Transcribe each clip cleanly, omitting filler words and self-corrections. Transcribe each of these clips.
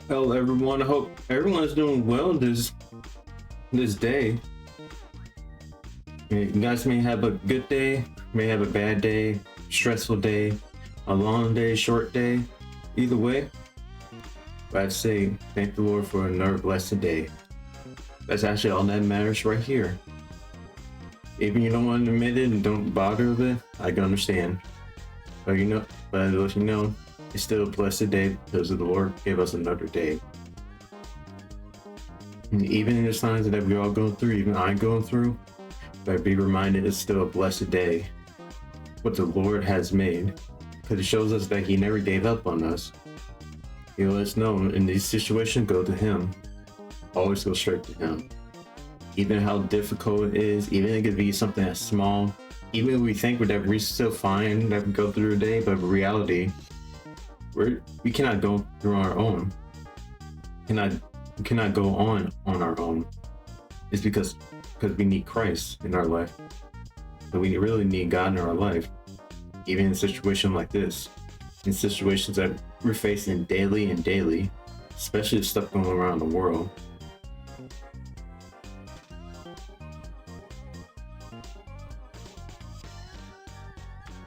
Hello everyone, I hope everyone is doing well this day. You guys may have a good day, may have a bad day, stressful day, a long day, short day, either way. But I'd say thank the Lord for another blessed day. That's actually all that matters right here. Even you don't want to admit it and don't bother with it, I can understand. But I'll let you know, it's still a blessed day because the Lord gave us another day. And even in the times that we're all going through, even I'm going through, but be reminded it's still a blessed day. What the Lord has made. Because it shows us that He never gave up on us. He let us know in these situations, go to Him. Always go straight to Him. Even how difficult it is, even it could be something that's small, even if we think that we're still fine, that we go through the day, but in reality, we cannot go through our own. We cannot go on our own. It's because we need Christ in our life. But we really need God in our life. Even in a situation like this, in situations that we're facing daily and daily, especially the stuff going around the world.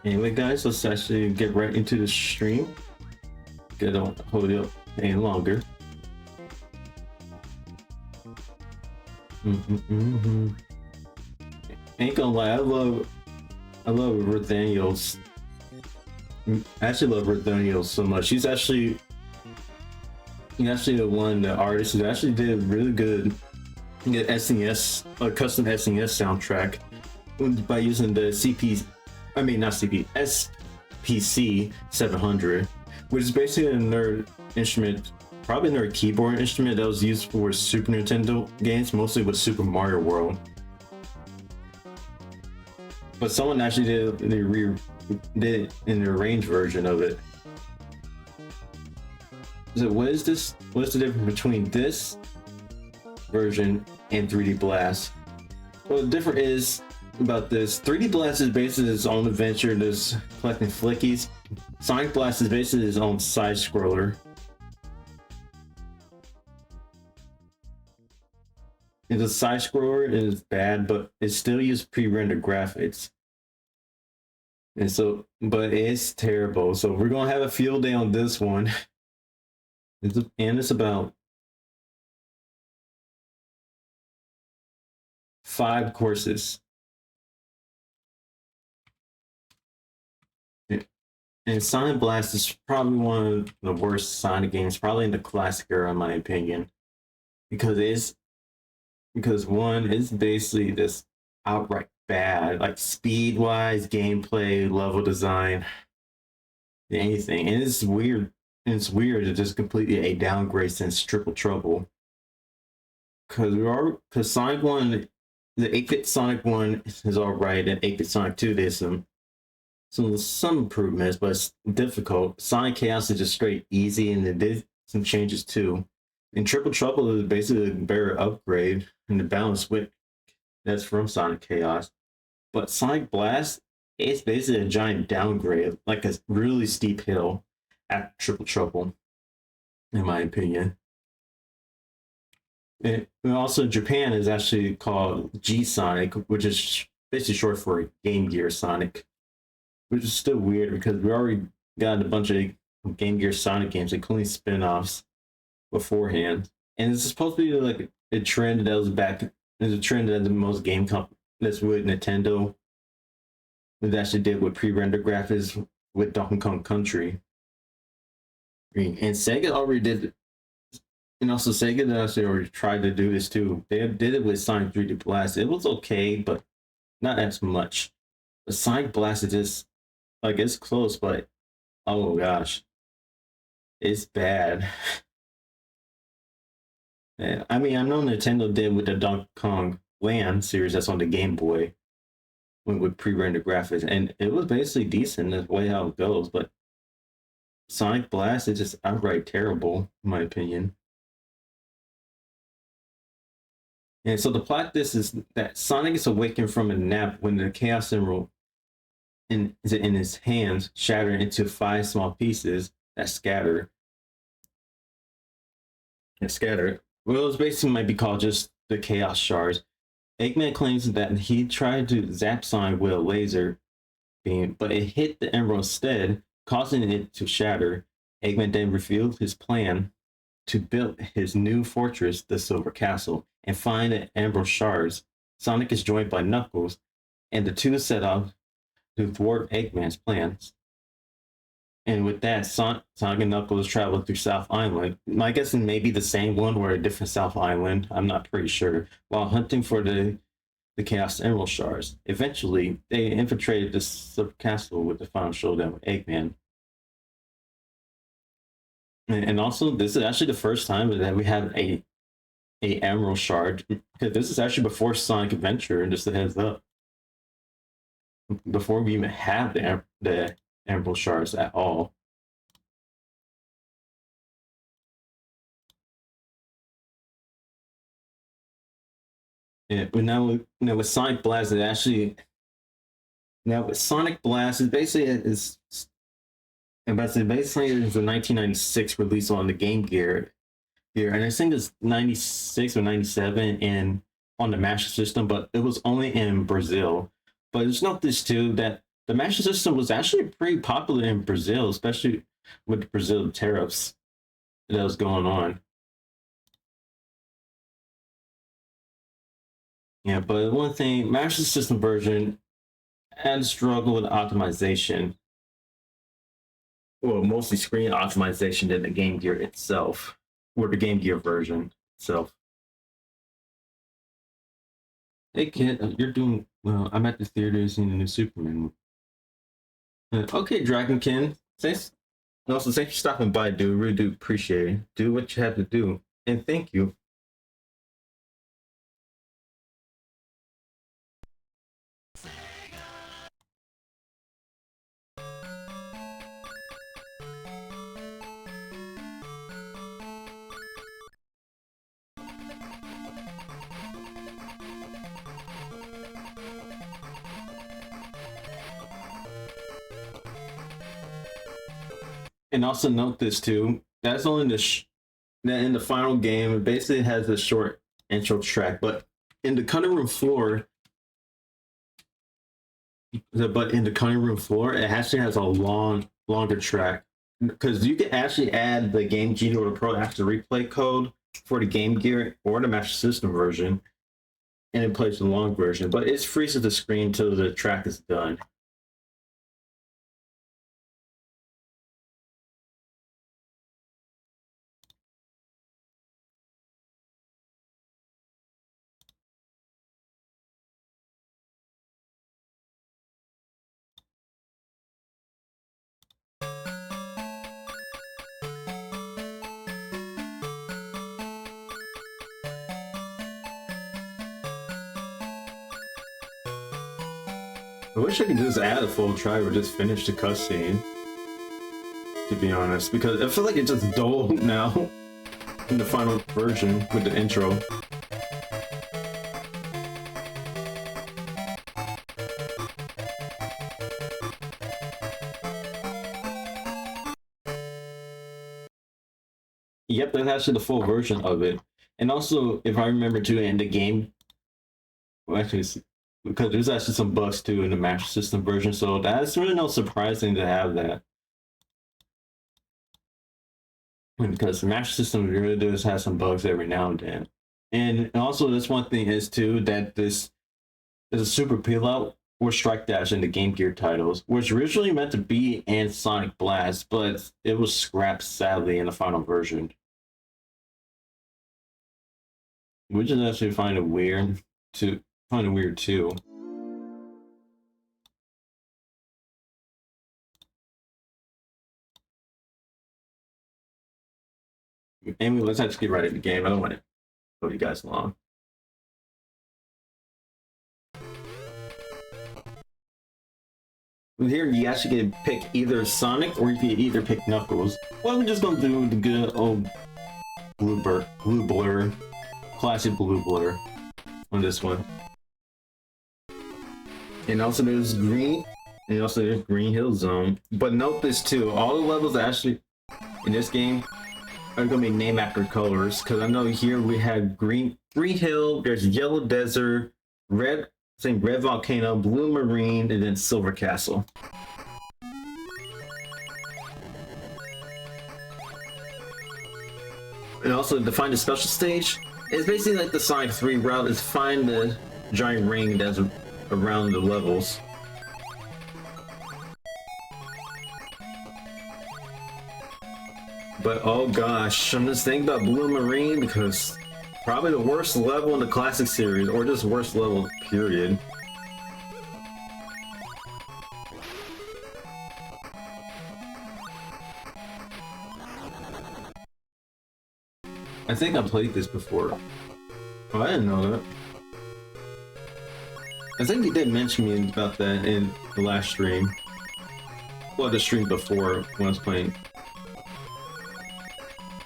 Anyway guys, let's actually get right into the stream. Don't hold it up any longer. Ain't gonna lie, I love Ruth Daniels. I actually love Ruth Daniels so much. She's actually the artist who actually did really good SNES, a custom SNES soundtrack by using the SPC 700. Which is basically a nerd instrument, probably a nerd keyboard instrument that was used for Super Nintendo games, mostly with Super Mario World. But someone actually did an arranged version of it. So what is this? What's the difference between this version and 3D Blast? Well, the difference is about this. 3D Blast is basically its own adventure, just collecting flickies. Sonic Blast is basically his own side scroller. It's a side scroller, it is bad, but it still uses pre-rendered graphics. And so, but it's terrible. So we're gonna have a field day on this one. And it's about 5 courses. And Sonic Blast is probably one of the worst Sonic games, probably in the classic era, in my opinion, because one, it's basically just outright bad, like speed-wise, gameplay, level design, anything, and it's weird. And it's weird to just completely a downgrade since Triple Trouble, because Sonic 1, the 8-bit Sonic 1 is alright, and 8-bit Sonic 2 did some improvements, but it's difficult. Sonic Chaos is just straight easy, and it did some changes too. And Triple Trouble is basically a better upgrade in the balance with that's from Sonic Chaos. But Sonic Blast, it's basically a giant downgrade, like a really steep hill at Triple Trouble, in my opinion. And also Japan is actually called G-Sonic, which is basically short for Game Gear Sonic. Which is still weird because we already got a bunch of Game Gear Sonic games, including spin-offs, beforehand. And it's supposed to be like a trend that was back. It's a trend that the most game that's with Nintendo. It actually did with pre-rendered graphics with Donkey Kong Country. And Sega already did it. And also Sega actually already tried to do this too. They did it with Sonic 3D Blast. It was okay, but not as much. But Sonic Blast is just, like, it's close, but Oh gosh, it's bad. Yeah, I mean, I know Nintendo did with the Donkey Kong Land series that's on the Game Boy with pre-rendered graphics, and it was basically decent the way how it goes. But Sonic Blast is just outright terrible, in my opinion. And so the plot this is that Sonic is awakened from a nap when the Chaos Emerald in his hands shatter into five small pieces that scatter. Well, it's basically might be called just the Chaos Shards. Eggman claims that he tried to zap Sonic with a laser beam, but it hit the emerald instead, causing it to shatter. Eggman then revealed his plan to build his new fortress, the Silver Castle, and find the emerald shards. Sonic is joined by Knuckles, and the two set off to thwart Eggman's plans. And with that, Sonic and Knuckles travel through South Island. My guess is maybe the same one or a different South Island. I'm not pretty sure. While hunting for the Chaos Emerald shards. Eventually, they infiltrated the castle with the final showdown with Eggman. And also, this is actually the first time that we have a Emerald shard, because this is actually before Sonic Adventure, and just a heads up. Before we even have the Emerald shards at all. Yeah, but now with Sonic Blast, it actually now with Sonic Blast, it basically is basically it's a 1996 release on the Game Gear here, and I think it's 96 or 97 in on the Master System, but it was only in Brazil. But it's not this too that the Master System was actually pretty popular in Brazil, especially with the Brazil tariffs that was going on. Yeah, but one thing, Master System version had struggled with optimization. Well, mostly screen optimization than the Game Gear itself, or the Game Gear version itself. Hey kid, you're doing well. I'm at the theater seeing the new Superman. Okay, Dragonkin. Thanks. Also, thanks for stopping by, dude. Really do appreciate it. Do what you have to do, and thank you. And also note this too. That's only that in the final game. It basically has a short intro track, but in the cutting room floor, it actually has a longer track because you can actually add the Game Genie or the Pro After Replay code for the Game Gear or the Master System version, and it plays the long version. But it freezes the screen until the track is done. I wish I could just add a full track or just finish the cutscene. To be honest, because I feel like it's just dull now in the final version with the intro. Yep, that's actually the full version of it. And also, if I remember too, in the game, well, actually, because there's actually some bugs too in the Master System version, so that's really no surprising to have that. Because the Master System really does have some bugs every now and then. And also, this one thing is too that this is a super peel out or strike dash in the Game Gear titles, which originally meant to be in Sonic Blast, but it was scrapped sadly in the final version. Which is actually find it weird too. Anyway, let's actually get right into the game. I don't want to go you guys long. Here you actually can pick either Sonic or you can either pick Knuckles. Well, we're just gonna do the good old blue blur, classic blue blur on this one. And also there's green, and also there's Green Hill Zone. But note this too, all the levels actually in this game are gonna be named after colors. Cause I know here we have Green Hill, there's Yellow Desert, Red Volcano, Blue Marine, and then Silver Castle. And also to find the special stage, it's basically like the Sonic 3 route, is find the giant ring that's around the levels. But oh gosh, I'm just thinking about Blue Marine because probably the worst level in the classic series, or just worst level, period. I think I played this before. Oh, I didn't know that. I think you did mention me about that in the last stream. Well, the stream before, when I was playing.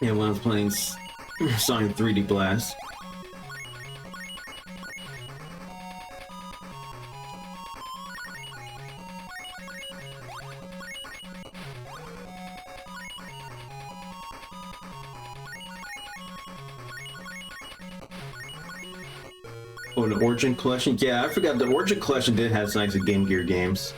Yeah, when I was playing Sonic 3D Blast. Oh, the Origin Collection? Yeah, I forgot the Origin Collection did have some nice Game Gear games.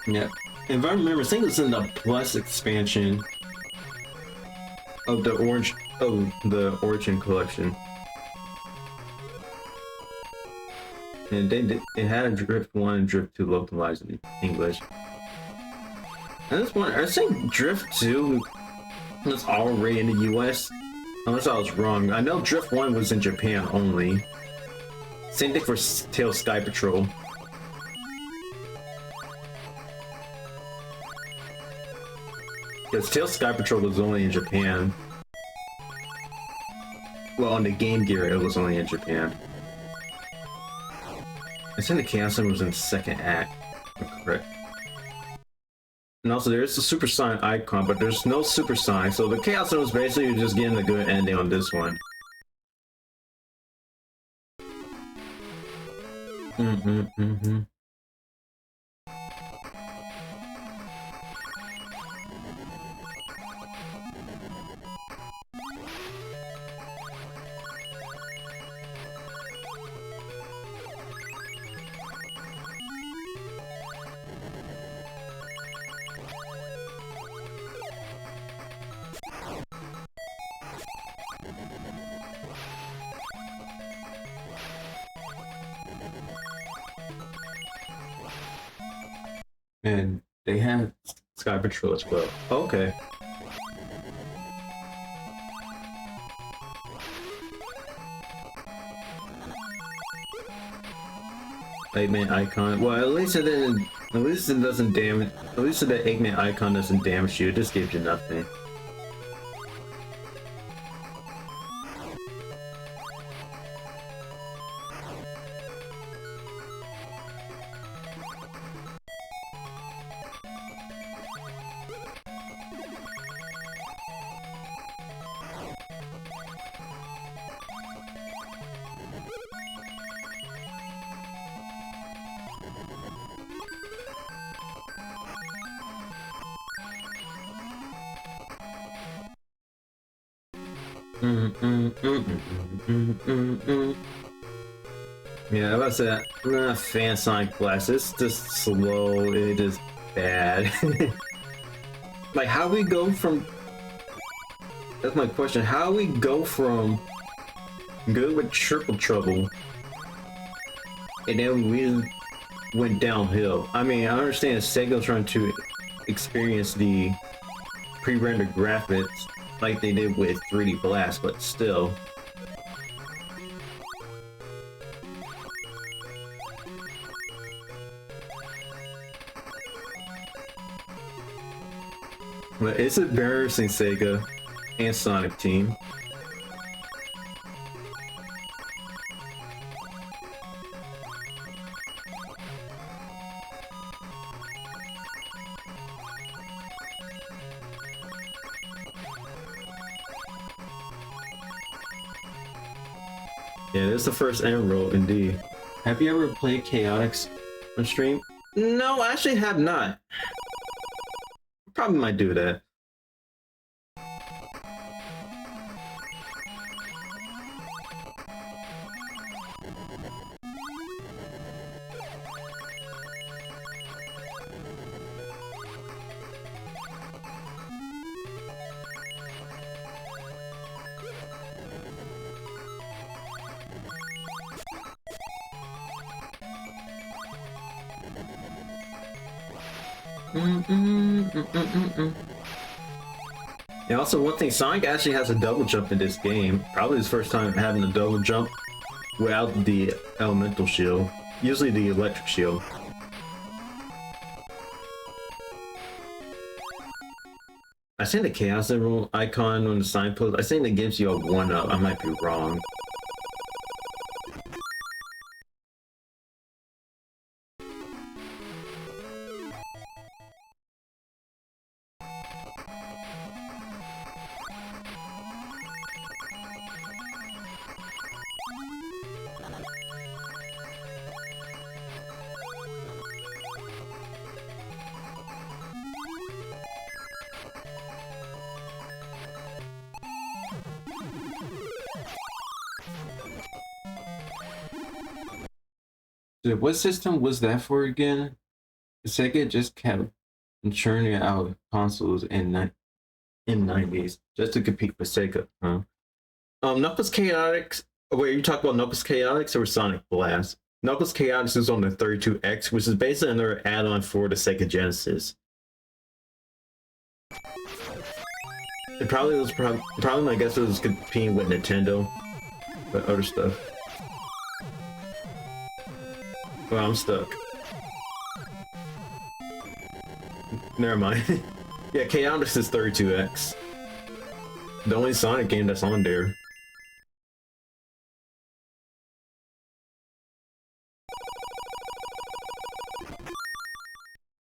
Yeah, if I remember, I think it's in the Plus expansion of the Origin Collection. And it had a Drift 1 and Drift 2 localized in English. And this one, I think Drift 2 was already in the US, unless I was wrong. I know Drift 1 was in Japan only. Same thing for Tails Sky Patrol. Because Tails Sky Patrol was only in Japan. Well, on the Game Gear, it was only in Japan. I think the Chaos Emerald was in the second act, if I'm correct. And also, there's the Super Sonic icon, but there's no Super Sonic, so the Chaos Emerald was basically just getting a good ending on this one. And they have Sky Patrol as well. Okay. Eggman icon. Well, at least it didn't. At least it doesn't damage. At least the Eggman icon doesn't damage you. It just gives you nothing. Yeah, I was that. I'm not a fan of Sonic Blast. It's just slow. It is bad. Like, how we go from? That's my question. How we go from good with Triple Trouble, and then we went downhill. I mean, I understand Sega's trying to experience the pre-rendered graphics, like they did with 3D Blast, but still. But it's embarrassing, Sega and Sonic Team. Yeah, this is the first Emerald, indeed. Have you ever played Chaotix on stream? No, I actually have not. Probably might do that. And also, one thing, Sonic actually has a double jump in this game. Probably his first time having a double jump without the elemental shield. Usually the electric shield. I think the Chaos Emerald icon on the signpost, I think that gives you a 1-up. I might be wrong. What system was that for again? Sega just kept churning out consoles in 90s just to compete with Sega, huh? Knuckles Chaotix. Wait, you talk about Knuckles Chaotix or Sonic Blast? Knuckles Chaotix is on the 32X, which is basically another add-on for the Sega Genesis. It probably was I guess it was competing with Nintendo, but other stuff. Well, I'm stuck. Never mind. Yeah, Chaotix is 32X. The only Sonic game that's on there.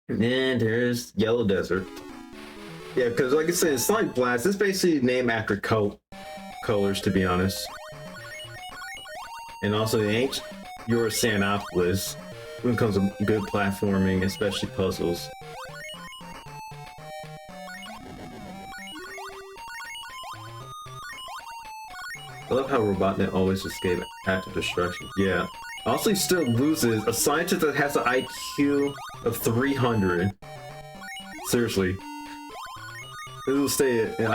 And then there's Yellow Desert. Yeah, because like I said, Sonic Blast is basically named after colors, to be honest. And also, it ain't your Sanopolis when it comes to good platforming, especially puzzles. I love how Robotnik always escapes after destruction. Yeah. Also, he still loses a scientist that has an IQ of 300. Seriously. It will stay at an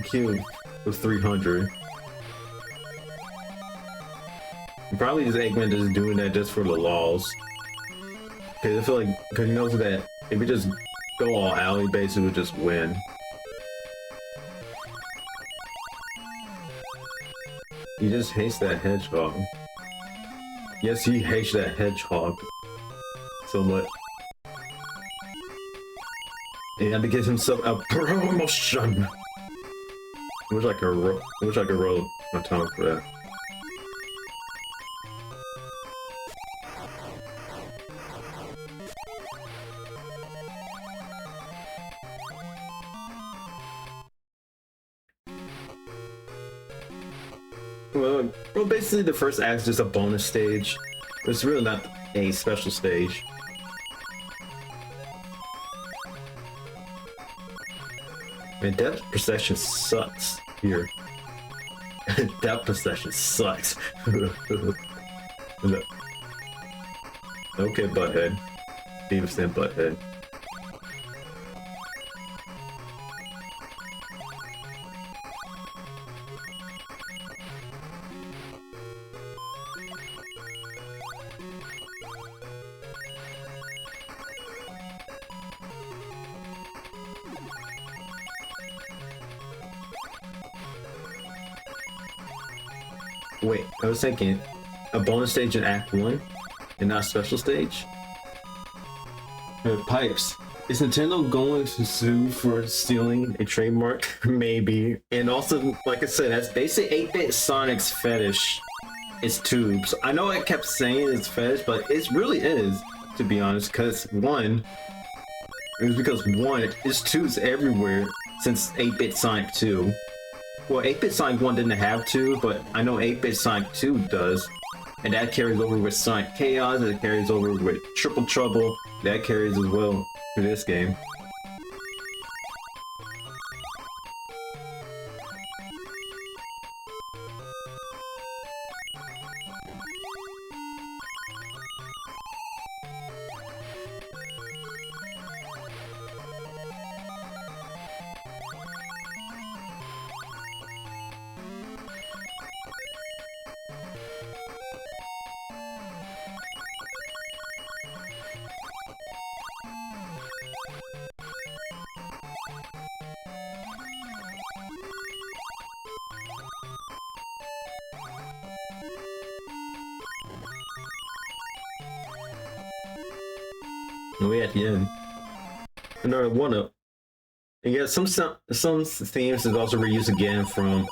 IQ of 300. Probably this Eggman is doing that just for the laws. Cause I feel like, cause he knows that if we just go all out, he basically would just win. He just hates that hedgehog. Yes, he hates that hedgehog so much. He had to get himself a promotion. I wish I could roll my tongue for that. Well, basically the first act is just a bonus stage. It's really not a special stage. Man, depth perception sucks here. Depth perception sucks. Okay, Butthead. Beavis and Butthead. Wait, I was thinking a bonus stage in Act 1 and not a special stage? Pipes. Is Nintendo going to sue for stealing a trademark? Maybe. And also, like I said, that's basically 8-bit Sonic's fetish. It's tubes. I know I kept saying it's fetish, but it really is, to be honest, because one, it's tubes everywhere since 8-bit Sonic 2. Well, 8-bit Sonic 1 didn't have tubes, but I know 8-bit Sonic 2 does. And that carries over with Sonic Chaos, that carries over with Triple Trouble, that carries as well for this game. Way at the end. Another one-up. And yeah, some themes is also reused again from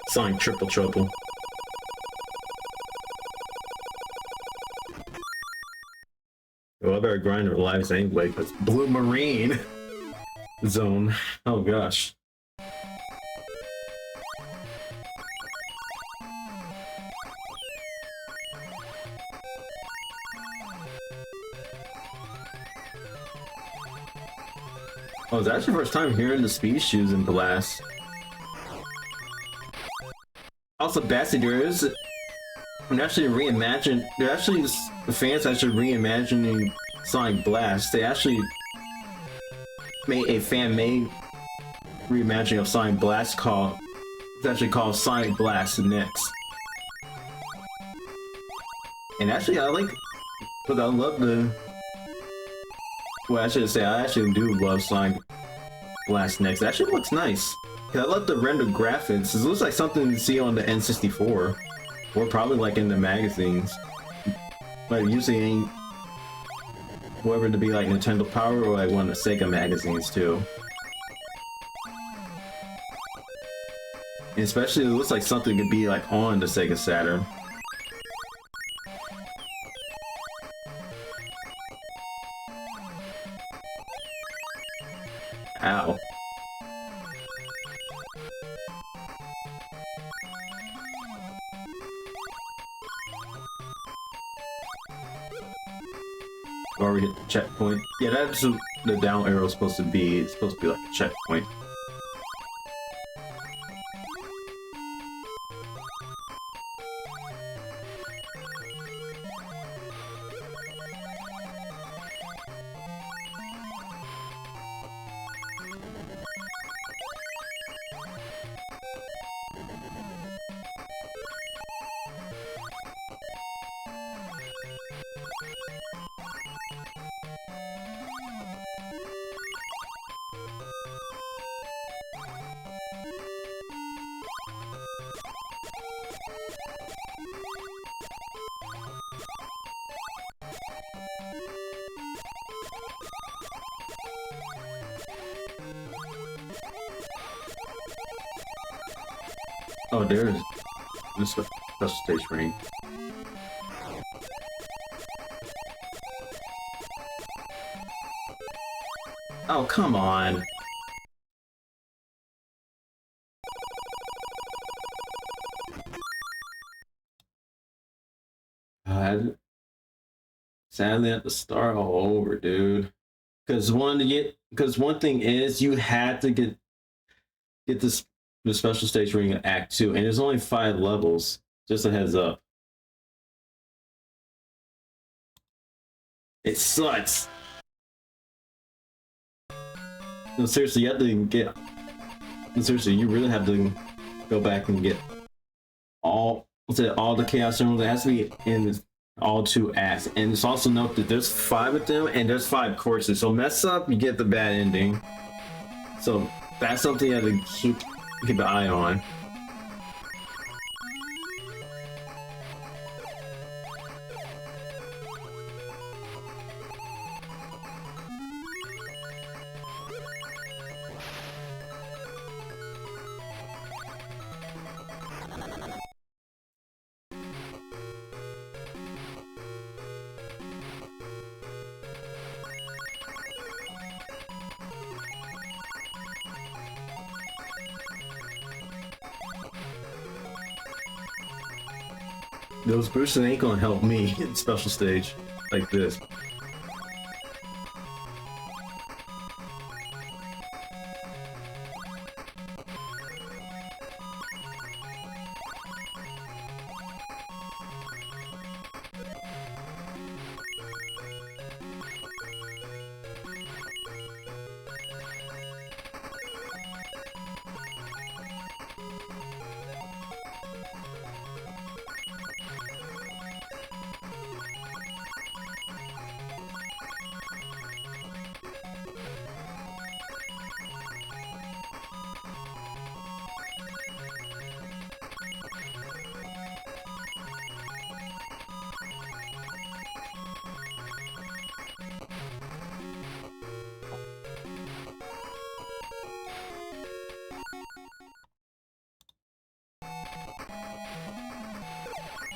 Sonic Triple Trouble. Well, I better grind their lives anyway, because Blue Marine Zone. Oh gosh. Oh, it's actually the first time hearing the speed shoes in Blast. Also, Basty, there is actually reimagine. There actually the fans actually reimagining Sonic Blast. They actually made a fan-made reimagining of Sonic Blast called. It's actually called Sonic Blast Next. And actually, I like, but I love the. Well, I should say I actually do love Sonic Blast Next. It actually looks nice. I love the rendered graphics. It looks like something you see on the N64, or probably like in the magazines. Like usually, whoever to be like Nintendo Power or like one of the Sega magazines too. And especially, it looks like something could be like on the Sega Saturn. Ow. Already hit the checkpoint. Yeah, that's what the down arrow is supposed to be. It's supposed to be like a checkpoint. Oh, there's this special stage ring. Oh, come on. God. Sadly, I have to start all over, dude. Because one thing is you had to get this the special stage ring in Act 2, and there's only 5 levels. Just a heads up. It sucks. No, seriously, you have to get. Seriously, you really have to go back and get all the Chaos Emeralds. It has to be in all 2 acts, and it's also note that there's 5 of them, and there's 5 courses. So mess up, you get the bad ending. So that's something you have to keep an eye on. Those boosts ain't gonna help me in special stage like this.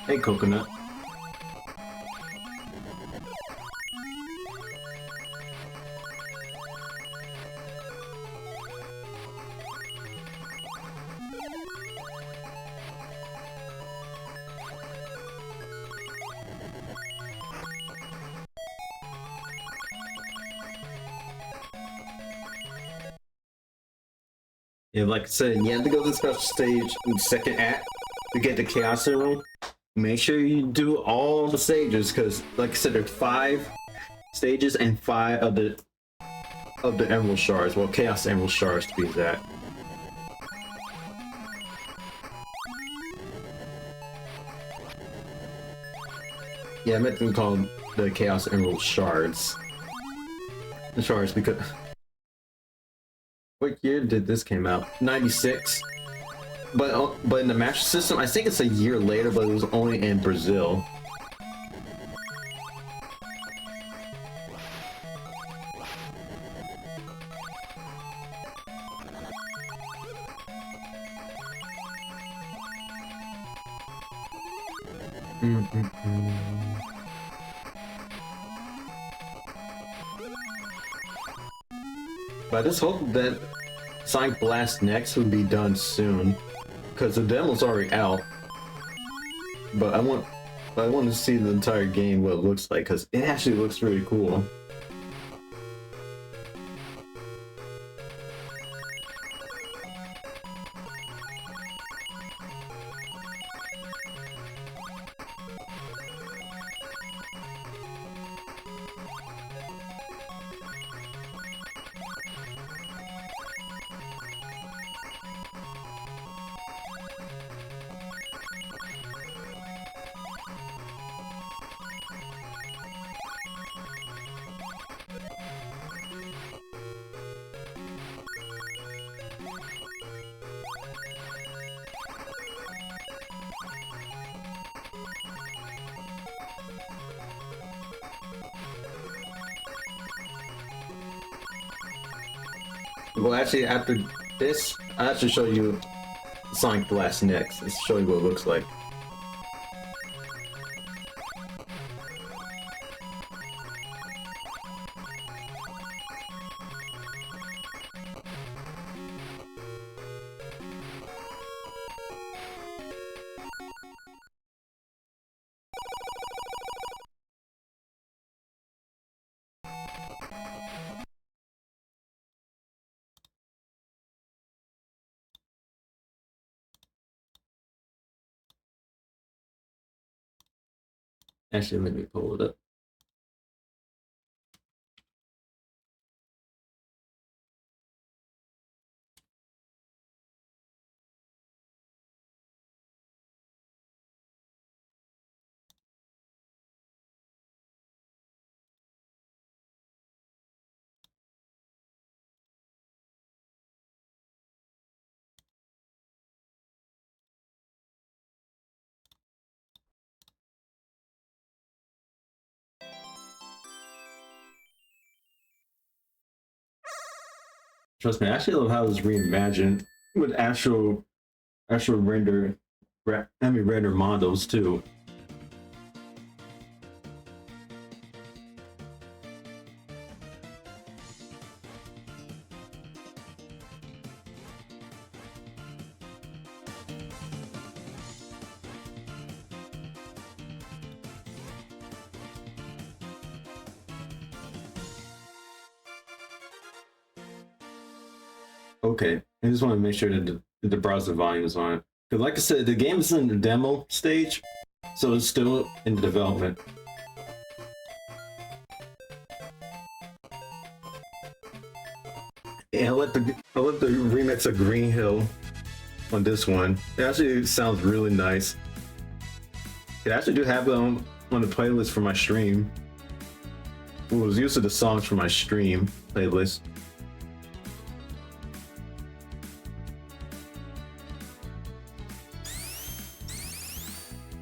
Hey, Coconut. Yeah, like I said, you have to go to the special stage in the second act to get the Chaos Emerald. Make sure you do all the stages, because, like I said, there's 5 stages and 5 of the Emerald Shards. Well, Chaos Emerald Shards to be exact. Yeah, I meant to call them the Chaos Emerald Shards. The Shards because... What year did this came out? 96. But in the Master System, I think it's a year later, but it was only in Brazil. But I just hope that Sonic Blast Next would be done soon, because the demo's already out. But I want to see the entire game, what it looks like, because it actually looks really cool. Well, actually, after this, I have to show you Sonic Blast Next. Let's show you what it looks like. Actually, let me pull it up. Trust me, I actually love how it was reimagined with actual render models too. Okay, I just want to make sure that the browser volume is on. Because like I said, the game is in the demo stage, so it's still in development. And I let the remix of Green Hill on this one. It actually sounds really nice. It actually do have it on the playlist for my stream. It was used to the songs for my stream playlist.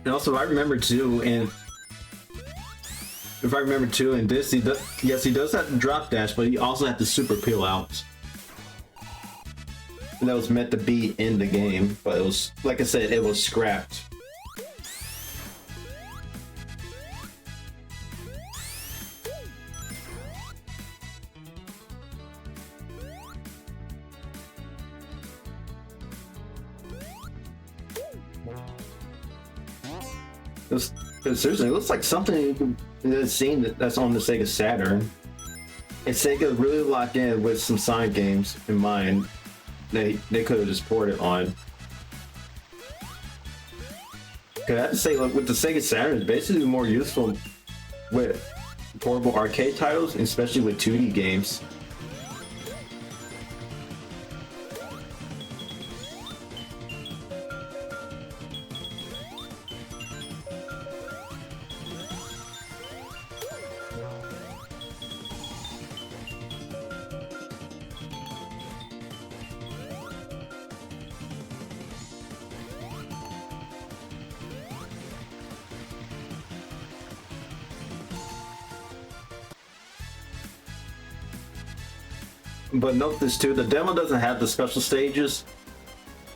And also, I remember too, and if I remember too, in this, he does have the drop dash, but he also had the super peel out. And that was meant to be in the game, but it was, like I said, it was scrapped. Seriously, it looks like something that's seen that's on the Sega Saturn. And Sega really locked in with some Sonic games in mind. They could have just ported on. Cause I have to say, like, with the Sega Saturn, it's basically more useful with portable arcade titles, especially with 2D games. But note this too, the demo doesn't have the special stages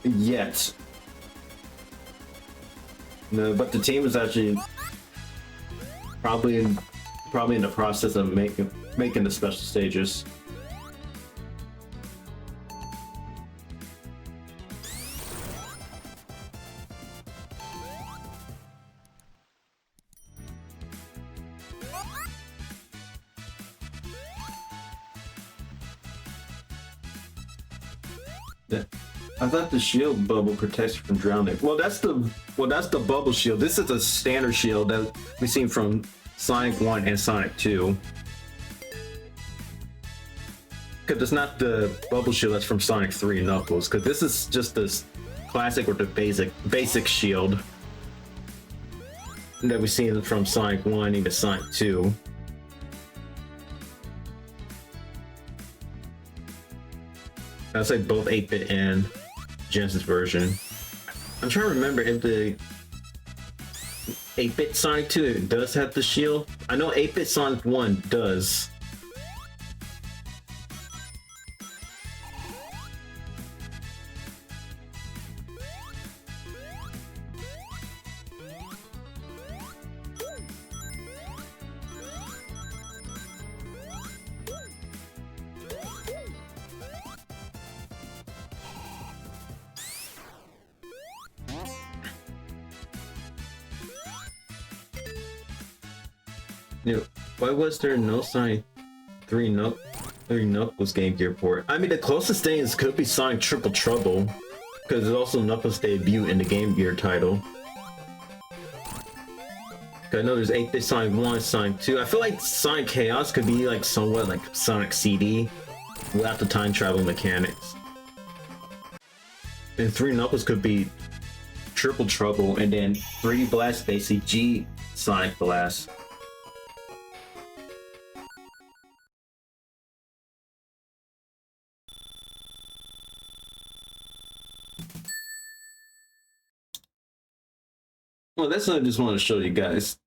yet. No, but the team is actually probably in the process of making the special stages. I thought the shield bubble protects you from drowning. Well, that's the bubble shield. This is a standard shield that we've seen from Sonic 1 and Sonic 2. Because it's not the bubble shield that's from Sonic 3 Knuckles. Because this is just this classic or the basic shield that we've seen from Sonic 1 into Sonic 2. I'd say both 8-bit and Genesis version. I'm trying to remember if the 8-bit Sonic 2 does have the shield. I know 8-bit Sonic 1 does. Why was there no Sonic 3 Knuckles Game Gear port? I mean, the closest thing could be Sonic Triple Trouble, because it's also Knuckles' debut in the Game Gear title. I know there's 8-bit Sonic 1, Sonic 2. I feel like Sonic Chaos could be like somewhat like Sonic CD without the time travel mechanics. And 3 Knuckles could be Triple Trouble, and then 3 Blast basically G Sonic Blast. Well, that's what I just want to show you guys.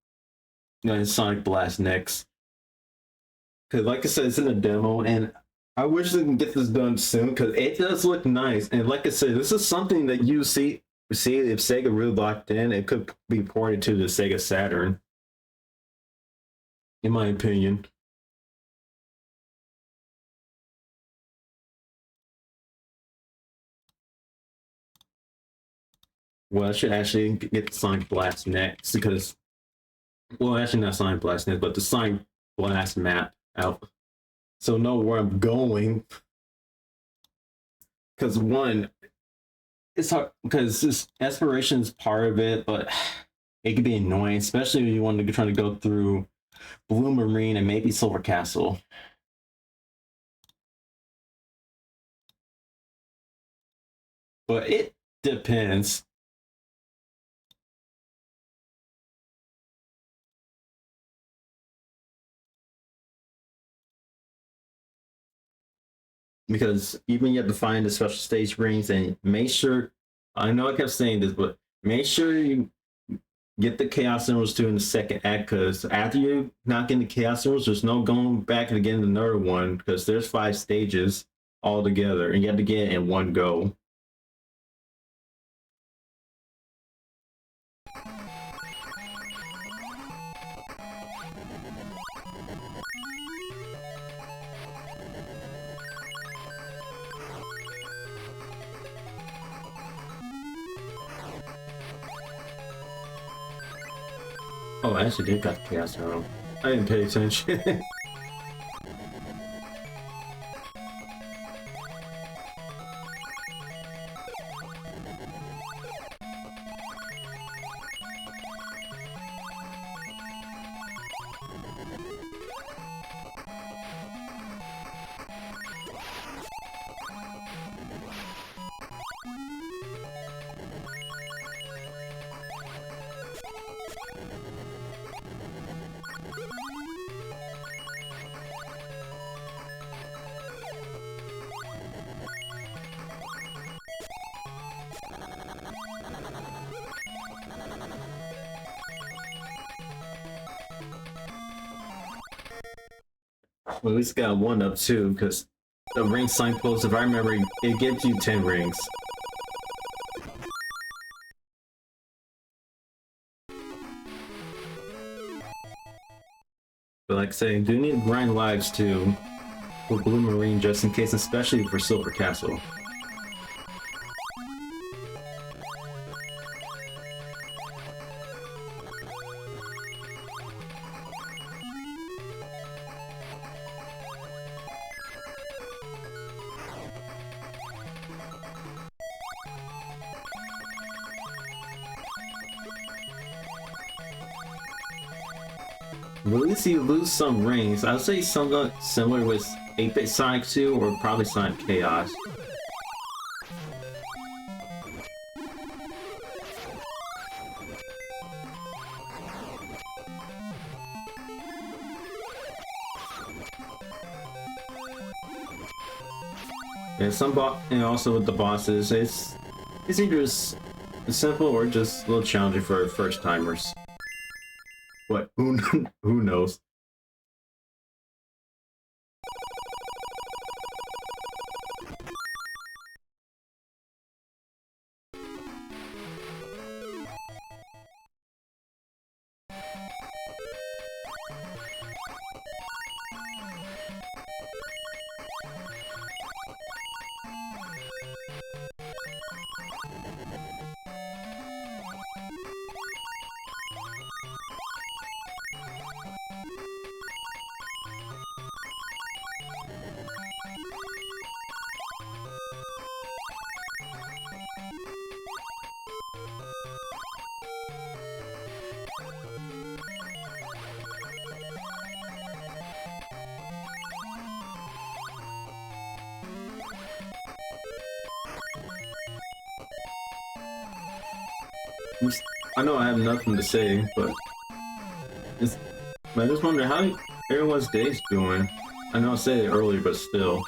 Sonic Blast next. Because like I said, it's in a demo, and I wish they can get this done soon, because it does look nice. And like I said, this is something that you see if Sega really locked in, it could be ported to the Sega Saturn. In my opinion. Well, I should actually get Sonic Blast next, because, well, actually not Sonic Blast next, but the Sonic Blast map out, so know where I'm going. because one, it's hard because this exploration is part of it, but it can be annoying, especially when you want to try to go through Blue Marine and maybe Silver Castle. But it depends. Because even you have to find the special stage rings and make sure, I know I kept saying this, but make sure you get the Chaos Emeralds too in the second act, because after you knock in the Chaos Emeralds, there's no going back and getting another one, because there's 5 stages all together and you have to get it in one go. Oh, I actually did got the Chaos Emerald. I didn't pay attention. Well, at least got one up too, because the ring signpost, if I remember, it gives you 10 rings. But like I say, you do need to grind lives too for Blue Marine, just in case, especially for Silver Castle. At least you lose some rings. I would say something similar with 8-Bit Sonic 2 or probably Sonic Chaos. And and also with the bosses, it's either simple or just a little challenging for first timers. But who knows? I know I have nothing to say, but I just wonder how everyone's day's doing. I know I said it earlier, but still.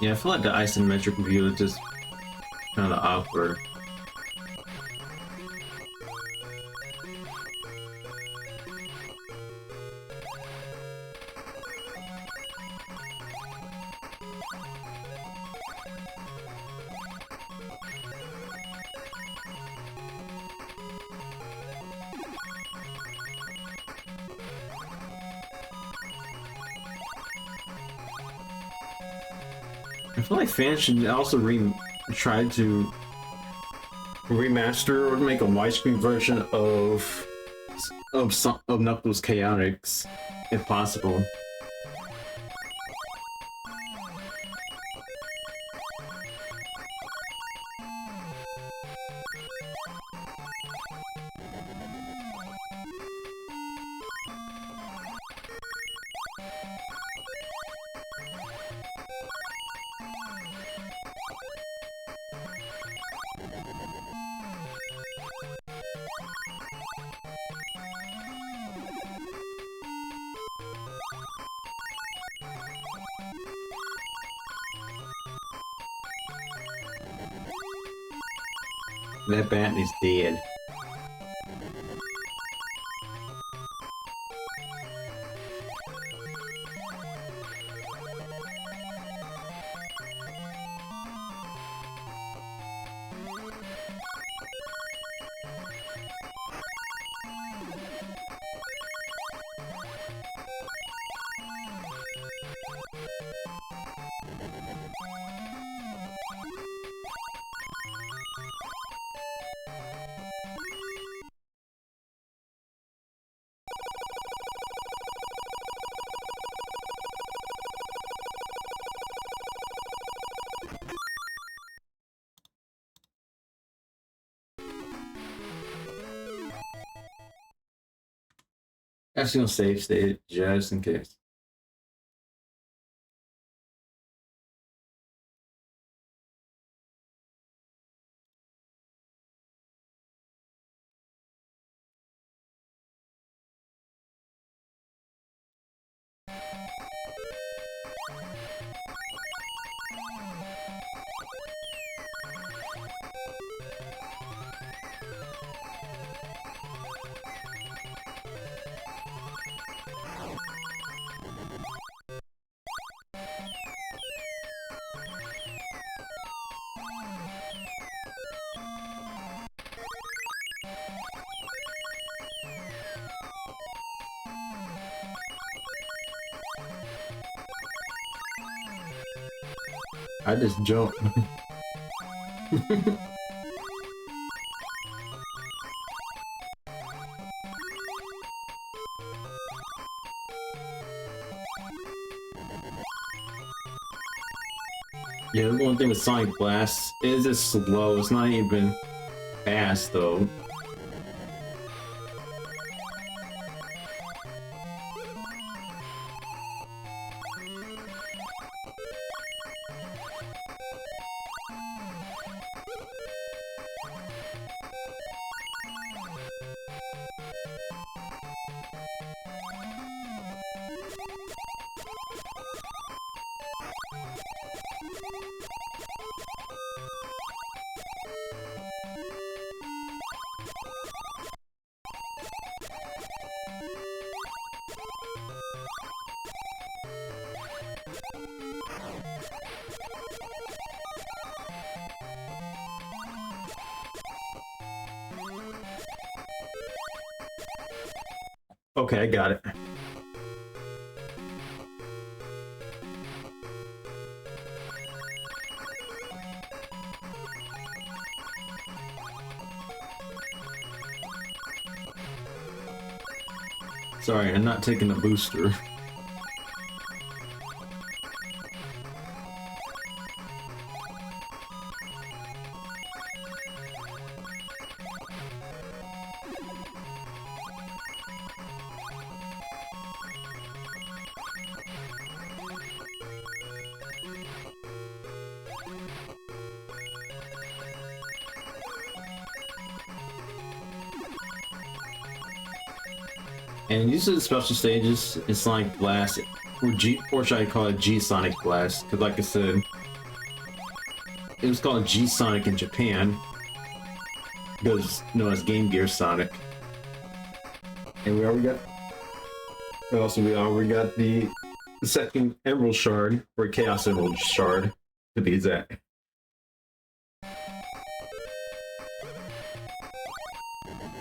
Yeah, I feel like the isometric view is just kind of awkward. I feel like fans should also try to remaster or make a widescreen version of Knuckles Chaotix, if possible. That bat is dead. Actually, gonna save state just in case. I just jumped. Yeah, the one thing with Sonic Blast is it's slow. It's not even fast though. Okay, I got it. Sorry, I'm not taking a booster. And these are the special stages in Sonic Blast, or should I call it G Sonic Blast? Because like I said, it was called G Sonic in Japan. Because known as Game Gear Sonic. And we already got the second Emerald Shard, or Chaos Emerald Shard, to be exact.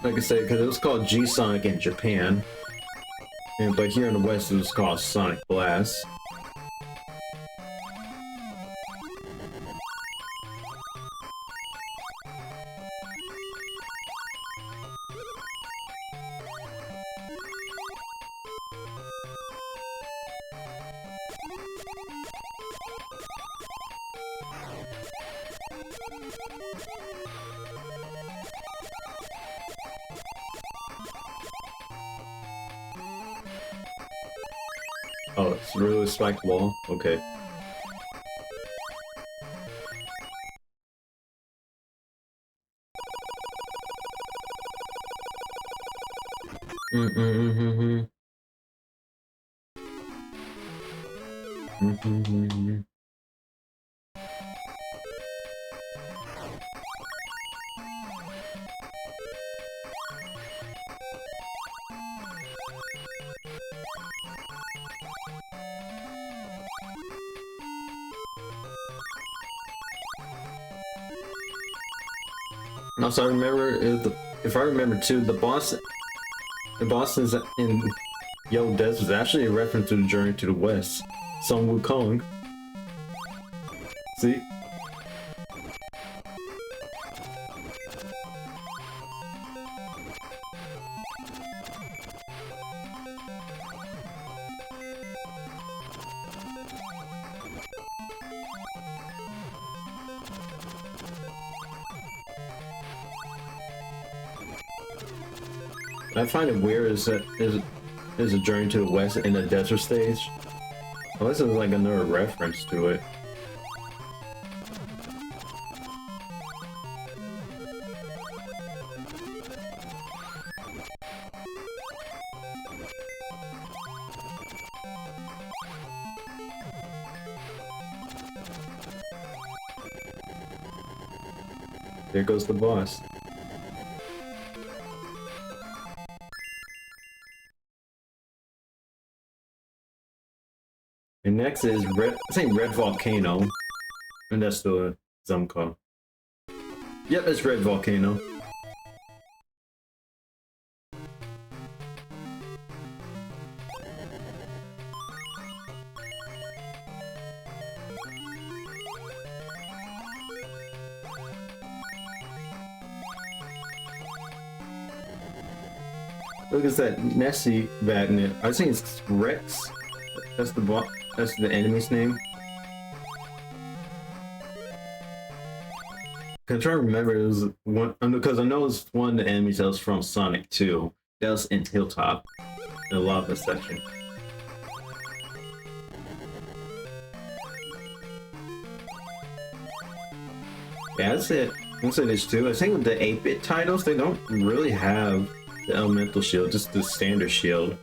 Like I said, because it was called G Sonic in Japan, but here in the West it was called Sonic Blast. Oh, it's really a spiked wall? Okay. Also, I remember if I remember too, the boss in Yellow Desert was actually a reference to the Journey to the West, Sun Wukong. See? I find it weird is that is a Journey to the West in the desert stage. Unless it's like another reference to it. There goes the boss. And next is Red Volcano. And that's the Zumka. Yep, it's Red Volcano. Look at that Nessie Badnet. I think it's Rex. That's the boss. That's the enemy's name. I'm trying to remember, it was one because I know it's one of the enemies that was from Sonic 2. That was in Hilltop, the lava section. Yeah, that's it. I'll say this too. I think with the 8-bit titles, they don't really have the elemental shield, just the standard shield.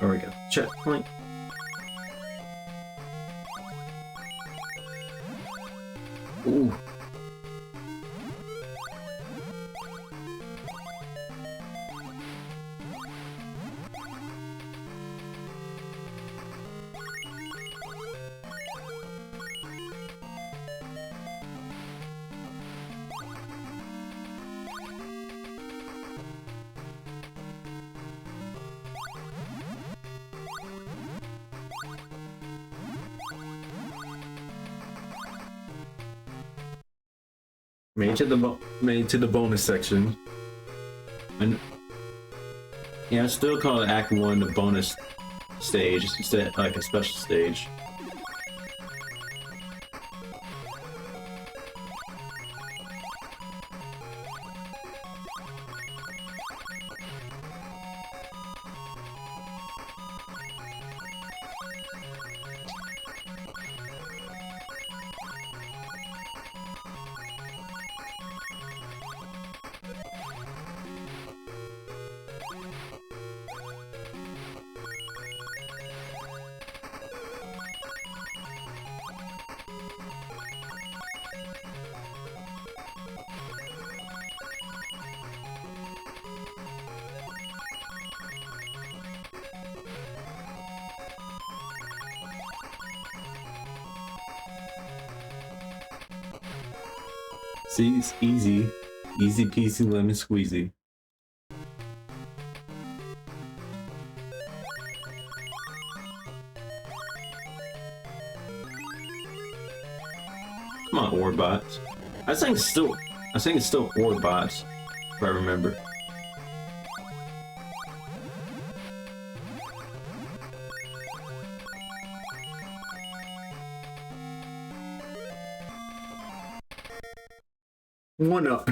There we go. Checkpoint. Ooh. Made to the bonus section. And Yeah, I still call it Act 1 the bonus stage instead of like a special stage. See, it's easy. Easy peasy lemon squeezy. Come on, Orbots. I think it's still Orbots, if I remember. One up.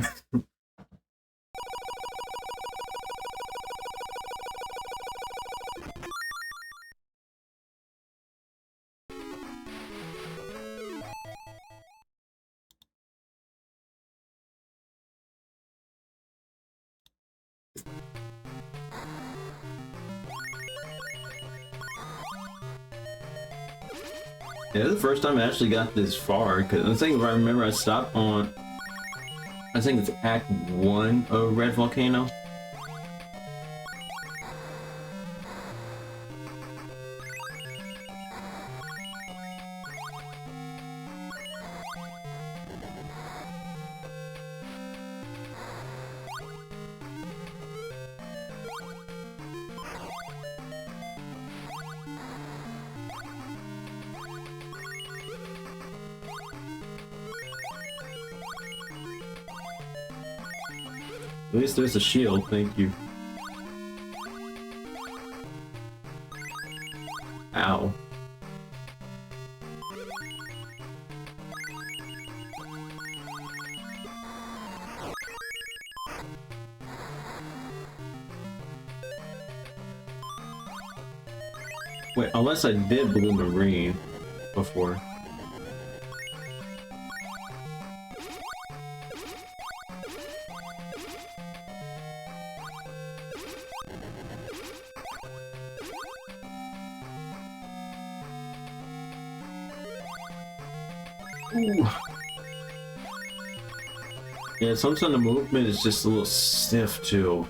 Yeah, this is the first time I actually got this far, because I think if I remember I stopped on, I think it's Act 1 of Red Volcano. At least there's a shield, thank you. Ow. Wait, unless I did Blue Marine before. Ooh. Yeah, sometimes the movement is just a little stiff too.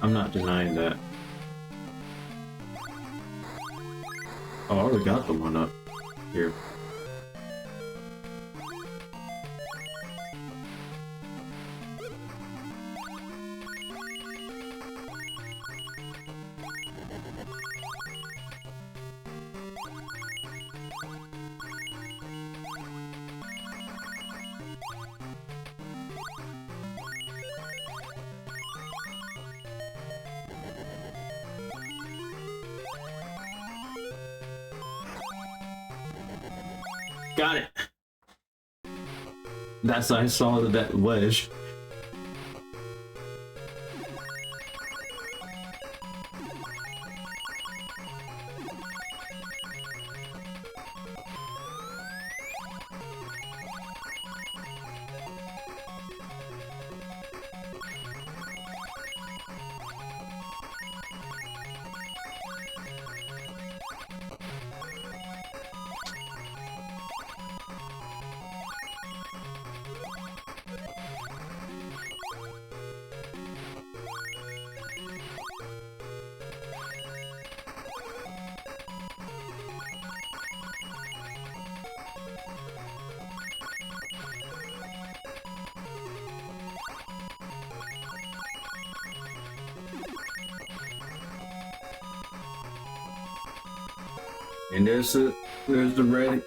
I'm not denying that. Oh, I already got the one up here. Got it. That's I saw that wedge. And there's the red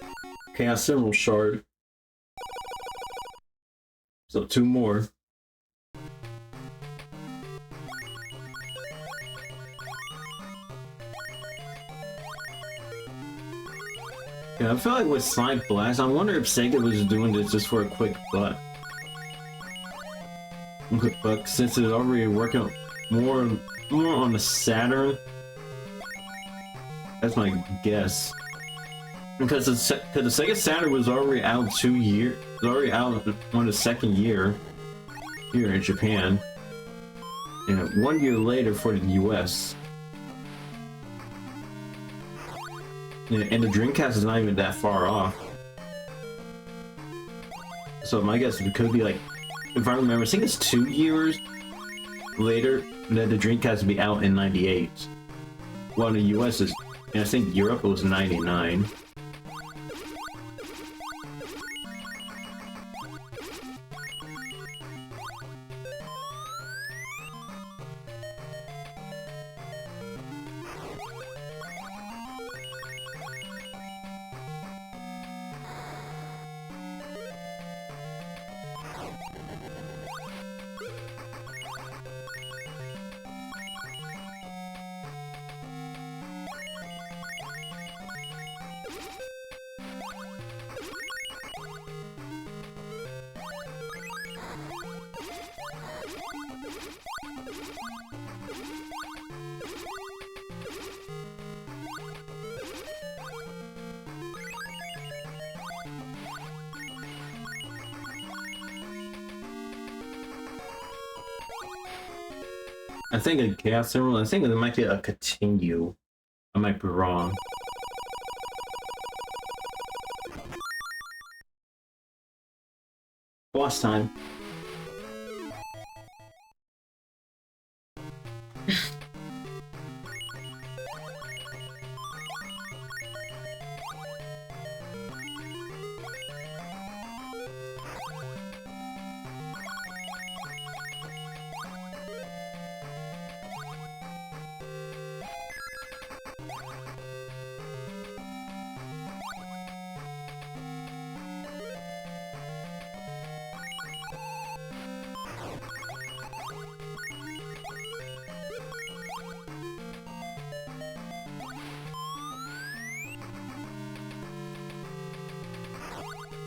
Chaos Emerald shard. So 2 more. Yeah, I feel like with Sonic Blast, I wonder if Sega was doing this just for a quick buck. But since it's already working more on the Saturn, that's my guess. Because the Sega Saturn was already out 2 years, was already out on the second year here in Japan, and 1 year later for the US. And the Dreamcast is not even that far off. So my guess is it could be like, if I remember, I think it's 2 years later that the Dreamcast would be out in '98. Well, in the US is, and I think Europe it was '99. I think a Chaos Emerald, I think it might be a Continue. I might be wrong. Boss time.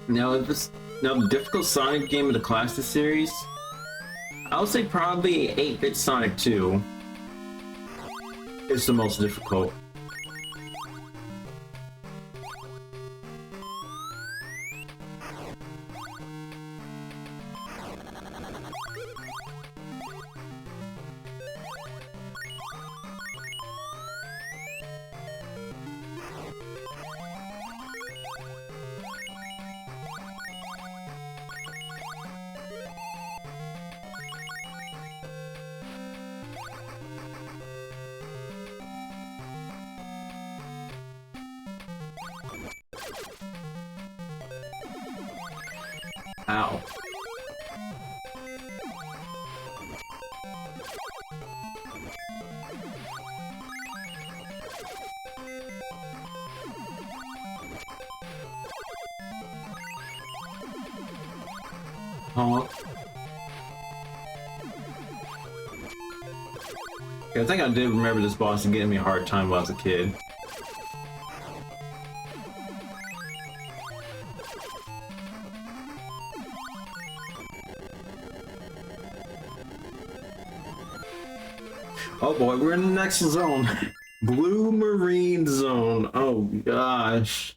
Now, the difficult Sonic game of the Classic series, I would say probably 8-bit Sonic 2 is the most difficult. Ow. Honk. I think I did remember this boss giving me a hard time while I was a kid. Oh boy, we're in the next zone. Blue Marine Zone. Oh gosh.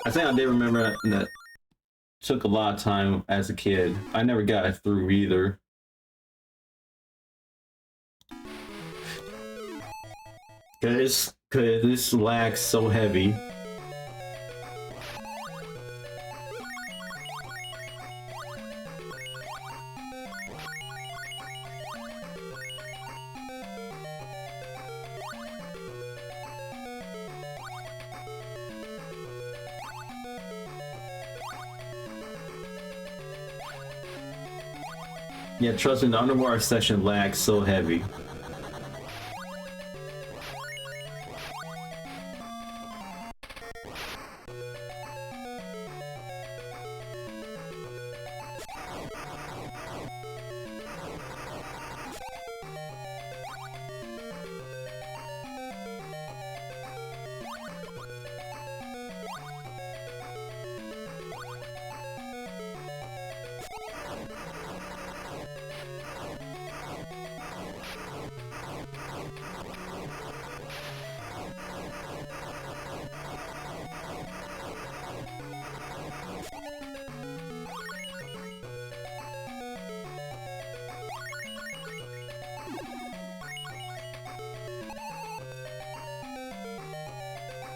I think I did remember that took a lot of time as a kid. I never got it through either. Cause this lag's so heavy. Yeah, trust me, the underwater section lags so heavy.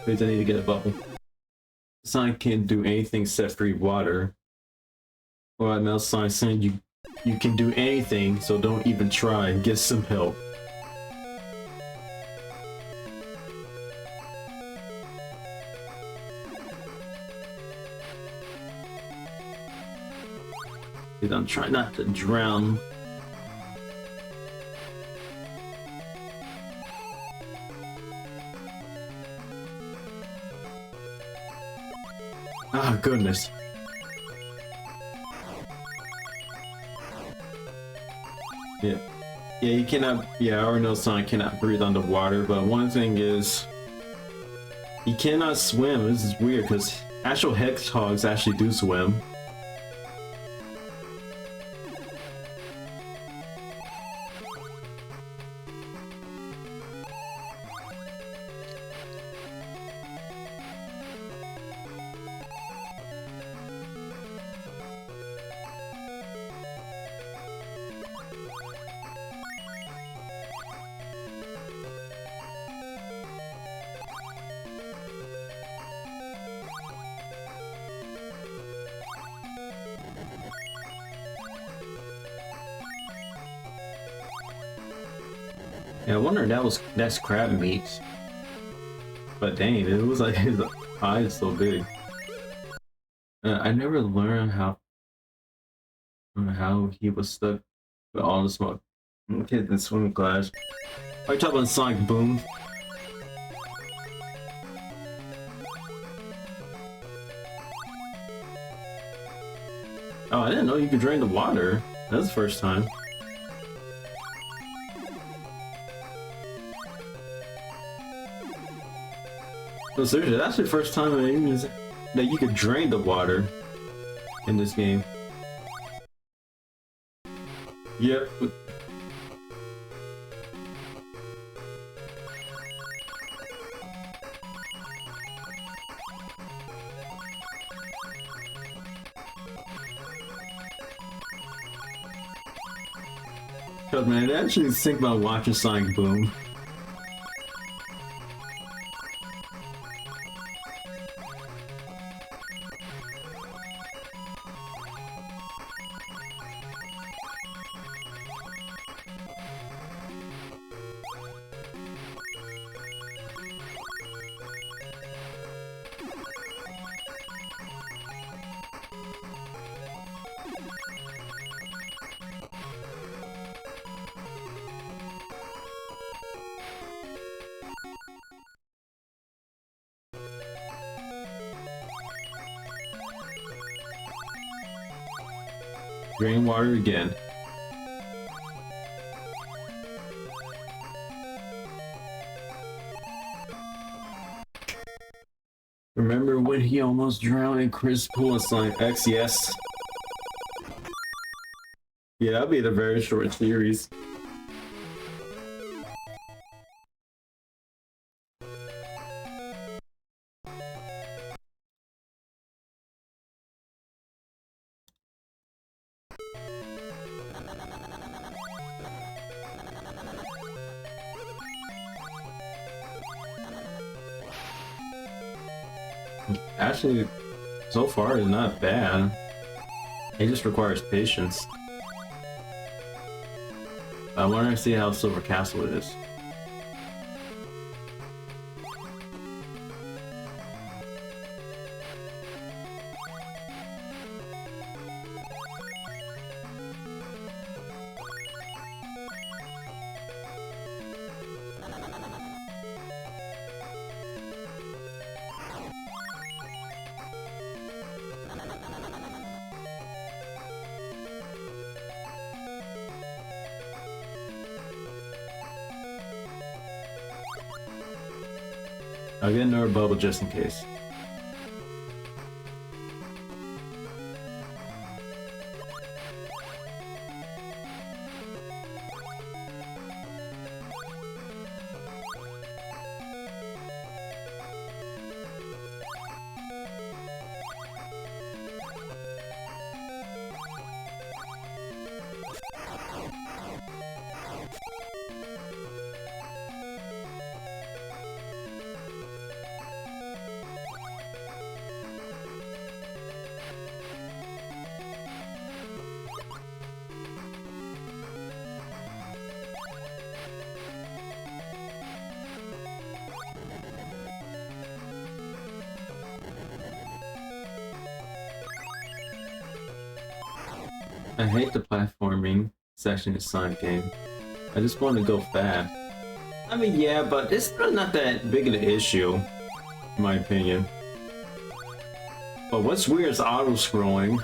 Please, I need to get a bubble. Sonic can't do anything except free water. Alright, Mel Sonic saying you can do anything, so don't even try. Get some help. I'm trying not to drown. Ah, goodness. Yeah. Yeah, you cannot. Yeah, I already know Sonic cannot breathe underwater, but one thing is he cannot swim. This is weird because actual hedgehogs actually do swim. Yeah, I wonder that's crab meat. But dang, it was like his eyes so big. I never learned how he was stuck with all the smoke. Kids in swim class. Are you talking about Sonic Boom? Oh, I didn't know you could drain the water. That's the first time. No, seriously, that's the first time that you could drain the water in this game. Yep. Cause man, I actually think about watching Sonic Boom. Drain water again. Remember when he almost drowned in Chris Pool and Sonic X? Yes. Yeah, that'll be the very short series. Actually, so far it's not bad. It just requires patience. I want to see how Silver Castle is. I'll get another bubble just in case. I hate the platforming section in Sonic game. I just want to go fast. I mean, yeah, but it's really not that big of an issue, in my opinion. But what's weird is auto-scrolling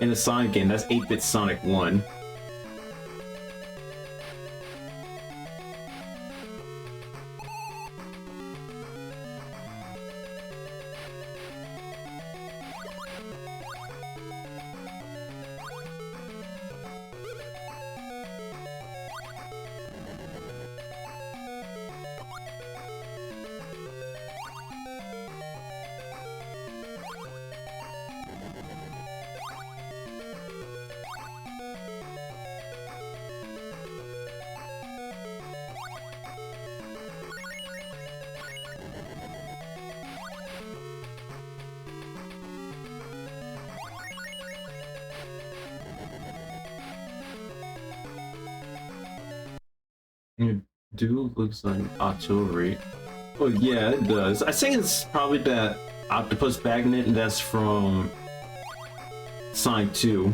in a Sonic game. That's 8-bit Sonic 1. Your dude looks like artillery. Oh yeah, it does. I think it's probably that octopus magnet that's from Sonic 2.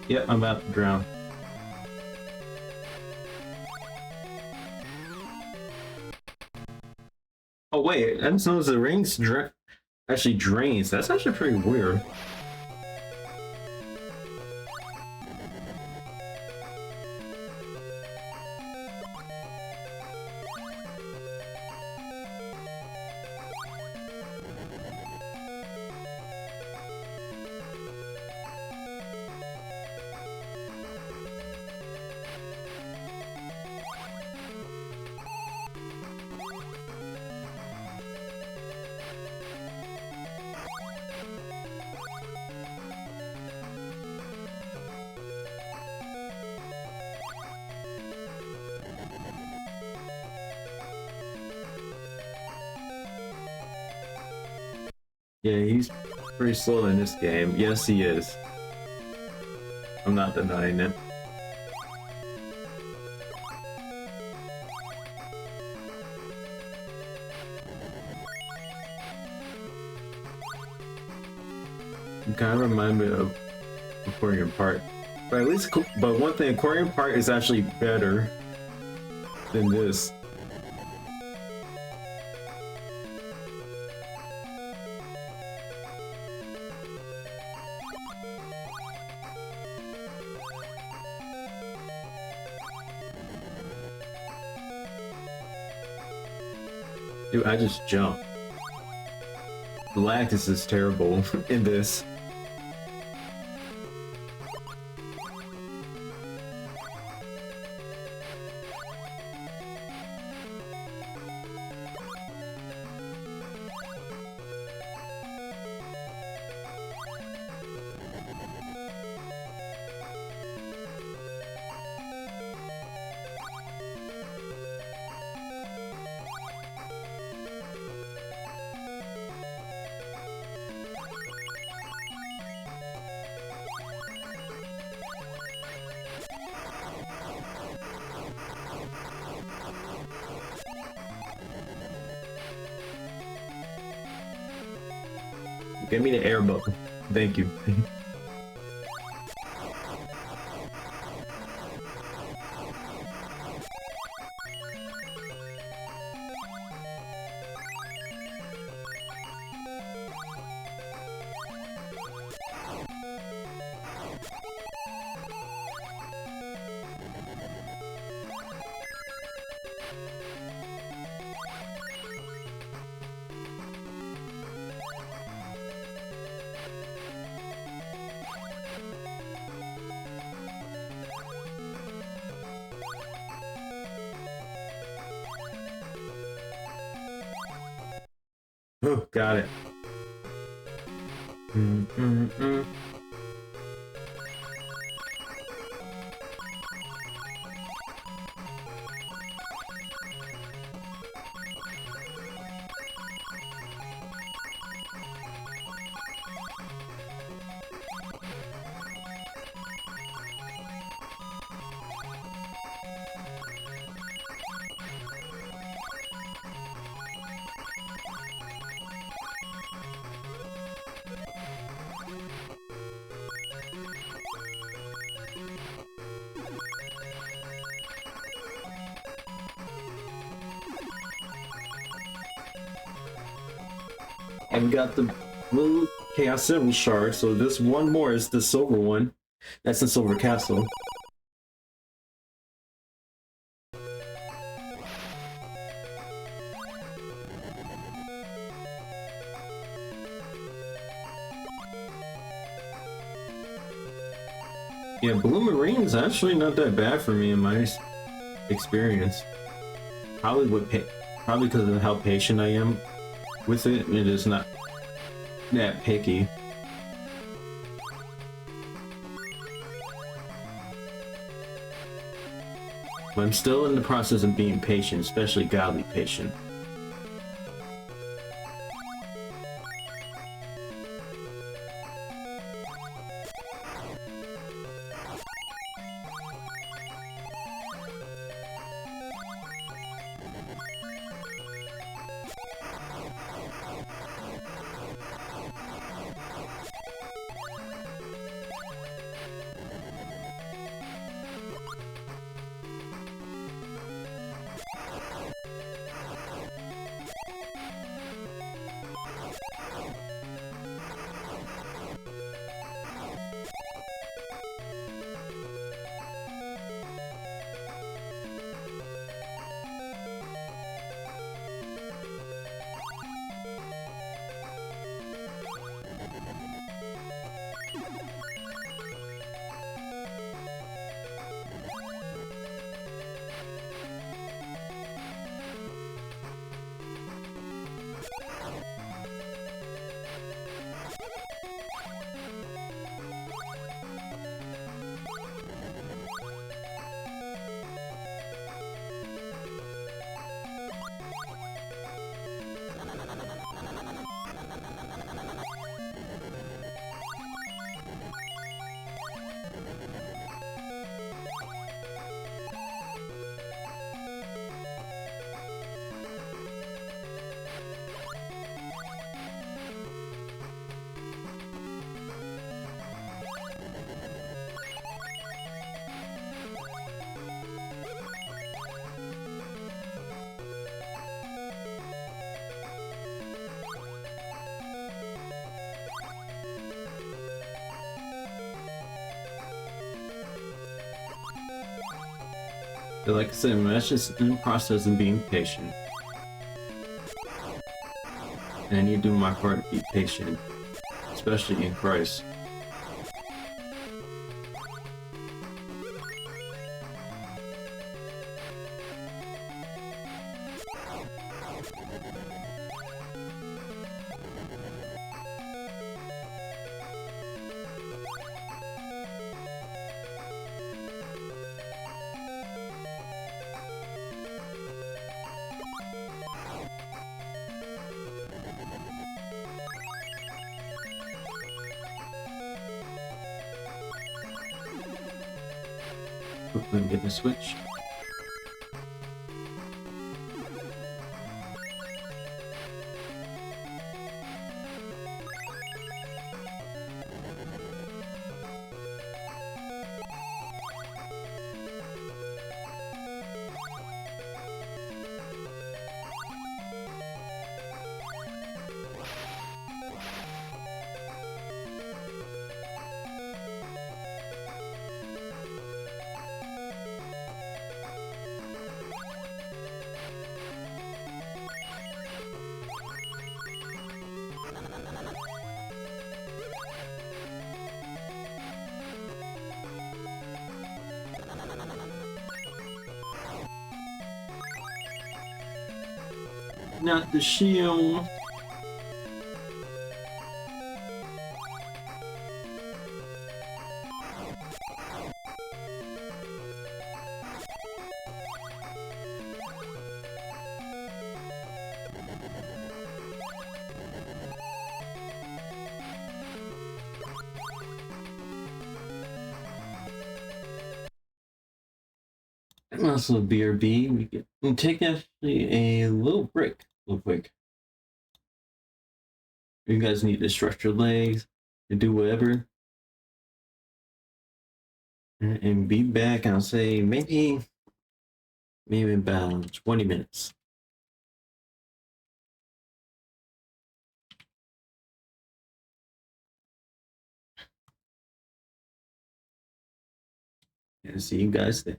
Yep, I'm about to drown. Oh wait, I didn't notice the rings actually drains. That's actually pretty weird. Yeah, he's pretty slow in this game. Yes, he is. I'm not denying it. You kind of remind me of Aquarium Park. But at least, but one thing, Aquarium Park is actually better than this. Dude, I just jumped. Galactus is terrible in this. Give me the air button. Thank you. Oh, got it. I've got the blue Chaos Emerald shard, so this one more is the silver one. That's the Silver Castle. Yeah, Blue Marine's actually not that bad for me in my experience. Probably because of how patient I am with it. It is not that picky. But I'm still in the process of being patient, especially godly patient. But like I said, I'm just in the process of being patient. And I need to do my part to be patient, especially in Christ. Hopefully I'm getting a switch. not the shield. Also, BRB, we'll take actually a little break, real quick. You guys need to stretch your legs and do whatever, and be back. I'll say maybe about 20 minutes. And see you guys then.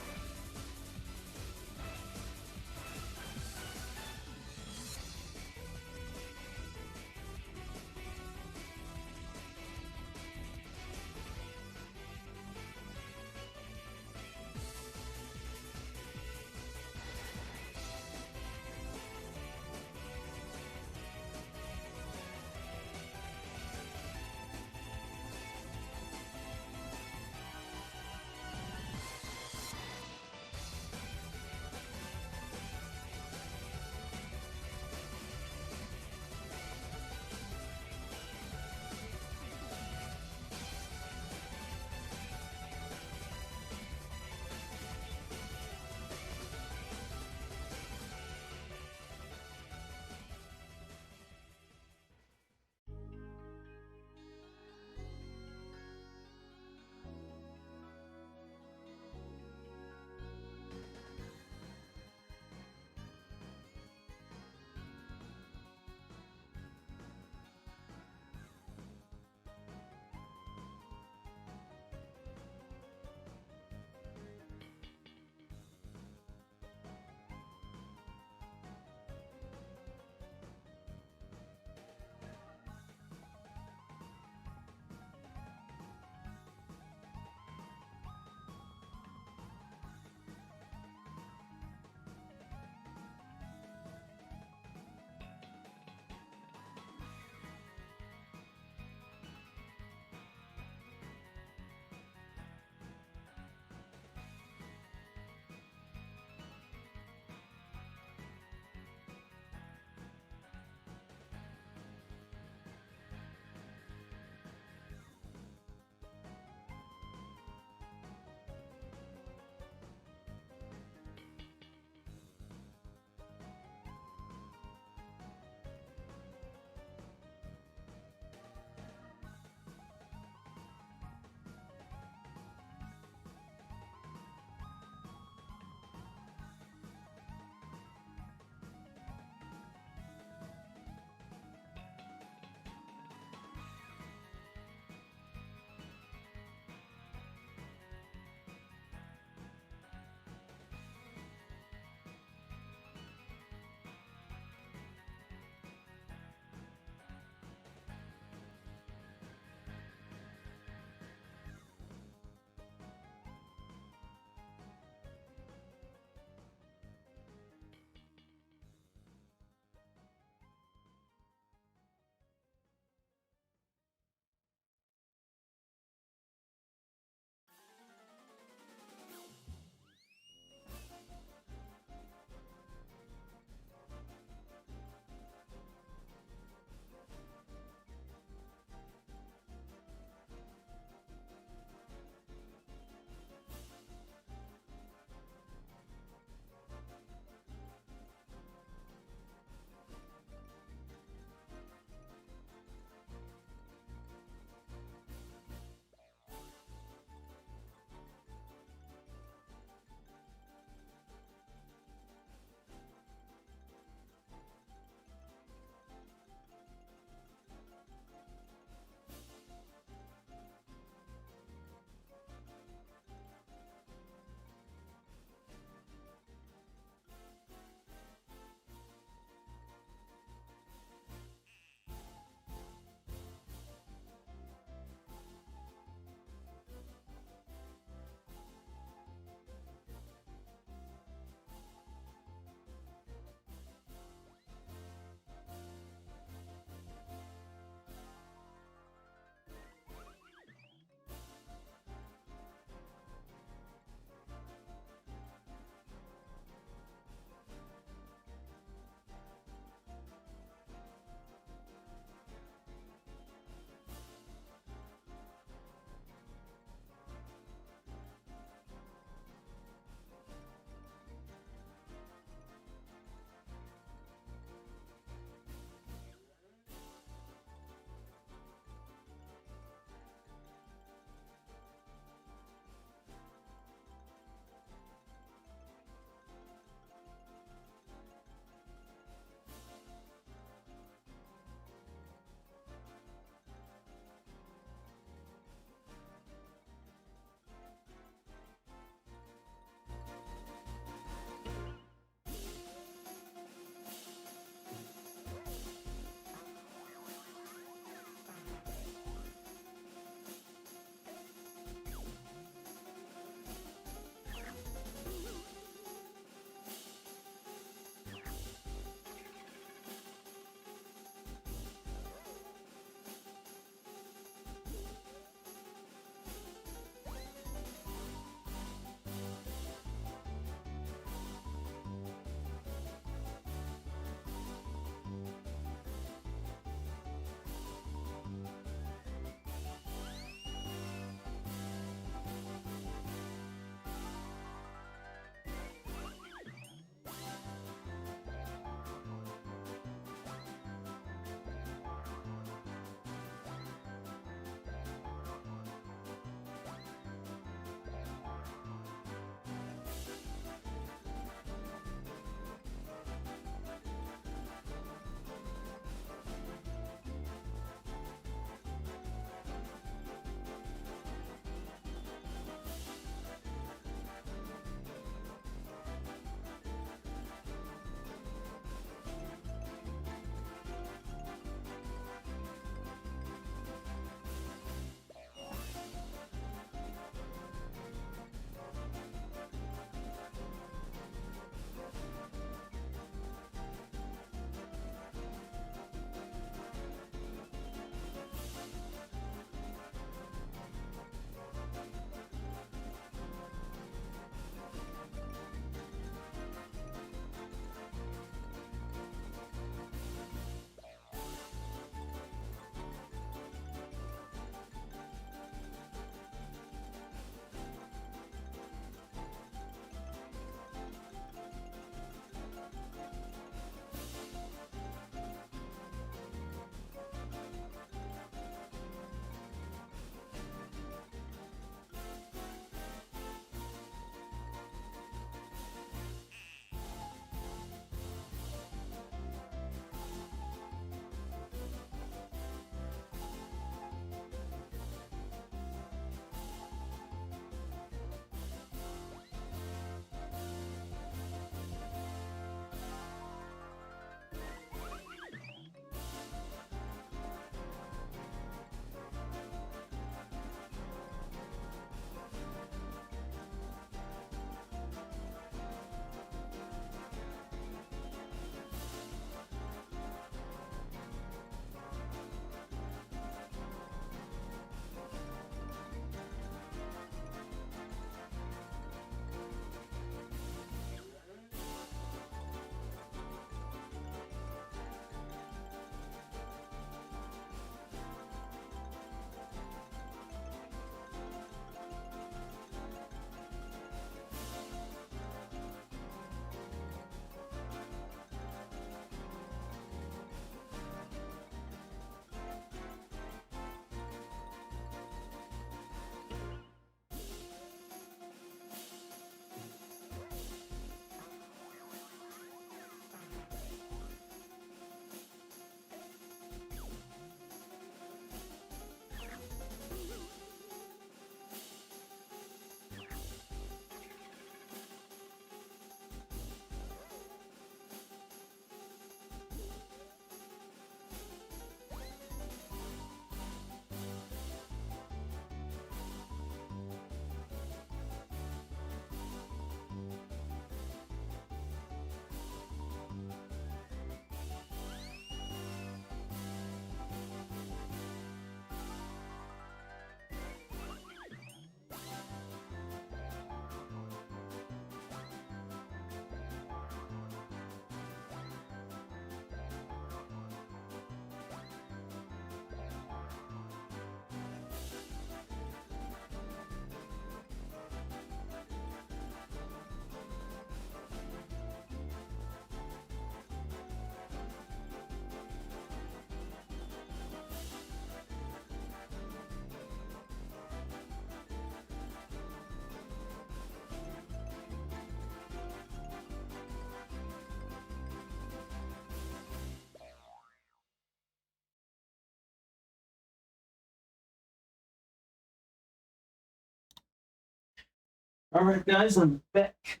Alright guys, I'm back.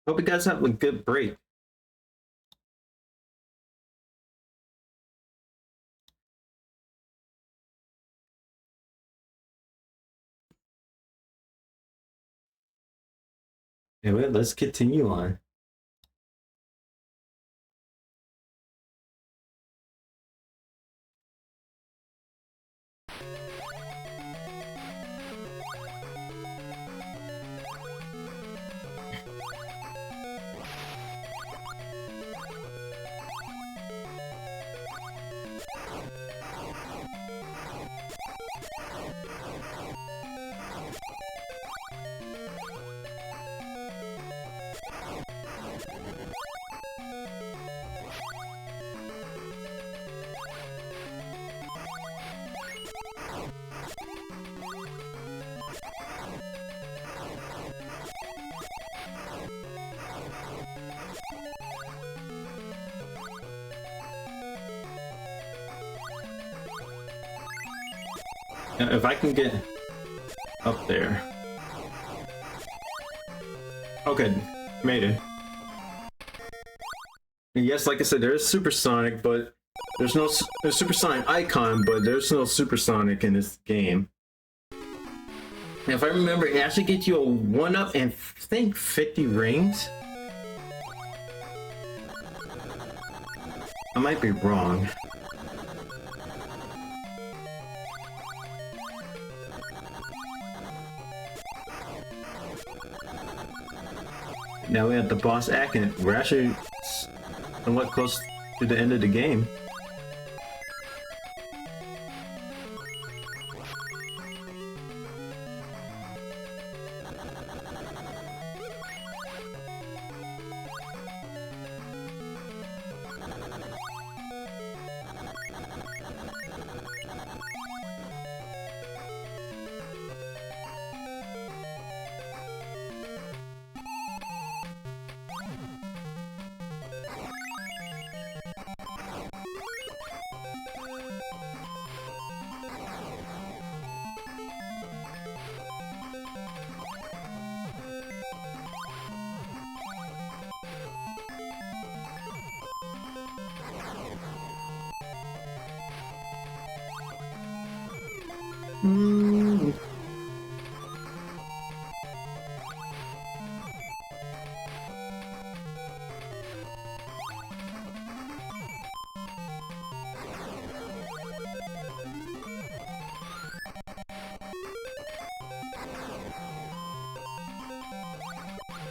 Hope you guys have a good break. Anyway, let's continue on. If I can get up there. Okay, made it. And yes, like I said, there is Supersonic, but there's no Supersonic icon, but there's no Supersonic in this game. And if I remember, it actually gets you a 1-up and I think 50 rings. I might be wrong. Now we have the boss act, and we're actually somewhat close to the end of the game.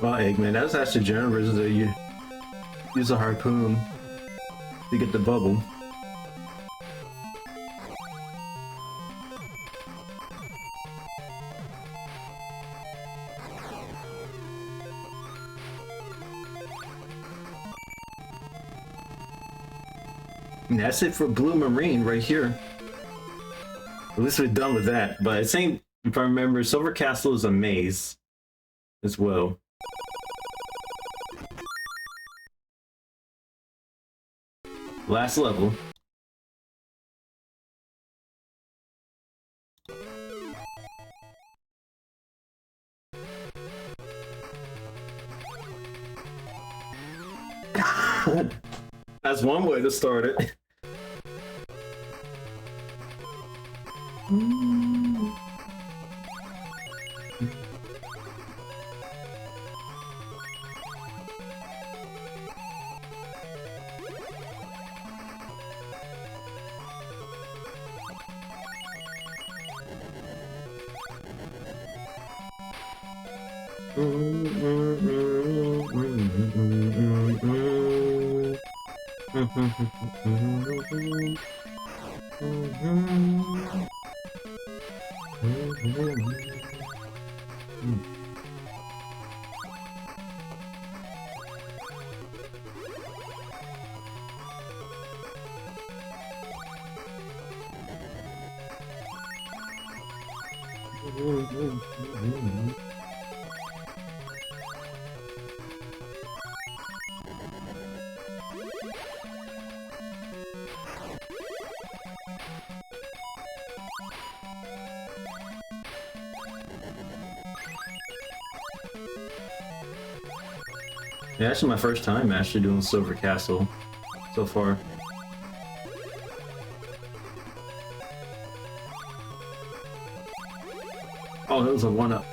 Well, Eggman, that's actually generous that you use a harpoon to get the bubble. And that's it for Blue Marine right here. At least we're done with that. But I think, if I remember, Silver Castle is a maze as well. Last level. That's one way to start it. Yeah, actually my first time actually doing Silver Castle so far. Oh, that was a 1-up.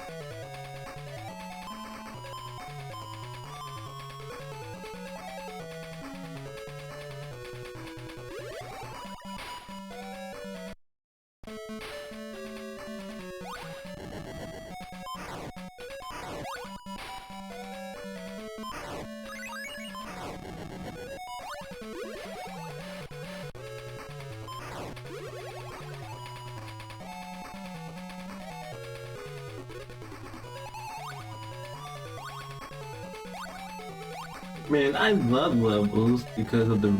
Man, I love levels because of the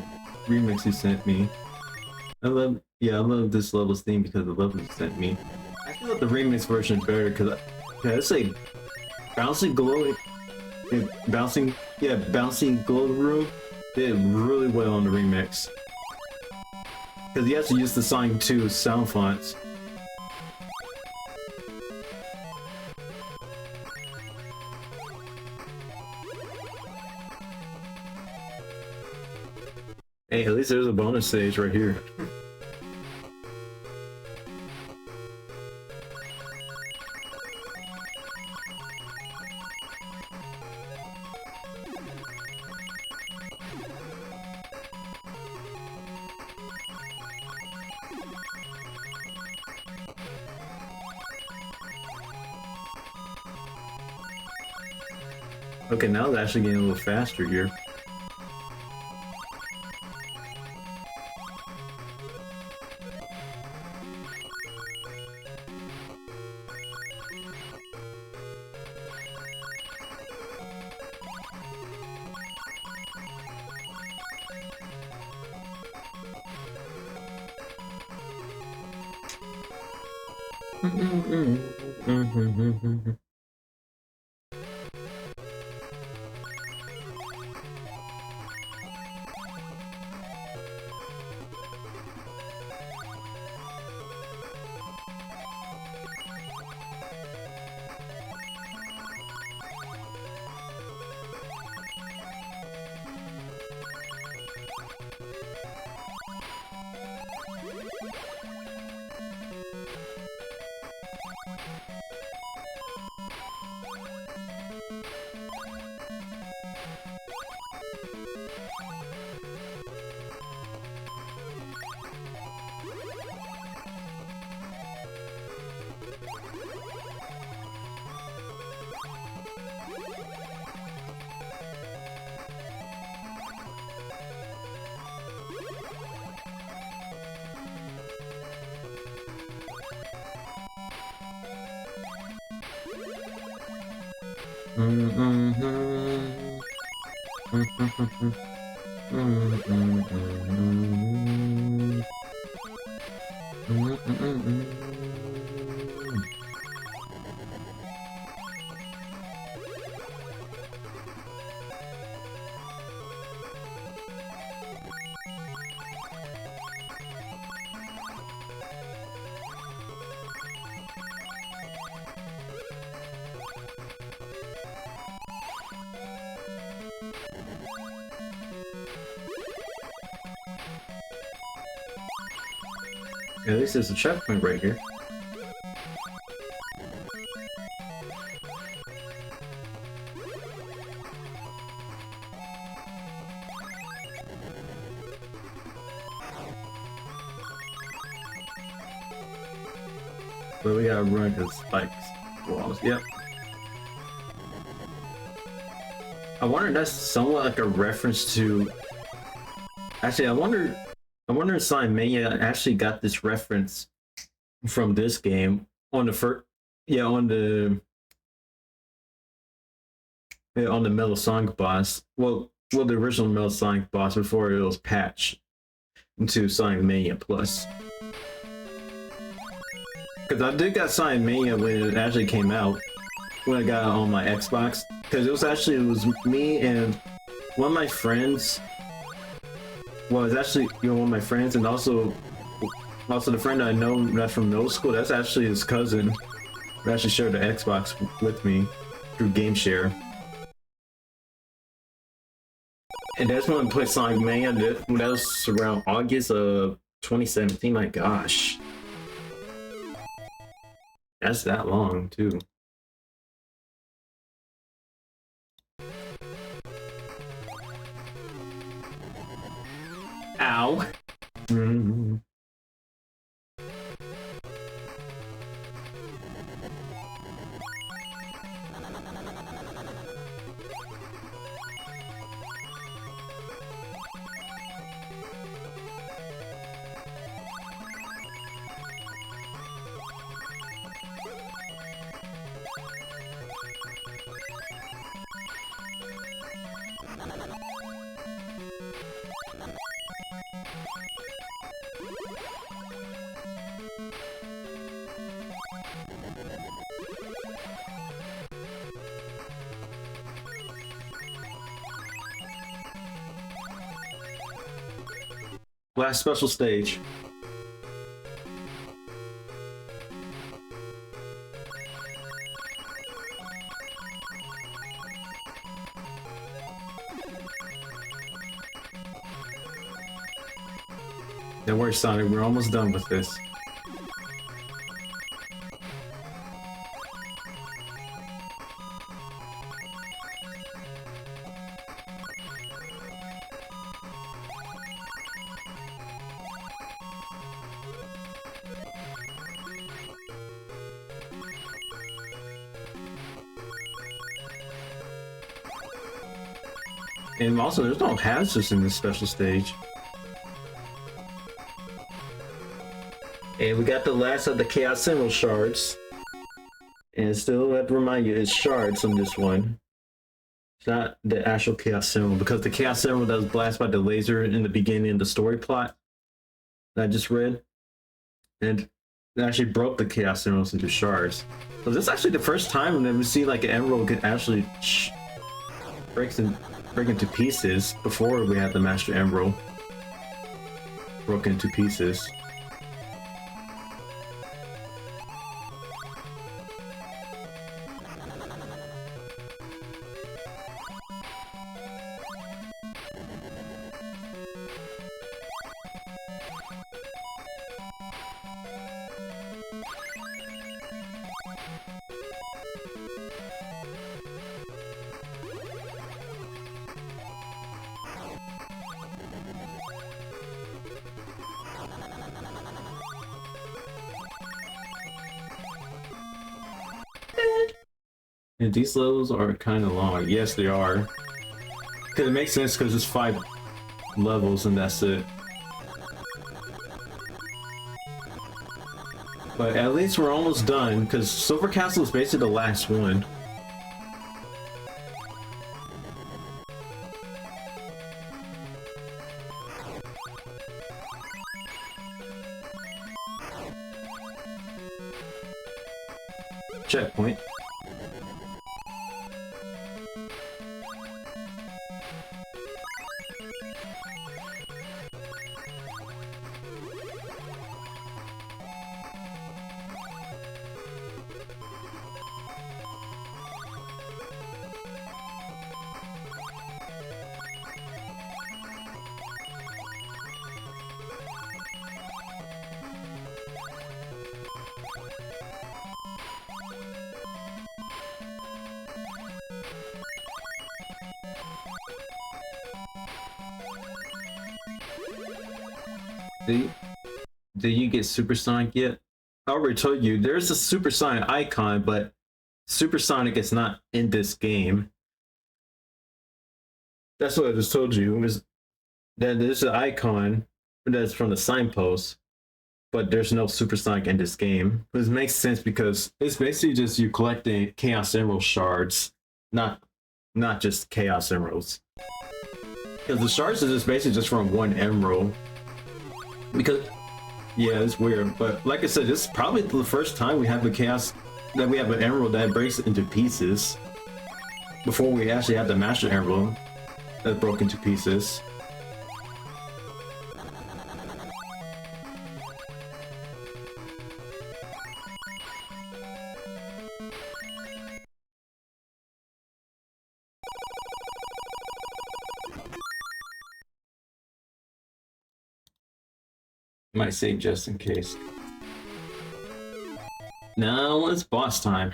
remix you sent me. I love this level's theme because of the levels you sent me. I feel like the remix version is better because it's like bouncing glow, bouncing glow room did really well on the remix because you have to use the Sonic 2 sound fonts. Hey, at least there's a bonus stage right here. Okay, now it's actually getting a little faster here. At least there's a checkpoint right here. But we gotta run because spikes. Walls. Yep. I wonder if that's somewhat like a reference to. Actually, I wonder if Sonic Mania actually got this reference from this game on the first, on the Metal Sonic boss. Well, the original Metal Sonic boss before it was patched into Sonic Mania Plus. Because I did got Sonic Mania when it actually came out, when I got it on my Xbox. Because it was me and one of my friends. Well, it's actually one of my friends, and also the friend I know that's from middle school. That's actually his cousin. actually shared the Xbox with me through GameShare. And that's when I played Sonic Mania. That was around August of 2017. My gosh. That's that long, too. Ow. Mm-hmm. Last special stage. Don't worry, Sonic, we're almost done with this. And also, there's no hazards in this special stage. And we got the last of the Chaos Emerald shards. And still have to remind you, it's shards on this one. It's not the actual Chaos Emerald, because the Chaos Emerald that was blasted by the laser in the beginning of the story plot that I just read, and it actually broke the Chaos Emeralds into shards. So this is actually the first time that we see like an emerald could actually break into pieces before we had the Master Emerald broken into pieces. And these levels are kind of long. Yes, they are. Because it makes sense because it's 5 levels and that's it. But at least we're almost done because Silver Castle is basically the last one. Checkpoint. Did you get Supersonic yet? I already told you, there's a Supersonic icon, but Supersonic is not in this game. That's what I just told you, is that there's an icon that's from the signpost, but there's no Supersonic in this game. This makes sense because it's basically just you collecting Chaos Emerald shards, not just Chaos Emeralds. Because the shards are just basically just from one emerald. Because, yeah, it's weird, but like I said, this is probably the first time we have an emerald that breaks into pieces. Before we actually had the Master Emerald that broke into pieces. Might say just in case. Now it's boss time.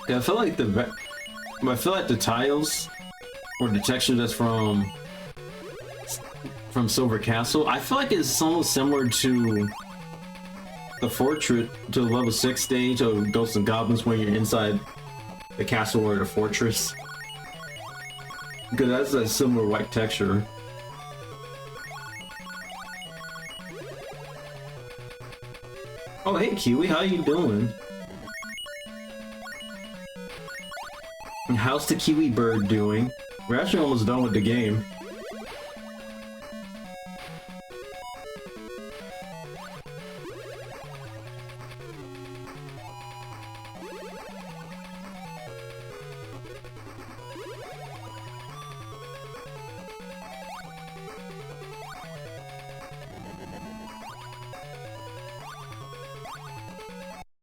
Yeah, I feel like the tiles or the texture that's from Silver Castle, I feel like it's almost similar to the fortress, to the level 6 stage of Ghosts and Goblins when you're inside the castle or the fortress. Because that's a similar white texture. Oh, hey Kiwi, how you doing? And how's the Kiwi bird doing? We're actually almost done with the game.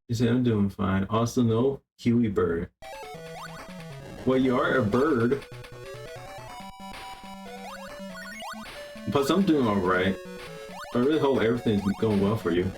He said, I'm doing fine. Also, no Kiwi bird. Well, you are a bird. Plus, I'm doing alright. I really hope everything's going well for you.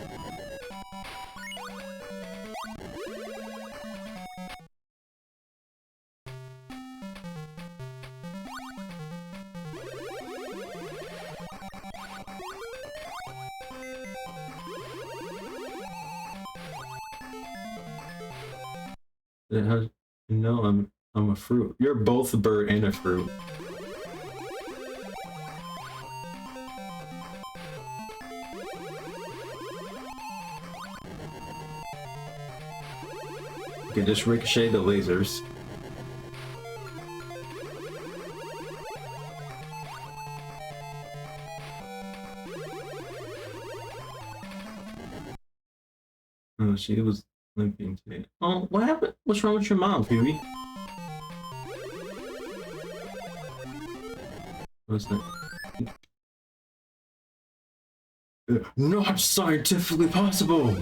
How, no, I'm a fruit. You're both a bird and a fruit. Okay, just ricochet the lasers. Oh, she was limping today. Oh, what happened? What's wrong with your mom, Phoebe? What's that? Not scientifically possible!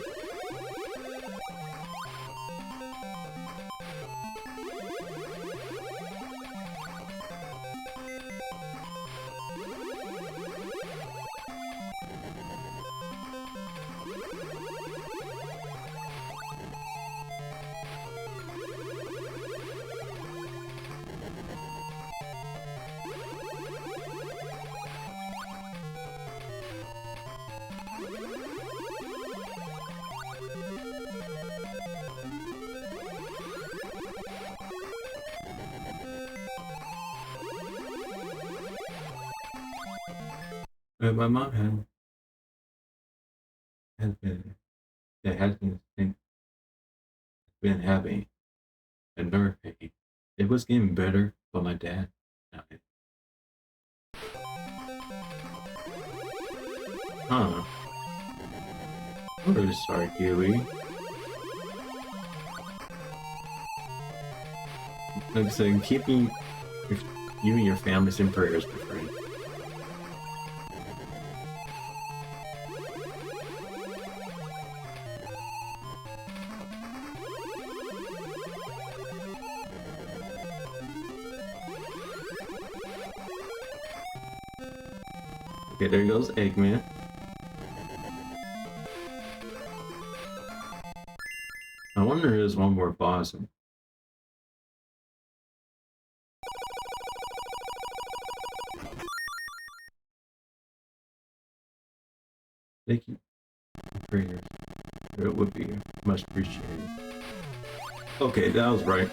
My mom has been having a nerve pain. It was getting better, but my dad. Huh. I'm really sorry, Kiwi. Like I said, keeping you and your families in prayers, my friend. Okay, there goes Eggman. I wonder if there's one more boss. Thank you for your prayers. It would be much appreciated. Okay, that was right.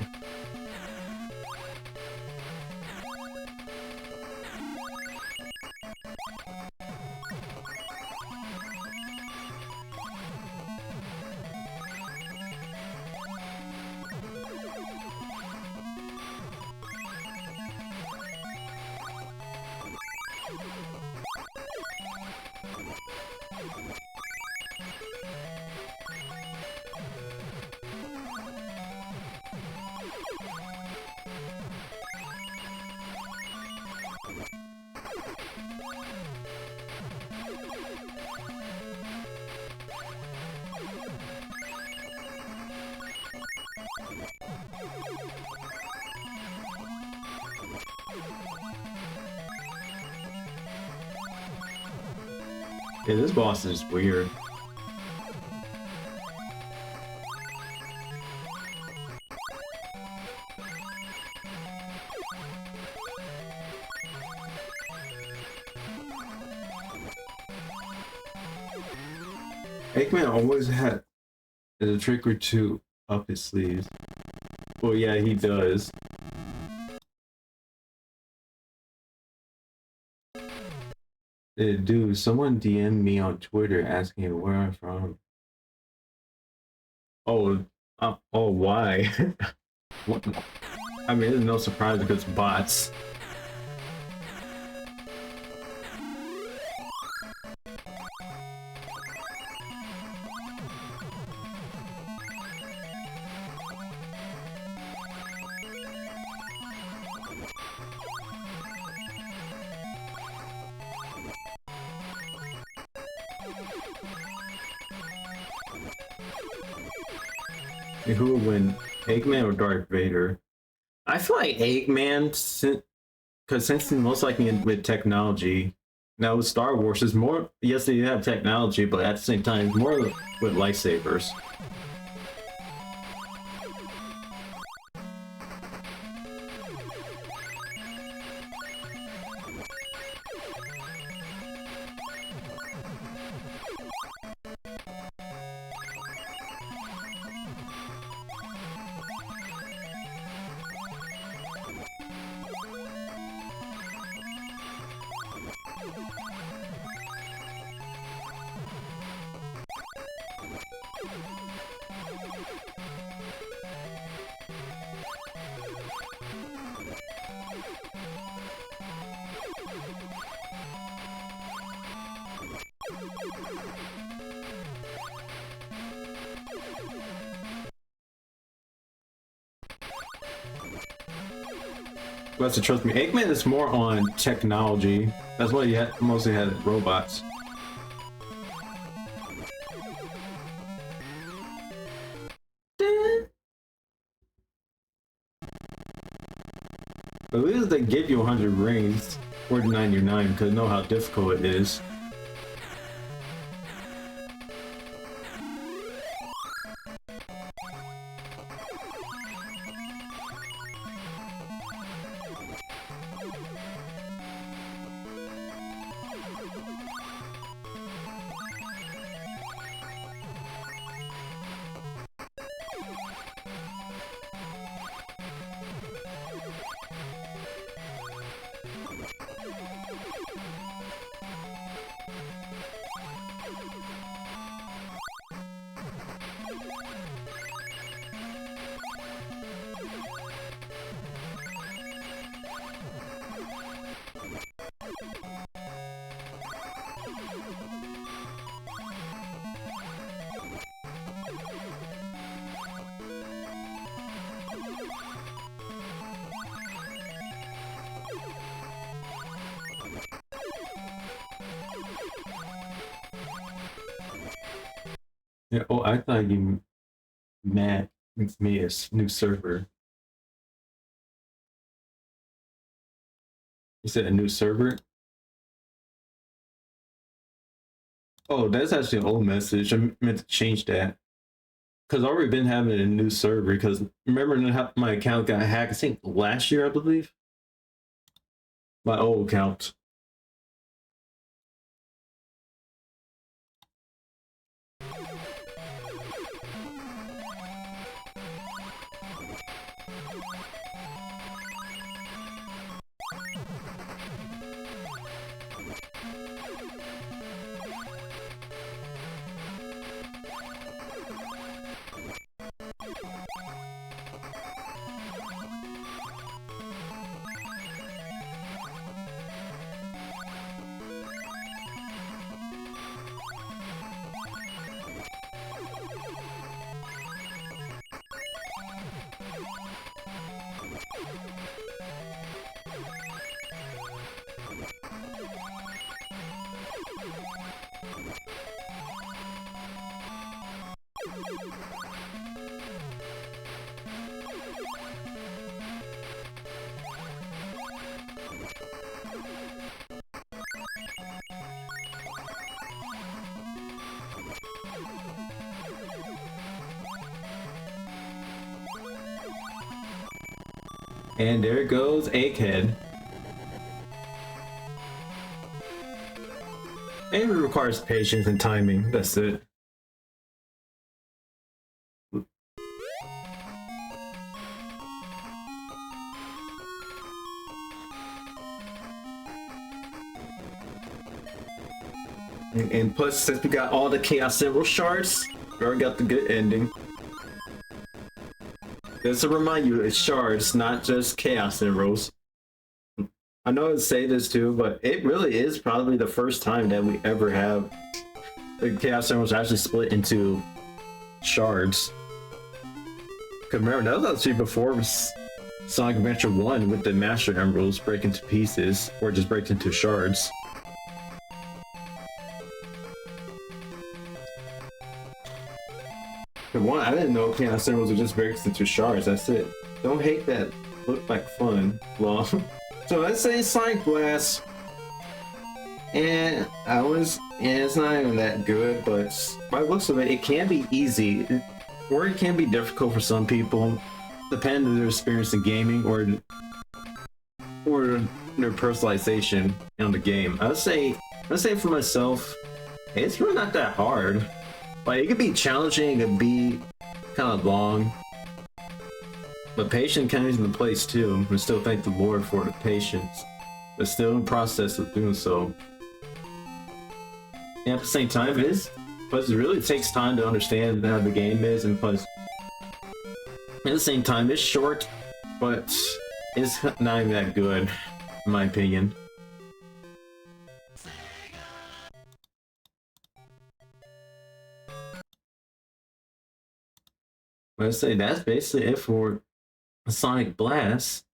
Yeah, this boss is weird. Eggman always had a trick or two up his sleeves. Well, yeah, he does. Dude, someone DM'd me on Twitter asking where I'm from. Oh, oh, why? What? I mean, it's no surprise because bots. Who would win, Eggman or Darth Vader? I feel like Eggman, because since he's most likely with technology. Now with Star Wars, is more, yes, they have technology, but at the same time, it's more with lightsabers. You have to trust me. Eggman is more on technology. That's why he mostly had robots. At least they give you 100 rings, 49 because know how difficult it is. Yeah, oh, I thought you meant it's me a new server. You said a new server? Oh, that's actually an old message. I meant to change that. Because I've already been having a new server. Because remember how my account got hacked, I think last year, I believe? My old account. And there goes Egghead. It requires patience and timing, that's it. And plus, since we got all the Chaos Emerald shards, we already got the good ending. Just to remind you, it's shards, not just Chaos Emeralds. I know I say this too, but it really is probably the first time that we ever have the Chaos Emeralds actually split into shards. Cause remember, that was actually before Sonic Adventure 1 with the Master Emeralds break into pieces, or just break into shards. The one, I didn't know Chaos Emeralds would just break into shards, that's it. Don't hate that. Looked like fun. Well, so let's say Sonic Blast. And it's not even that good, but by the looks of it, it can be easy. Or it can be difficult for some people, depending on their experience in gaming or their personalization on the game. Let's say for myself, it's really not that hard. Like, it could be challenging, it could be kind of long, but patience comes into place too. We still thank the Lord for the patience, but still in the process of doing so. And at the same time, plus it really takes time to understand how the game is, and plus, at the same time, it's short, but it's not even that good, in my opinion. Let's say that's basically it for Sonic Blast.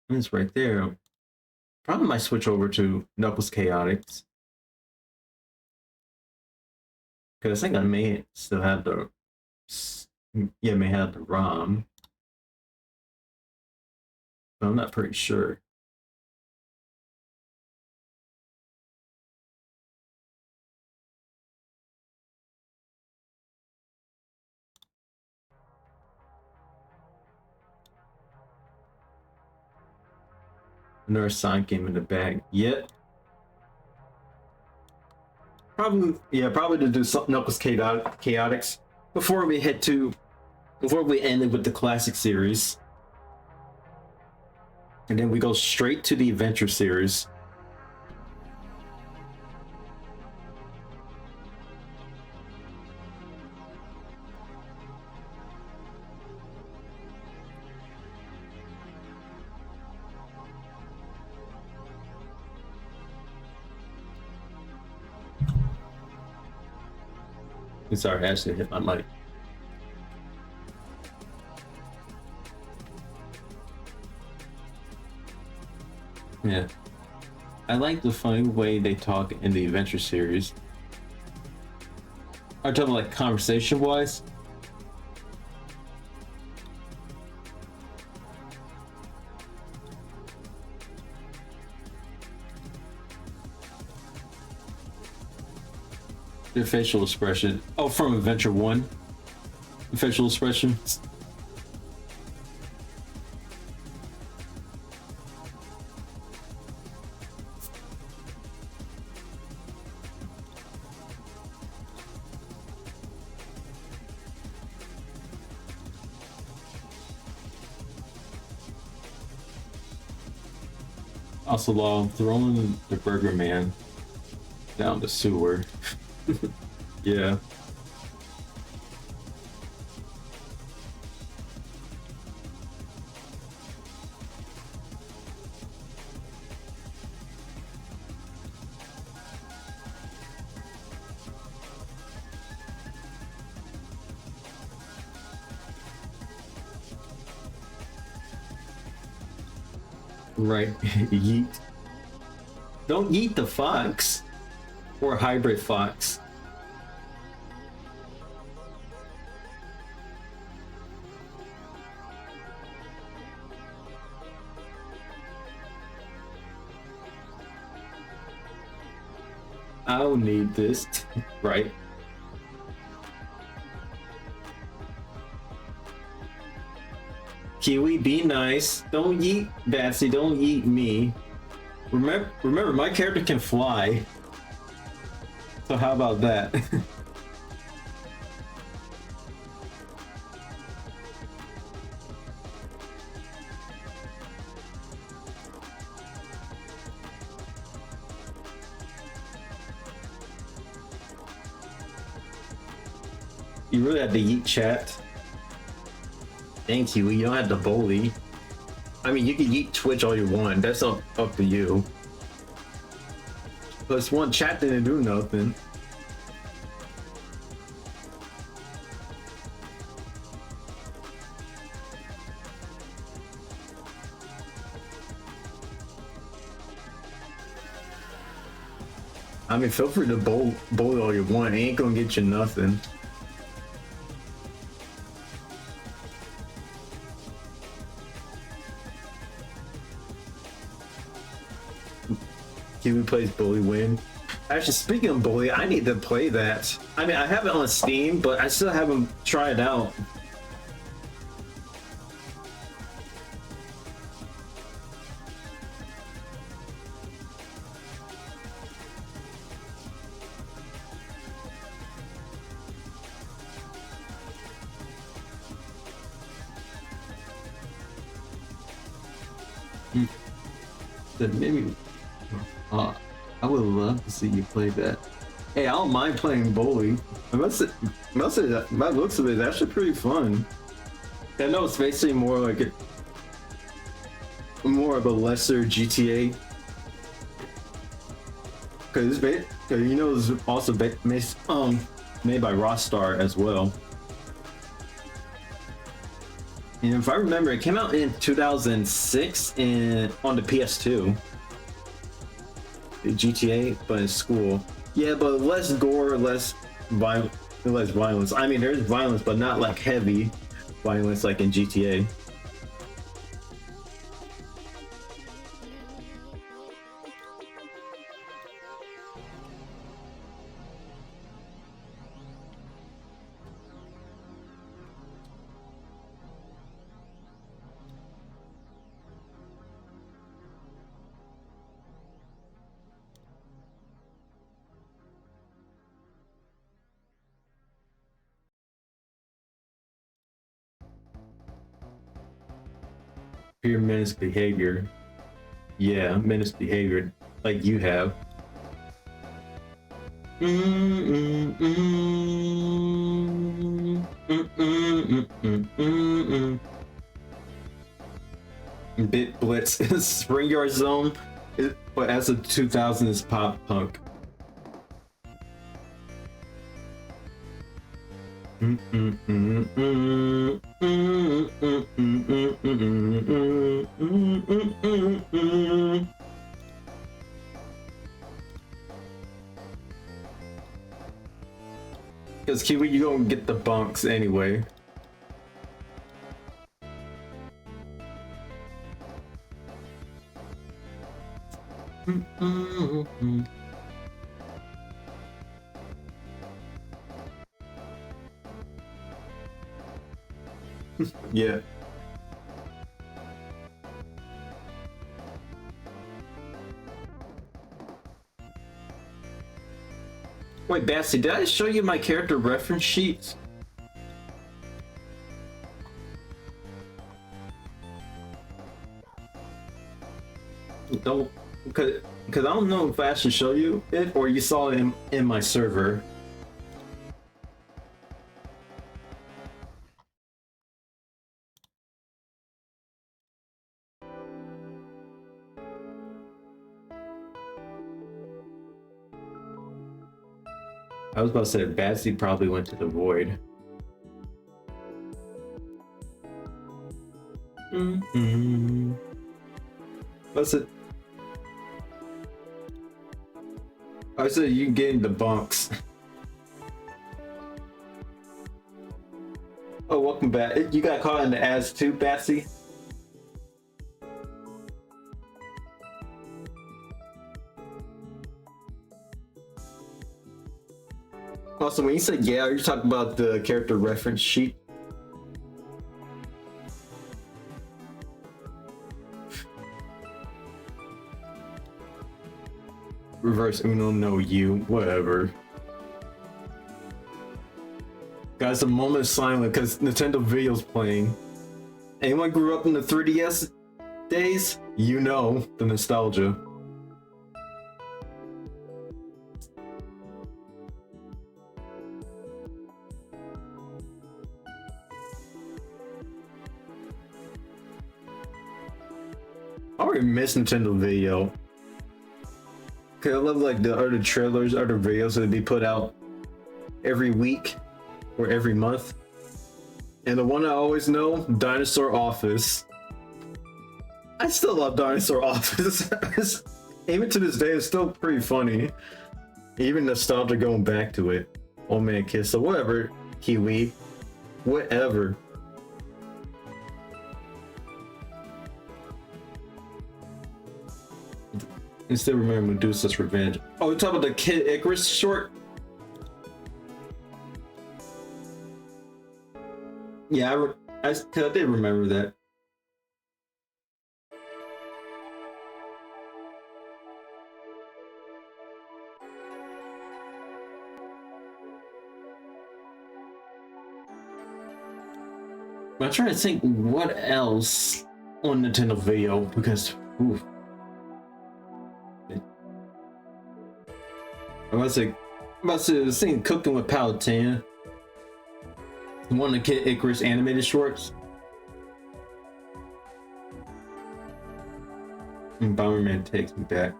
It's right there. Probably might switch over to Knuckles Chaotix. Because I think I may still have the... Yeah, I may have the ROM. But I'm not pretty sure. Another Sonic game in the bag. Yep. Probably to do Knuckles Chaotix before we end it with the classic series. And then we go straight to the adventure series. Sorry, I actually hit my mic. Yeah. I like the funny way they talk in the adventure series. Are you talking like conversation wise? Their facial expression. Oh, from Adventure 1. The facial expressions. Also, while throwing the Burger Man down the sewer. Yeah. Right. Yeet. Don't yeet the fox. Or hybrid fox. I don't need this. Right. Kiwi, be nice. Don't yeet Batsy, don't yeet me. Remember, my character can fly. So how about that? You really have to yeet chat. Thank you, you don't have to bully. I mean, you can yeet Twitch all you want. That's up to you. Plus one chat didn't do nothing. I mean, feel free to bully all you want. It ain't gonna get you nothing. Kiwi plays Bully Win. Actually, speaking of Bully, I need to play that. I mean, I have it on Steam, but I still haven't tried it out. Maybe. I would love to see you play that. Hey, I don't mind playing Bully. I must say that by the looks of it, it's actually pretty fun. I know it's basically more like more of a lesser GTA. Cause you know it's also made by Rockstar as well. And if I remember, it came out in 2006 on the PS2. GTA, but in school. Yeah, but less gore, less violence. I mean, there's violence, but not like heavy violence like in GTA. Pure menace behavior. Yeah, menace behavior, like you have. Bit Blitz, Spring Yard Zone, but as of 2000s pop punk. Because Kiwi, you gonna get the bunks anyway. Yeah. Wait, Bassy, did I show you my character reference sheets? Don't, because I don't know if I should show you it or you saw it in my server. I was about to say Batsy probably went to the void. What's it? I said you getting the bunks. Oh, welcome back. You got caught in the ads too, Batsy? Also, when you said yeah, are you talking about the character reference sheet? Reverse Uno, no you, whatever. Guys, a moment of silence because Nintendo Video's playing. Anyone grew up in the 3DS days? You know the nostalgia. I already miss Nintendo Video. Cause I love like the other trailers, other videos that be put out every week or every month. And the one I always know, Dinosaur Office. I still love Dinosaur Office. Even to this day, it's still pretty funny. Even nostalgia going back to it. Old Man Kiss or whatever, Kiwi, whatever. I still remember Medusa's Revenge. Oh, you're talking about the Kid Icarus short? Yeah, I did remember that. I'm trying to think what else on Nintendo Video because, oof. I'm about to sing Cooking with Palutena. One of the Kid Icarus animated shorts. And Bomberman Takes Me Back.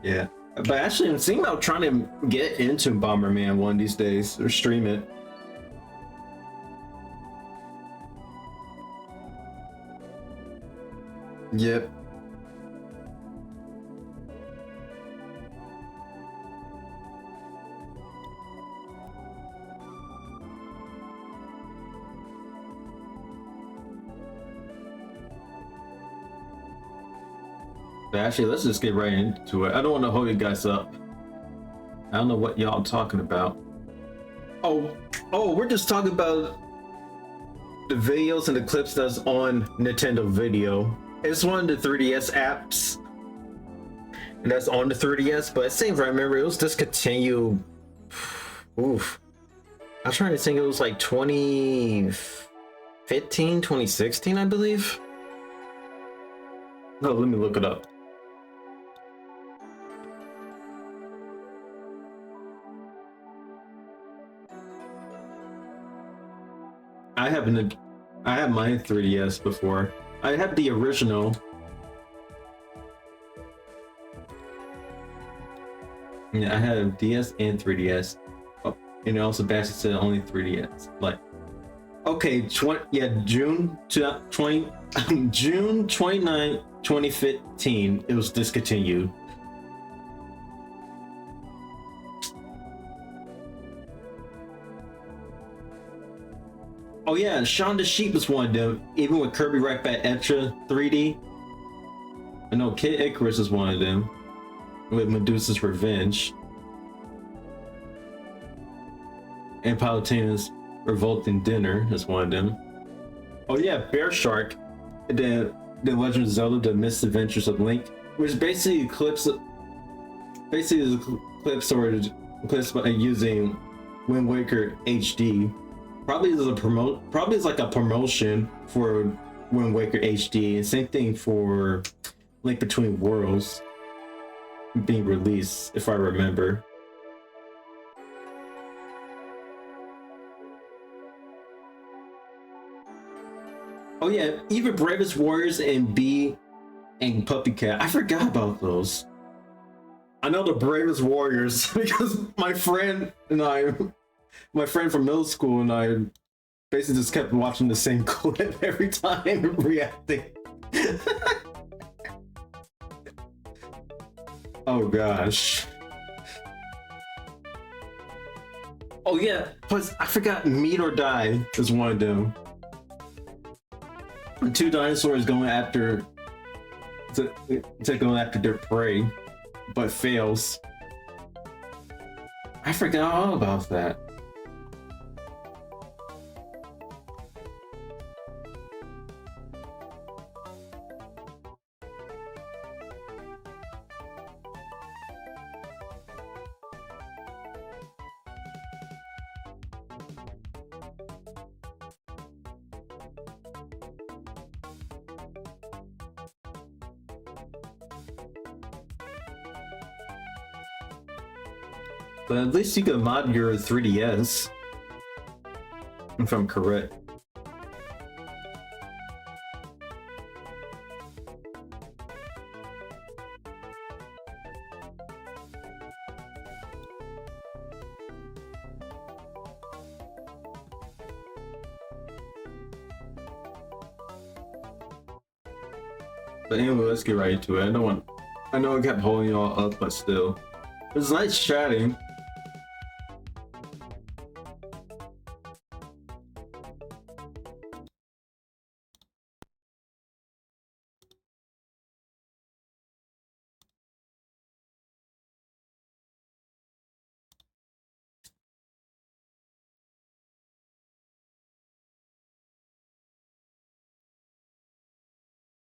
Yeah. But actually, I'm thinking about trying to get into Bomberman one of these days or stream it. Yep. But actually, let's just get right into it. I don't want to hold you guys up. I don't know what y'all talking about. Oh, we're just talking about the videos and the clips that's on Nintendo Video. It's one of the 3DS apps, and that's on the 3DS. But it seems I remember it was discontinued. Oof. I was trying to think it was like 2015, 2016, I believe. No, let me look it up. I have my 3DS before. I have the original. Yeah, I have DS and 3DS. Oh, and also Bastion said only 3DS. Like, okay, June 20, June 29, 2015. It was discontinued. Oh yeah, Shaun the Sheep is one of them. Even with Kirby Rock Band Extra 3D. I know Kid Icarus is one of them. With Medusa's Revenge. And Palutena's Revolting Dinner is one of them. Oh yeah, Bear Shark. The Legend of Zelda: The Misadventures of Link, which basically clips or clips by using Wind Waker HD. Probably is like a promotion for Wind Waker HD, and same thing for Link Between Worlds being released, if I remember. Oh yeah, even Bravest Warriors and B and Puppy Cat. I forgot about those. I know the Bravest Warriors because my friend from middle school and I basically just kept watching the same clip every time reacting. Oh gosh. Oh yeah, plus I forgot Meet or Die is one of them. Two dinosaurs going after their prey, but fails. I forgot all about that. But at least you can mod your 3DS, if I'm correct. But anyway, let's get right into it. I know I kept holding y'all up, but still. It was nice chatting.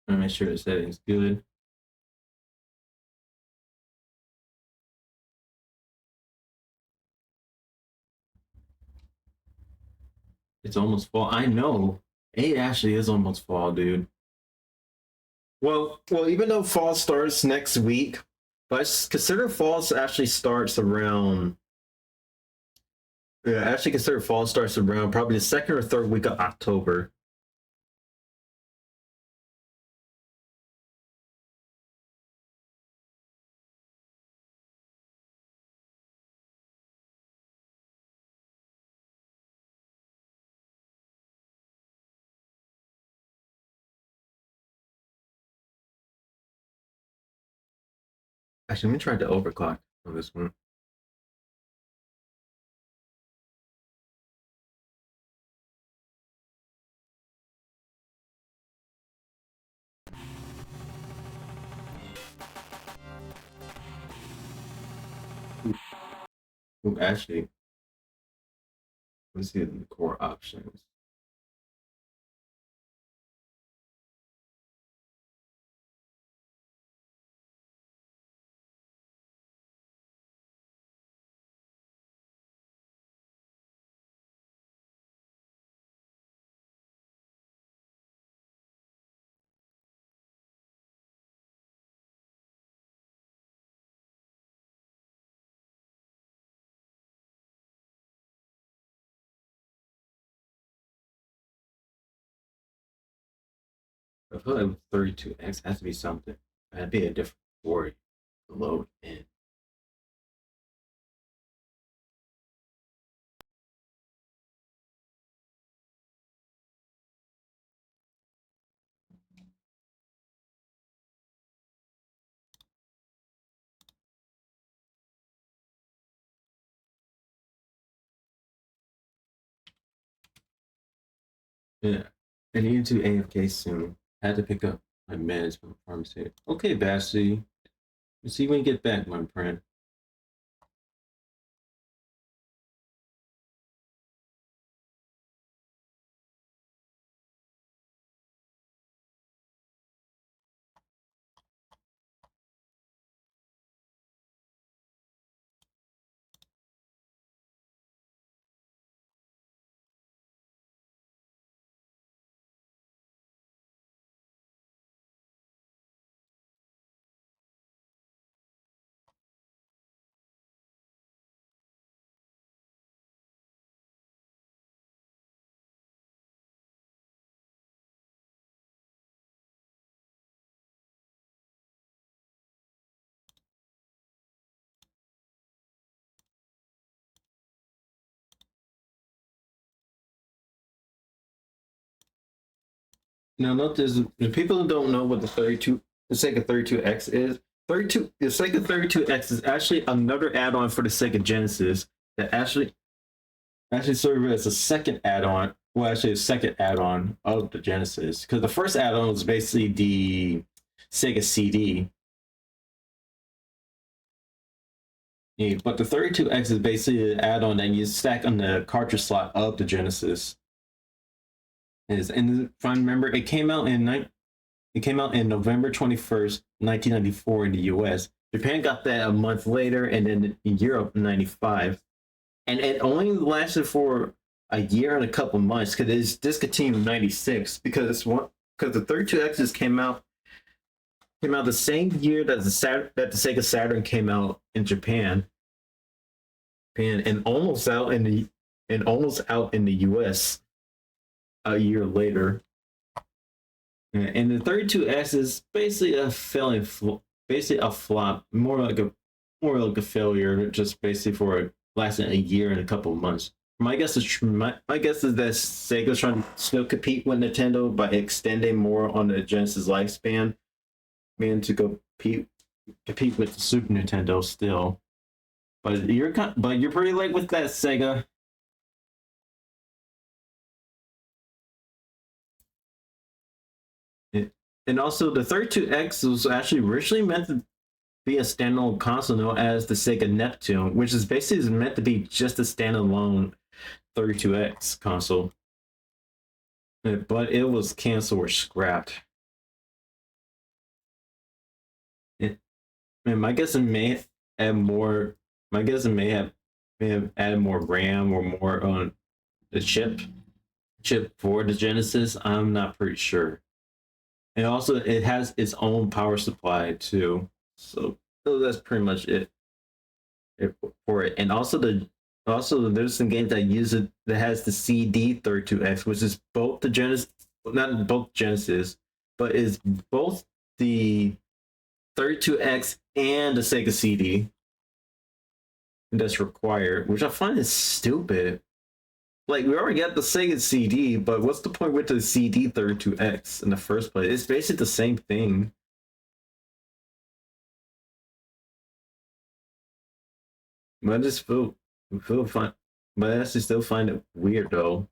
I'll make sure the setting's good. It's almost fall. I know. It actually is almost fall, dude. Well, even though fall starts next week, but I consider fall actually starts around. Yeah, I actually consider fall starts around probably the second or third week of October. Actually, let me try to overclock on this one. Ooh, actually, let's see the core options. I feel like 32x has to be something. That'd be a different story to load in. Yeah, I needed to AFK soon. Had to pick up my meds from the pharmacy. Okay, Basti. We'll see when you get back, my friend. Now, note this: if people don't know what the Sega 32X is, the Sega 32X is actually another add-on for the Sega Genesis that actually served as a second add-on. Well, actually, a second add-on of the Genesis, because the first add-on was basically the Sega CD. Yeah, but the 32X is basically an add-on that you stack on the cartridge slot of the Genesis. And if I remember, it came out in November 21st, 1994 in the US. Japan got that a month later, and then in Europe in 95. And it only lasted for a year and a couple months because it's discontinued in 96 because the 32Xs came out the same year that the Sega Saturn came out in Japan. Japan and almost out in the US a year later. And the 32X is basically a failing, basically a flop, more like a failure, just basically for lasting a year and a couple of months. My guess is that Sega's trying to still compete with Nintendo by extending more on the Genesis lifespan, man, to compete with the Super Nintendo still. But you're pretty late with that, Sega. And also, the 32X was actually originally meant to be a standalone console known as the Sega Neptune, which is basically meant to be just a standalone 32X console. But it was canceled or scrapped. And my guess it may add more. My guess it may have added more RAM or more on the chip for the Genesis. I'm not pretty sure. And also, it has its own power supply too. So that's pretty much for it. And also there's some games that use it that has the CD 32X, which is both the Genesis, not both Genesis, but is both the 32X and the Sega CD that's required, which I find is stupid. Like, we already got the Sega CD, but what's the point with the CD 32X in the first place? It's basically the same thing. But I just feel fine. But I actually still find it weird though.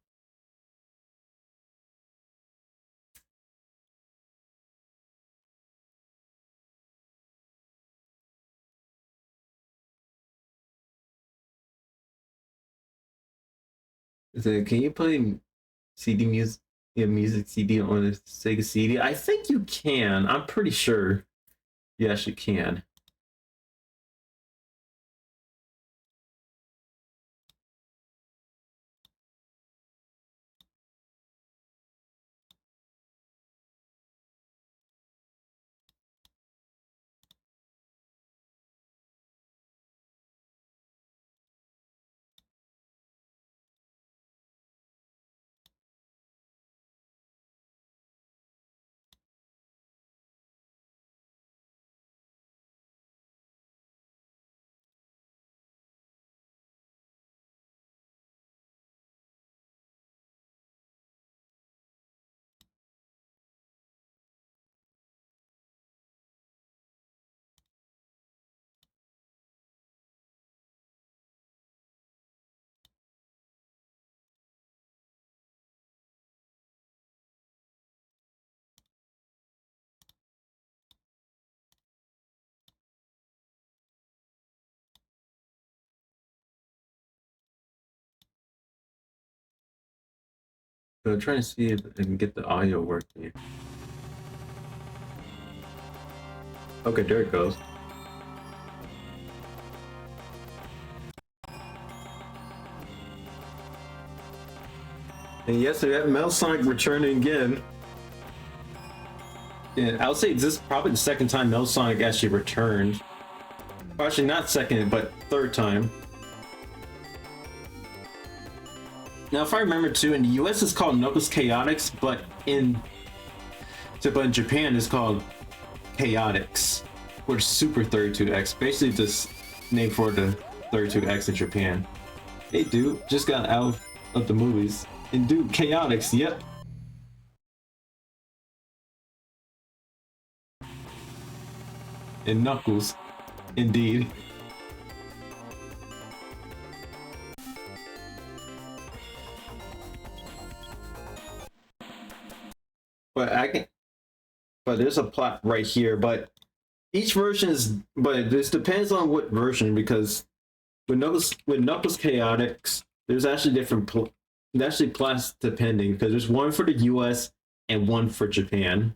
Can you play CD music, music CD on a Sega CD? I think you can. I'm pretty sure. Yes, you can. So I'm trying to see if I can get the audio working. Okay, there it goes. And yes, we have Metal Sonic returning again. And I would say this is probably the second time Metal Sonic actually returned. Well, actually, not second, but third time. Now, if I remember too, in the US it's called Knuckles Chaotix, but in Japan it's called Chaotix, or Super 32X. Basically, just named for the 32X in Japan. Hey, dude, just got out of the movies. And dude, Chaotix, yep. And Knuckles, indeed. But there's a plot right here. But each version is, but this depends on what version, because with Knuckles Chaotix, there's actually actually plots depending, because there's one for the US and one for Japan.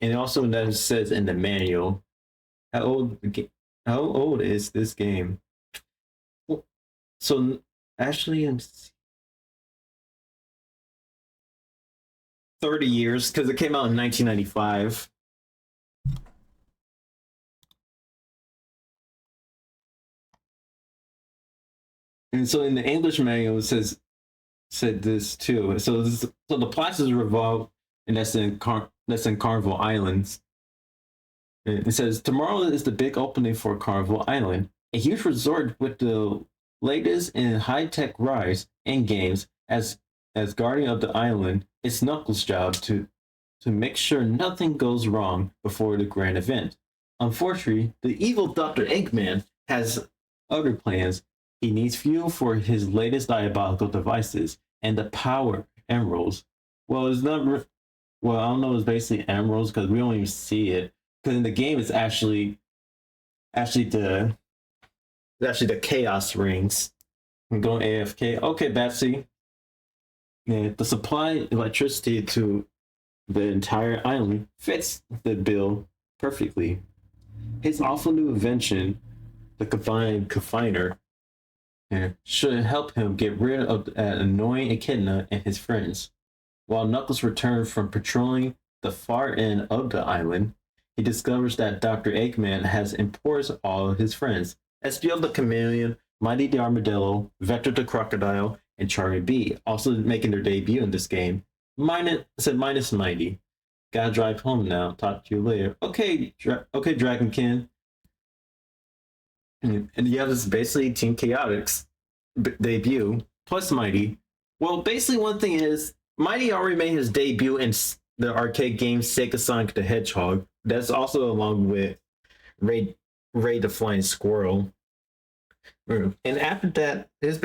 And also that it says in the manual how old is this game? So actually, 30 years because it came out in 1995. And so in the English manual, it said this too. So the plot is revolved, and that's in Carnival Islands. And it says tomorrow is the big opening for Carnival Island, a huge resort with the latest in high-tech rides and games. As guardian of the island, it's Knuckles' job to make sure nothing goes wrong before the grand event. Unfortunately, the evil Dr. Eggman has other plans. He needs fuel for his latest diabolical devices and the power emeralds. Well, it's not. Well, I don't know. It's basically emeralds because we don't even see it. Because in the game, it's actually the chaos rings. I'm going AFK. Okay, Betsy. Yeah, the supply electricity to the entire island fits the bill perfectly. His awful new invention, the Combined Confiner, should help him get rid of that annoying Echidna and his friends. While Knuckles returns from patrolling the far end of the island, he discovers that Dr. Eggman has imported all of his friends. Espiel the Chameleon, Mighty the Armadillo, Vector the Crocodile, and Charming Bee, also making their debut in this game. Minus Mighty. Gotta drive home now. Talk to you later. Okay, okay, Dragonkin. And yeah, this is basically Team Chaotix debut plus Mighty. Well, basically one thing is Mighty already made his debut in the arcade game Sega Sonic the Hedgehog. That's also along with Ray the Flying Squirrel. And after that, that's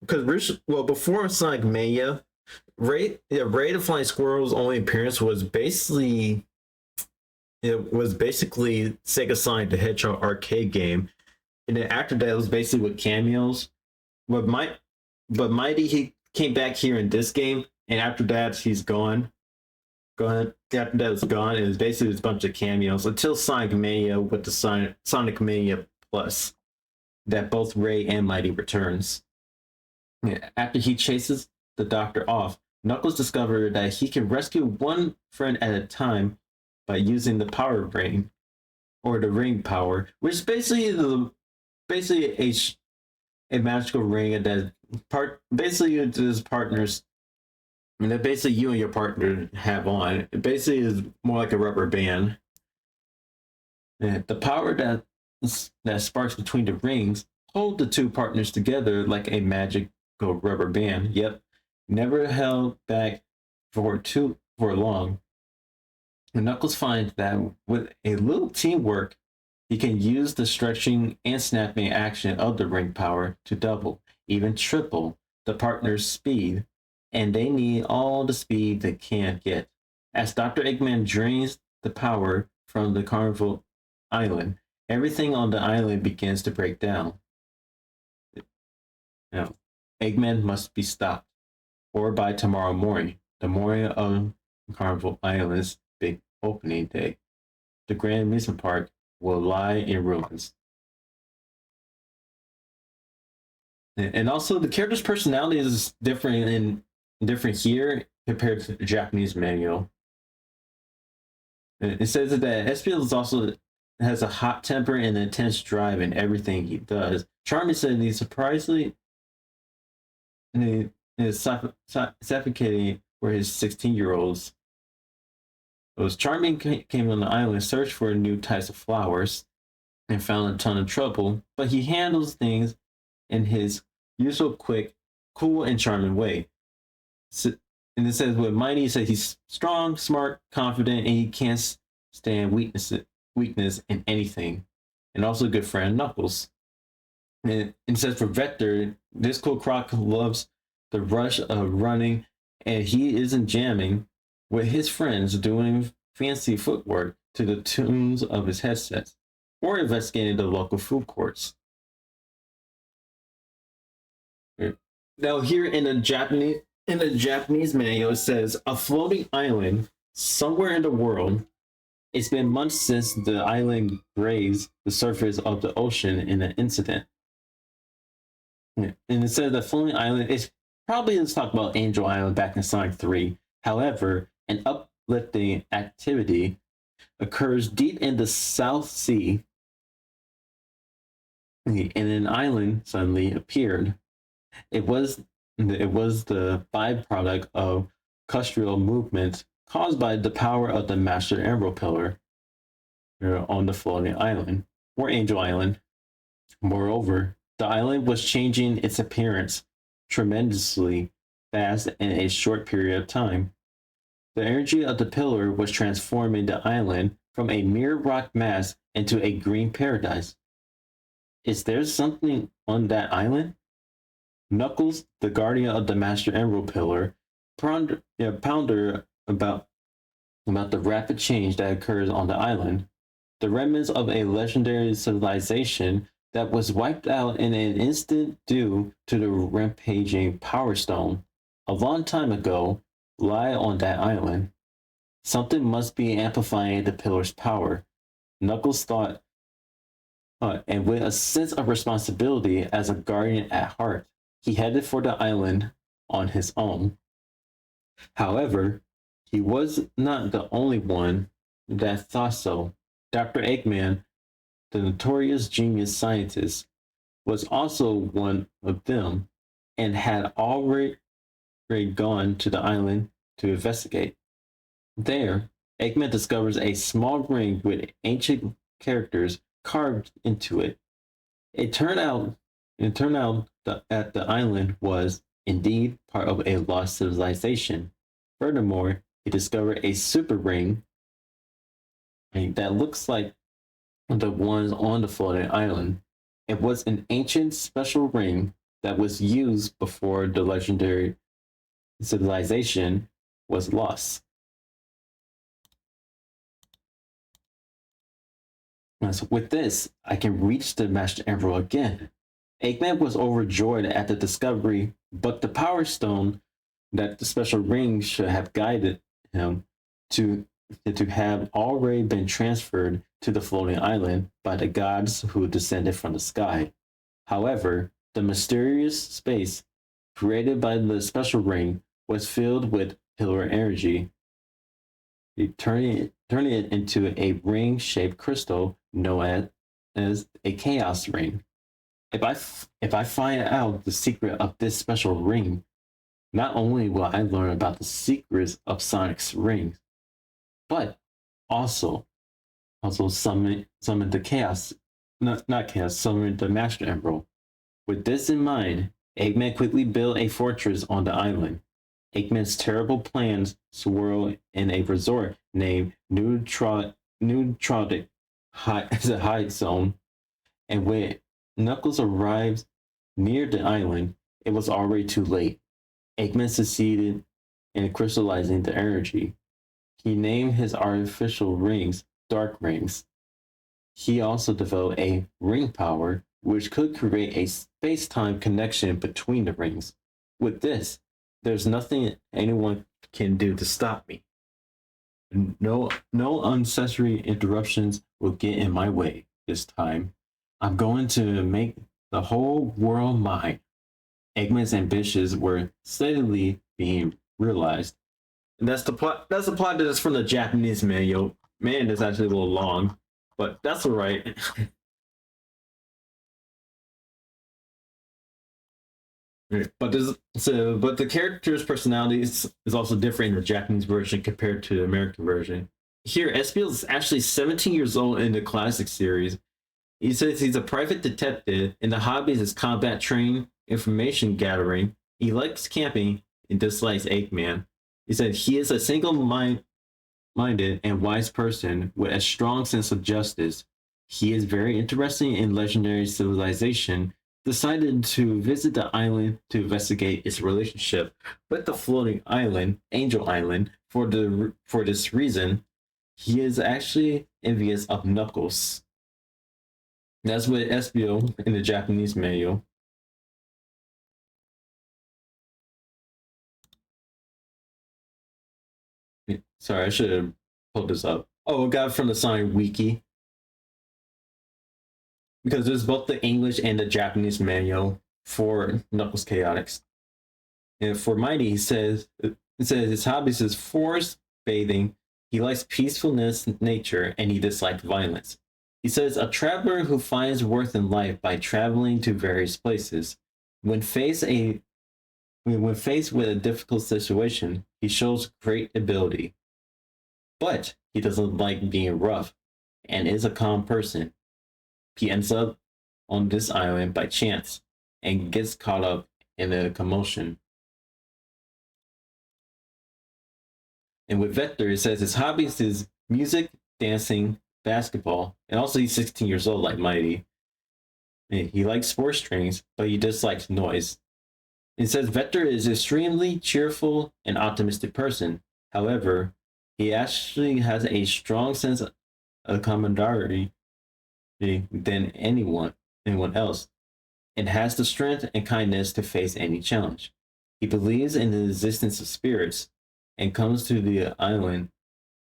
because before Sonic Mania, Ray the Flying Squirrel's only appearance was basically Sega Sonic the Hedgehog arcade game, and then after that it was basically with cameos. But Mighty, he came back here in this game, and after that he's gone. After that it's gone, and it's basically a bunch of cameos until Sonic Mania with the Sonic Mania Plus, that both Ray and Mighty returns. After he chases the Doctor off, Knuckles discovered that he can rescue one friend at a time by using the Power Ring, or the Ring Power, which is basically a magical ring that partners. I mean, that basically you and your partner have on. It basically is more like a rubber band. And the power that sparks between the rings hold the two partners together like a magical rubber band. Yep, never held back for long. And Knuckles finds that with a little teamwork, he can use the stretching and snapping action of the ring power to double, even triple, the partner's speed, and they need all the speed they can get. As Dr. Eggman drains the power from the Carnival Island, everything on the island begins to break down. Now, Eggman must be stopped, or by tomorrow morning, the morning of Carnival Island's big opening day, the Grand Amusement Park will lie in ruins. And also, the character's personality is different here compared to the Japanese manual. It says that Espiel has a hot temper and intense drive in everything he does. Charming said he's surprisingly suffocating for his 16-year-olds. Charming came on the island and searched for new types of flowers and found a ton of trouble, but he handles things in his usual quick, cool, and charming way. And it says with Mighty, he's strong, smart, confident, and he can't stand weakness in anything. And also a good friend, Knuckles. And it says for Vector, this cool croc loves the rush of running, and he isn't jamming with his friends doing fancy footwork to the tunes of his headsets, or investigating the local food courts. Now here in the Japanese manual, it says a floating island somewhere in the world. It's been months since the island grazed the surface of the ocean in an incident. And it says the floating island is probably, let's talk about Angel Island back in Sonic 3. However, an uplifting activity occurs deep in the South Sea, and an island suddenly appeared. It was the byproduct of crustal movements caused by the power of the Master Emerald Pillar on the floating island, or Angel Island. Moreover, the island was changing its appearance tremendously fast in a short period of time. The energy of the pillar was transforming the island from a mere rock mass into a green paradise. Is there something on that island? Knuckles, the guardian of the Master Emerald Pillar, ponder about the rapid change that occurs on the island, the remnants of a legendary civilization that was wiped out in an instant due to the rampaging Power Stone a long time ago lie on that island. Something must be amplifying the pillar's power. Knuckles thought, and with a sense of responsibility as a guardian at heart, he headed for the island on his own. However, he was not the only one that thought so. Dr. Eggman, the notorious genius scientist, was also one of them and had already gone to the island to investigate. There, Eggman discovers a small ring with ancient characters carved into it. It turned out that the island was indeed part of a lost civilization. Furthermore, he discovered a super ring that looks like the ones on the floating island. It was an ancient special ring that was used before the legendary civilization was lost. So with this, I can reach the Master Emerald again. Eggman was overjoyed at the discovery, but the Power Stone that the special ring should have guided him to have already been transferred to the floating island by the gods who descended from the sky. However, the mysterious space created by the special ring was filled with pillar energy, turning it into a ring-shaped crystal known as a chaos ring. If I find out the secret of this special ring, not only will I learn about the secrets of Sonic's rings, but also summon the chaos, not chaos, summon the Master Emerald. With this in mind, Eggman quickly built a fortress on the island. Eggman's terrible plans swirl in a resort named Neutronic Hide Zone, and when Knuckles arrives near the island, it was already too late. Eggman succeeded in crystallizing the energy. He named his artificial rings Dark Rings. He also developed a ring power, which could create a space-time connection between the rings. With this, there's nothing anyone can do to stop me. No unnecessary interruptions will get in my way this time. I'm going to make the whole world mine. Eggman's ambitions were steadily being realized. And that's the plot. That's the plot that is from the Japanese manual. Man, it's actually a little long, but that's all right. But the character's personality is also different in the Japanese version compared to the American version. Here, Espiel is actually 17 years old in the classic series. He says he's a private detective, and the hobbies is combat training, information gathering. He likes camping and dislikes Eggman. He said he is a single-minded and wise person with a strong sense of justice. He is very interested in legendary civilization, decided to visit the island to investigate its relationship with the floating island, Angel Island. For this reason, he is actually envious of Knuckles. That's what Espio in the Japanese manual. Sorry, I should have pulled this up. Oh, I got it from the Sonic Wiki. Because there's both the English and the Japanese manual for Knuckles Chaotix. And for Mighty, he says It says his hobbies is forest bathing. He likes peacefulness, nature, and he dislikes violence. He says a traveler who finds worth in life by traveling to various places. When faced with a difficult situation, he shows great ability. But he doesn't like being rough and is a calm person. He ends up on this island by chance and gets caught up in a commotion. And with Vector, it says his hobbies is music, dancing, basketball, and also he's 16 years old like Mighty. And he likes sports trainings, but he dislikes noise. It says Vector is extremely cheerful and optimistic person. However, he actually has a strong sense of camaraderie than anyone else, and has the strength and kindness to face any challenge. He believes in the existence of spirits and comes to the island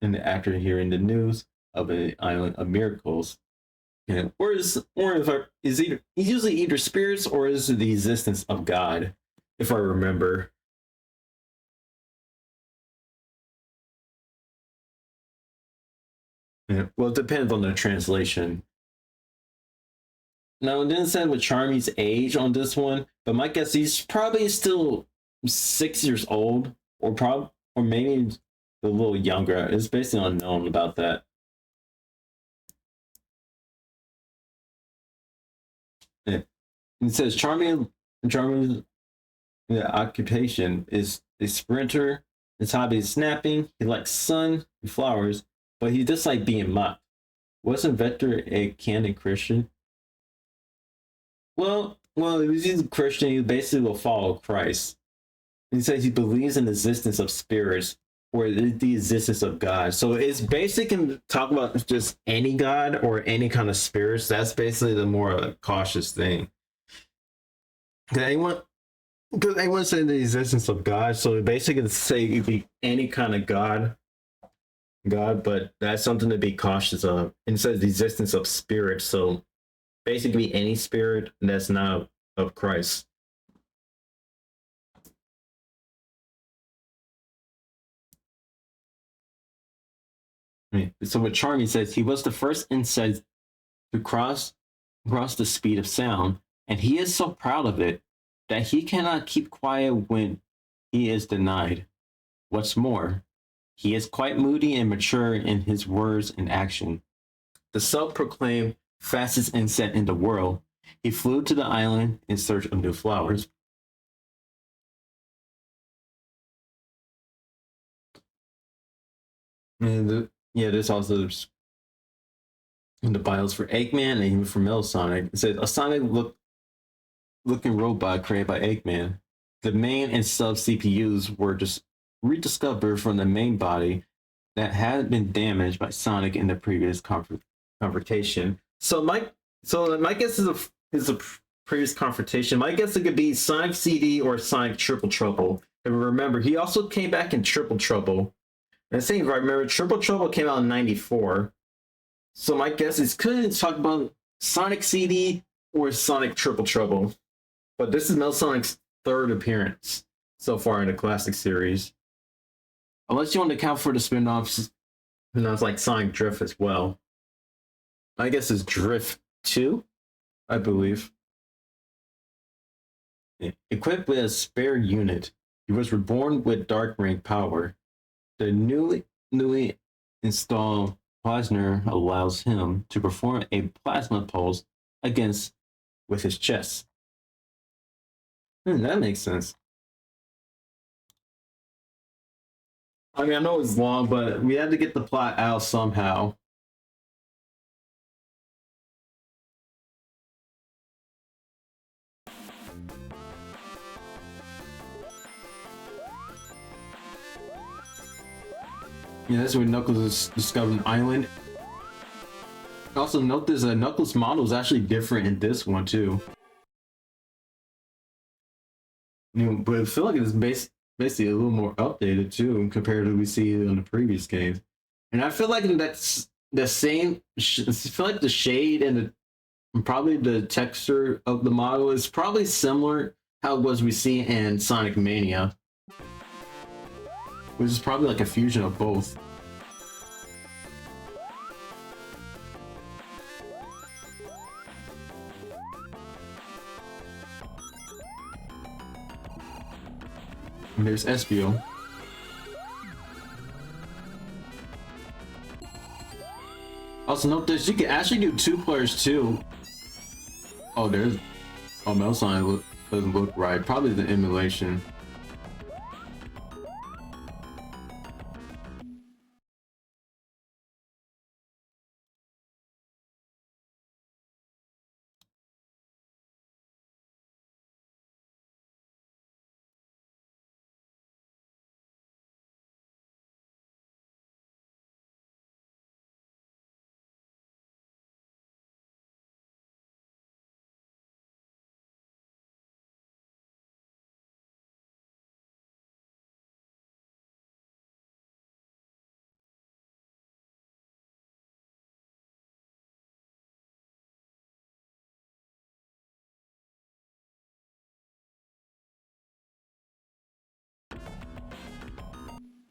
after hearing the news of an island of miracles. Yeah. He's usually either spirits or is it the existence of God, if I remember. Yeah. Well, it depends on the translation. Now, it didn't say with Charmy's age on this one, but my guess he's probably still 6 years old, or maybe a little younger. It's basically unknown about that. Yeah. It says Charmy's occupation is a sprinter. His hobby is snapping. He likes sun and flowers, but he dislikes being mocked. Wasn't Vector a canon Christian? Well, if he's a Christian, he basically will follow Christ. He says he believes in the existence of spirits or the existence of God. So it's basically talk about just any God or any kind of spirits. That's basically the more cautious thing. Because anyone say the existence of God, so basically say you be any kind of God, but that's something to be cautious of. And it says the existence of spirits, so basically any spirit that's not of Christ. So what Charmy says, he was the first insect to cross the speed of sound, and he is so proud of it that he cannot keep quiet when he is denied. What's more, he is quite moody and mature in his words and action. The self-proclaimed fastest insect in the world, he flew to the island in search of new flowers. And there's also in the bios for Eggman and even for Metasonic. It says a Sonic-looking robot created by Eggman. The main and sub CPUs were just rediscovered from the main body that had been damaged by Sonic in the previous confrontation. So my guess is a previous confrontation. My guess it could be Sonic CD or Sonic Triple Trouble. And remember, he also came back in Triple Trouble. And same, if I remember, Triple Trouble came out in '94. So my guess is could talk about Sonic CD or Sonic Triple Trouble. But this is Metal Sonic's third appearance so far in the classic series. Unless you want to count for the spin-offs, like Sonic Drift as well. I guess it's Drift 2, I believe. Equipped with a spare unit, he was reborn with Dark Ring power. The newly installed Plasner allows him to perform a plasma pulse with his chest. That makes sense. I mean, I know it's long, but we had to get the plot out somehow. Yeah, that's when Knuckles discovered an island. Also note this, Knuckles' model is actually different in this one too. But I feel like it's basically a little more updated too compared to what we see in the previous games. And I feel like that's the same. I feel like the shade and probably the texture of the model is probably similar how it was we see in Sonic Mania. which is probably like a fusion of both. And there's Espio. Also note this, you can actually do 2 players too. Oh, there's... Oh, Melson doesn't look right. Probably the emulation.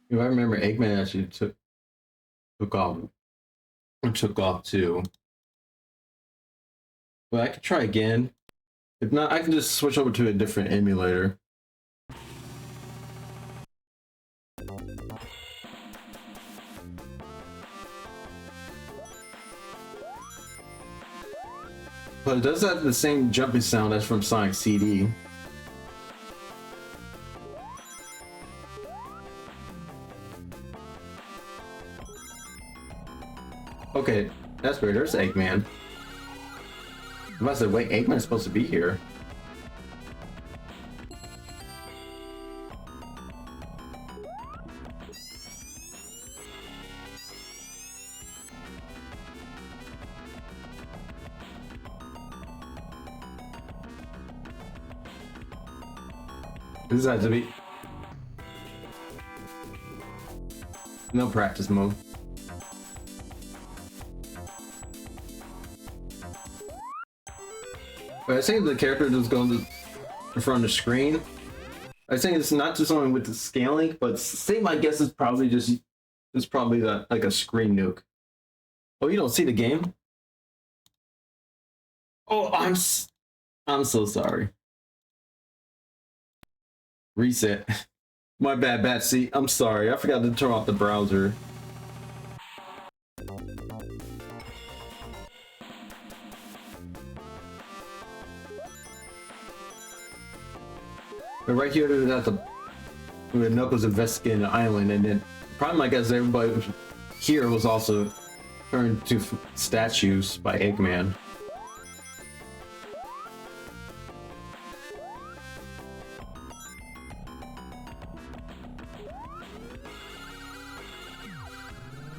If I remember, Eggman actually took off too. But I could try again. If not, I can just switch over to a different emulator. But it does have the same jumping sound as from Sonic CD. Okay, that's weird. There's Eggman. I must say, wait, Eggman's supposed to be here. This has to be no practice mode. But I think the character that's going to in front of the screen. I think it's not just only with the scaling, but same. I guess is probably just it's probably like a screen nuke. Oh, you don't see the game? Oh, I'm so sorry. Reset. My bad, Batsy. I'm sorry. I forgot to turn off the browser. But right here, there's at the where Knuckles investigating the island, and then probably I guess everybody here was also turned to statues by Eggman.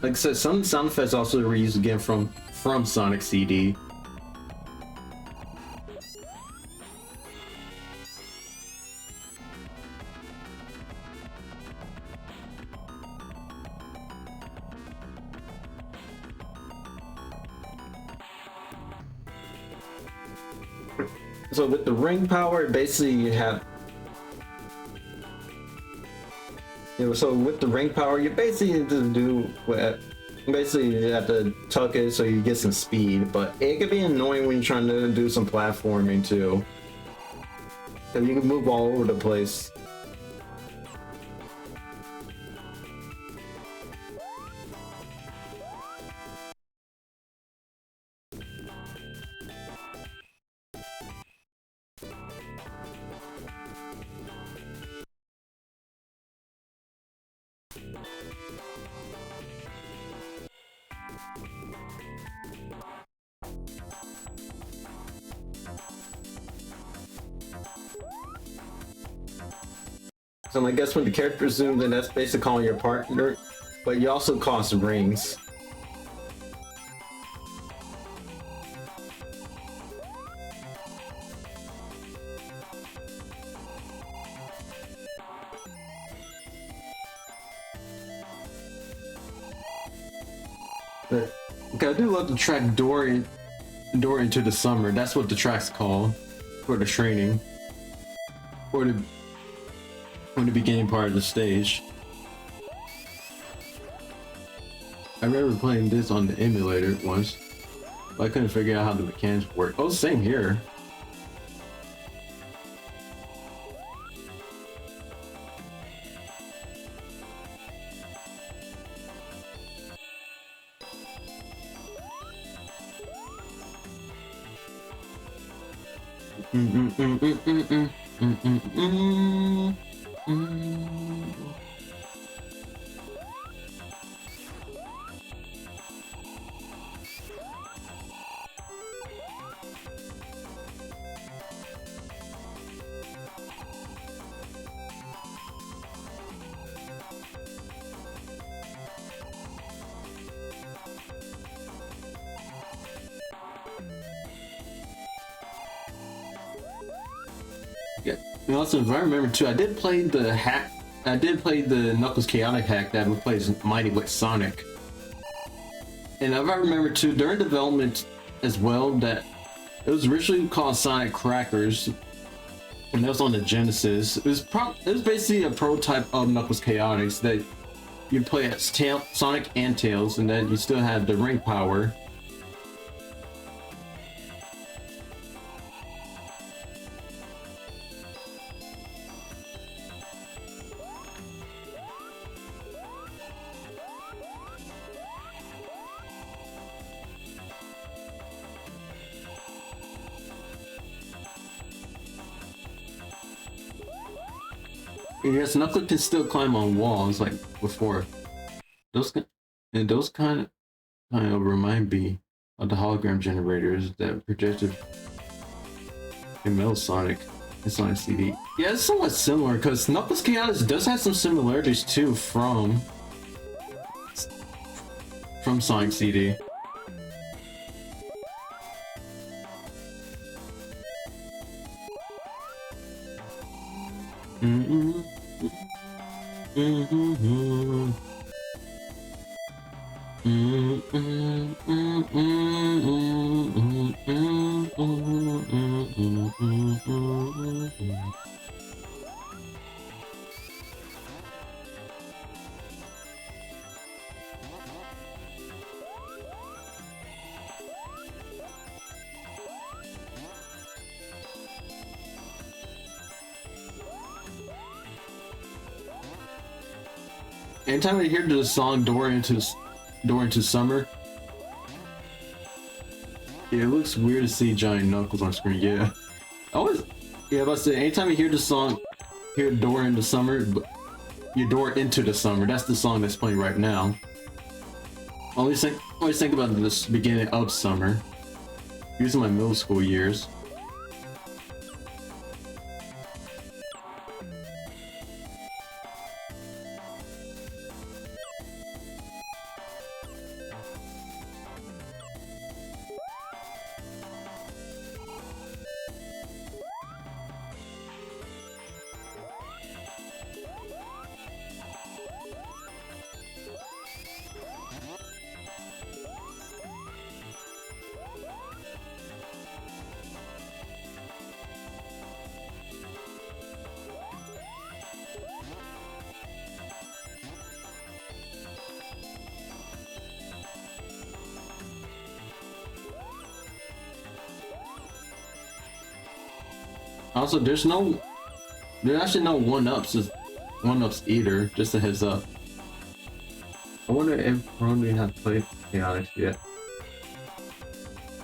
Like I said, some sound effects also were used again from Sonic CD. So with the ring power, basically you have, so with the ring power, you basically just do what, basically you have to tuck it so you get some speed, but it can be annoying when you're trying to do some platforming too, because you can move all over the place. So I guess when the character zooms in, that's basically calling your partner, but you also cost rings. But, okay, I do love the track Door into the Summer. That's what the track's called for the training, or the beginning part of the stage. I remember playing this on the emulator once, but I couldn't figure out how the mechanics work. Oh, same here. Yeah, and also if I remember too, I did play the hack. I did play the Knuckles Chaotic hack that replaces Mighty with Sonic. And if I remember too, during development as well, that it was originally called Sonic Crackers, and that was on the Genesis. It was basically a prototype of Knuckles Chaotix that you play as Sonic and Tails, and then you still had the ring power. Yes, Knuckles can still climb on walls like before. Those kind of remind me of the hologram generators that projected in Metal Sonic and Sonic CD. Yeah, it's somewhat similar because Knuckles Chaotix does have some similarities too from Sonic CD. Anytime I hear the song Door into Summer, yeah, it looks weird to see giant Knuckles on screen. Yeah, but say anytime you hear the song, hear Door into Summer, your Door into the Summer. That's the song that's playing right now. Always think about this beginning of summer. Using my middle school years. Also, there's actually no one-ups either, just a heads up. I wonder if Ronnie has played Chaotix yet.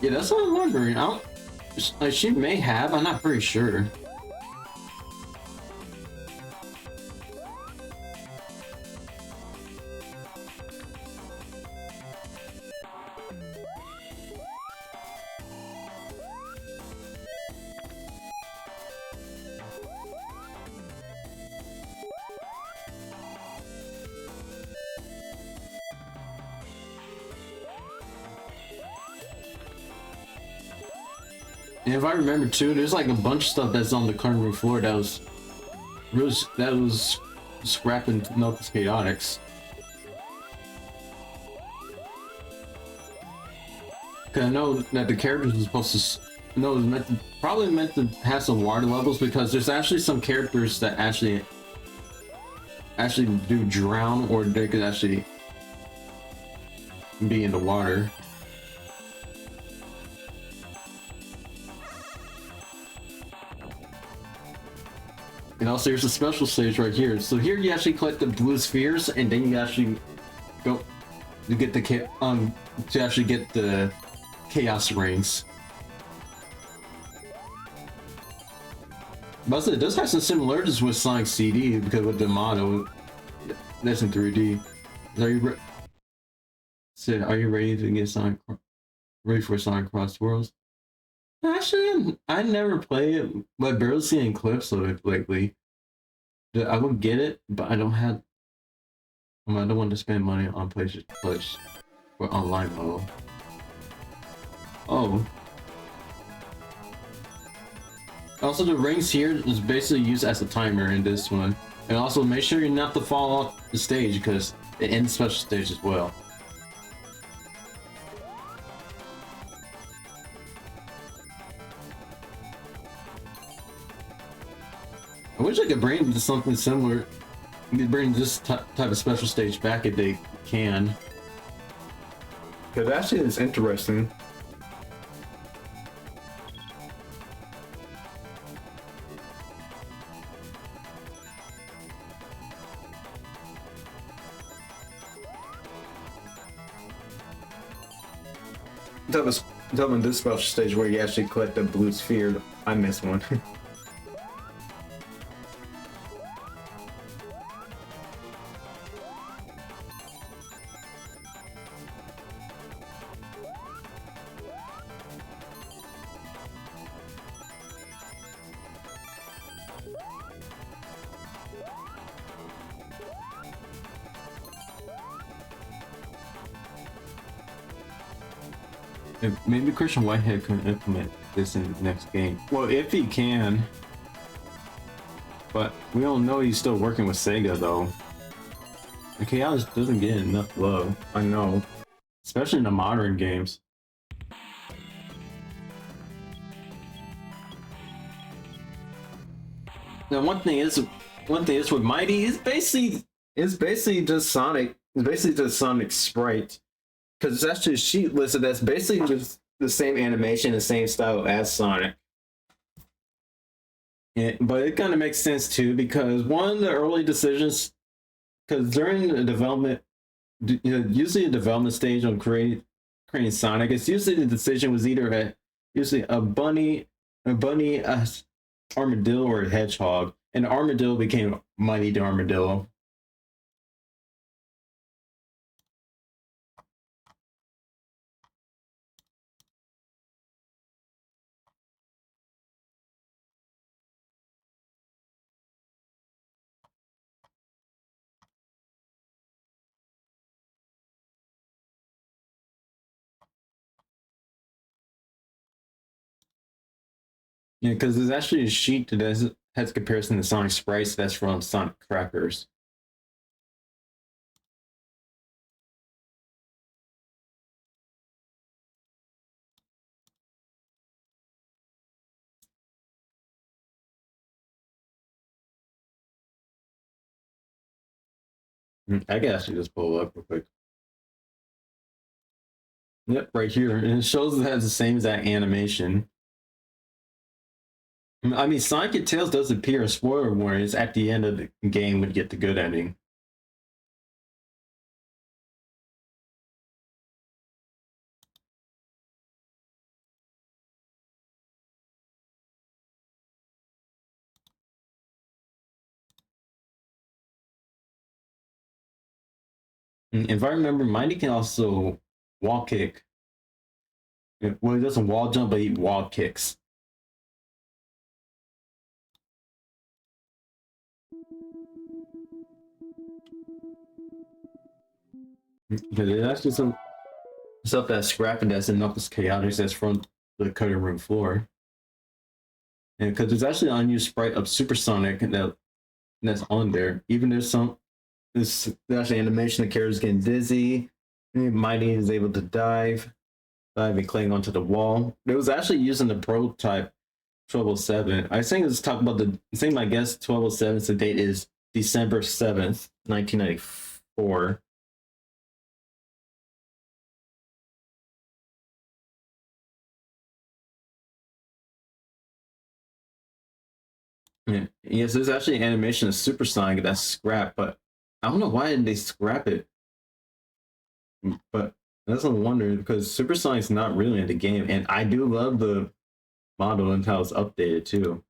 Yeah, that's what I'm wondering. She may have, I'm not pretty sure. And if I remember too, there's like a bunch of stuff that's on the cutting room floor that was scrapping Knuckles Chaotix. Cause I know that the characters were supposed to, no, it was probably meant to have some water levels because there's actually some characters that actually do drown, or they could actually be in the water. And also there's a special stage right here. So here you actually collect the blue spheres, and then you actually go to get the to actually get the chaos rings. But it does have some similarities with Sonic CD because with the model that's in 3D. Are you Sid, are you ready to get ready for Sonic Cross Worlds? Actually, I never played it, but I've barely seen clips of it lately. I would get it, but I don't have. I don't want to spend money on PlayStation Plus for online mode. Oh. Also, the rings here is basically used as a timer in this one. And also, make sure you're not to fall off the stage because it ends special stage as well. I wish I could bring something similar. Bring this type of special stage back if they can. Because actually it's interesting. That was this special stage where you actually collect the blue sphere. I missed one. Maybe Christian Whitehead can implement this in the next game. Well, if he can. But we don't know he's still working with Sega though. The Chaos doesn't get enough love. I know. Especially in the modern games. Now one thing is with Mighty is basically just Sonic. It's basically just Sonic sprite. Because it's actually a sheet listed that's basically just the same animation, the same style as Sonic. Yeah, but it kind of makes sense too, because one of the early decisions, because during the development, usually the development stage on creating Sonic, it's usually the decision was either a bunny, a armadillo, or a hedgehog, and the armadillo became Mighty the Armadillo. Yeah, because there's actually a sheet that has comparison to Sonic sprites that's from Sonic Crackers. I can actually just pull it up real quick. Yep, right here. And it shows it has the same exact animation. I mean, Sonic and Tails does appear in spoiler warnings at the end of the game when you get the good ending. And if I remember, Mighty can also wall kick. Well, he doesn't wall jump, but he wall kicks. Because there's actually some stuff that's scrapping that's in Knuckles Chaotix that's from the cutting room floor. And because there's actually an unused sprite of Super Sonic that's on there. Even there's actually animation, the character's getting dizzy. Mighty is able to dive and cling onto the wall. It was actually using the prototype 1207. I think it's talking about my guess 1207, the date is December 7th, 1994. Yeah. Yes, there's actually an animation of Supersonic that's scrapped, but I don't know why did they scrap it. But that's what I'm wondering because Supersonic's not really in the game, and I do love the model and how it's updated too.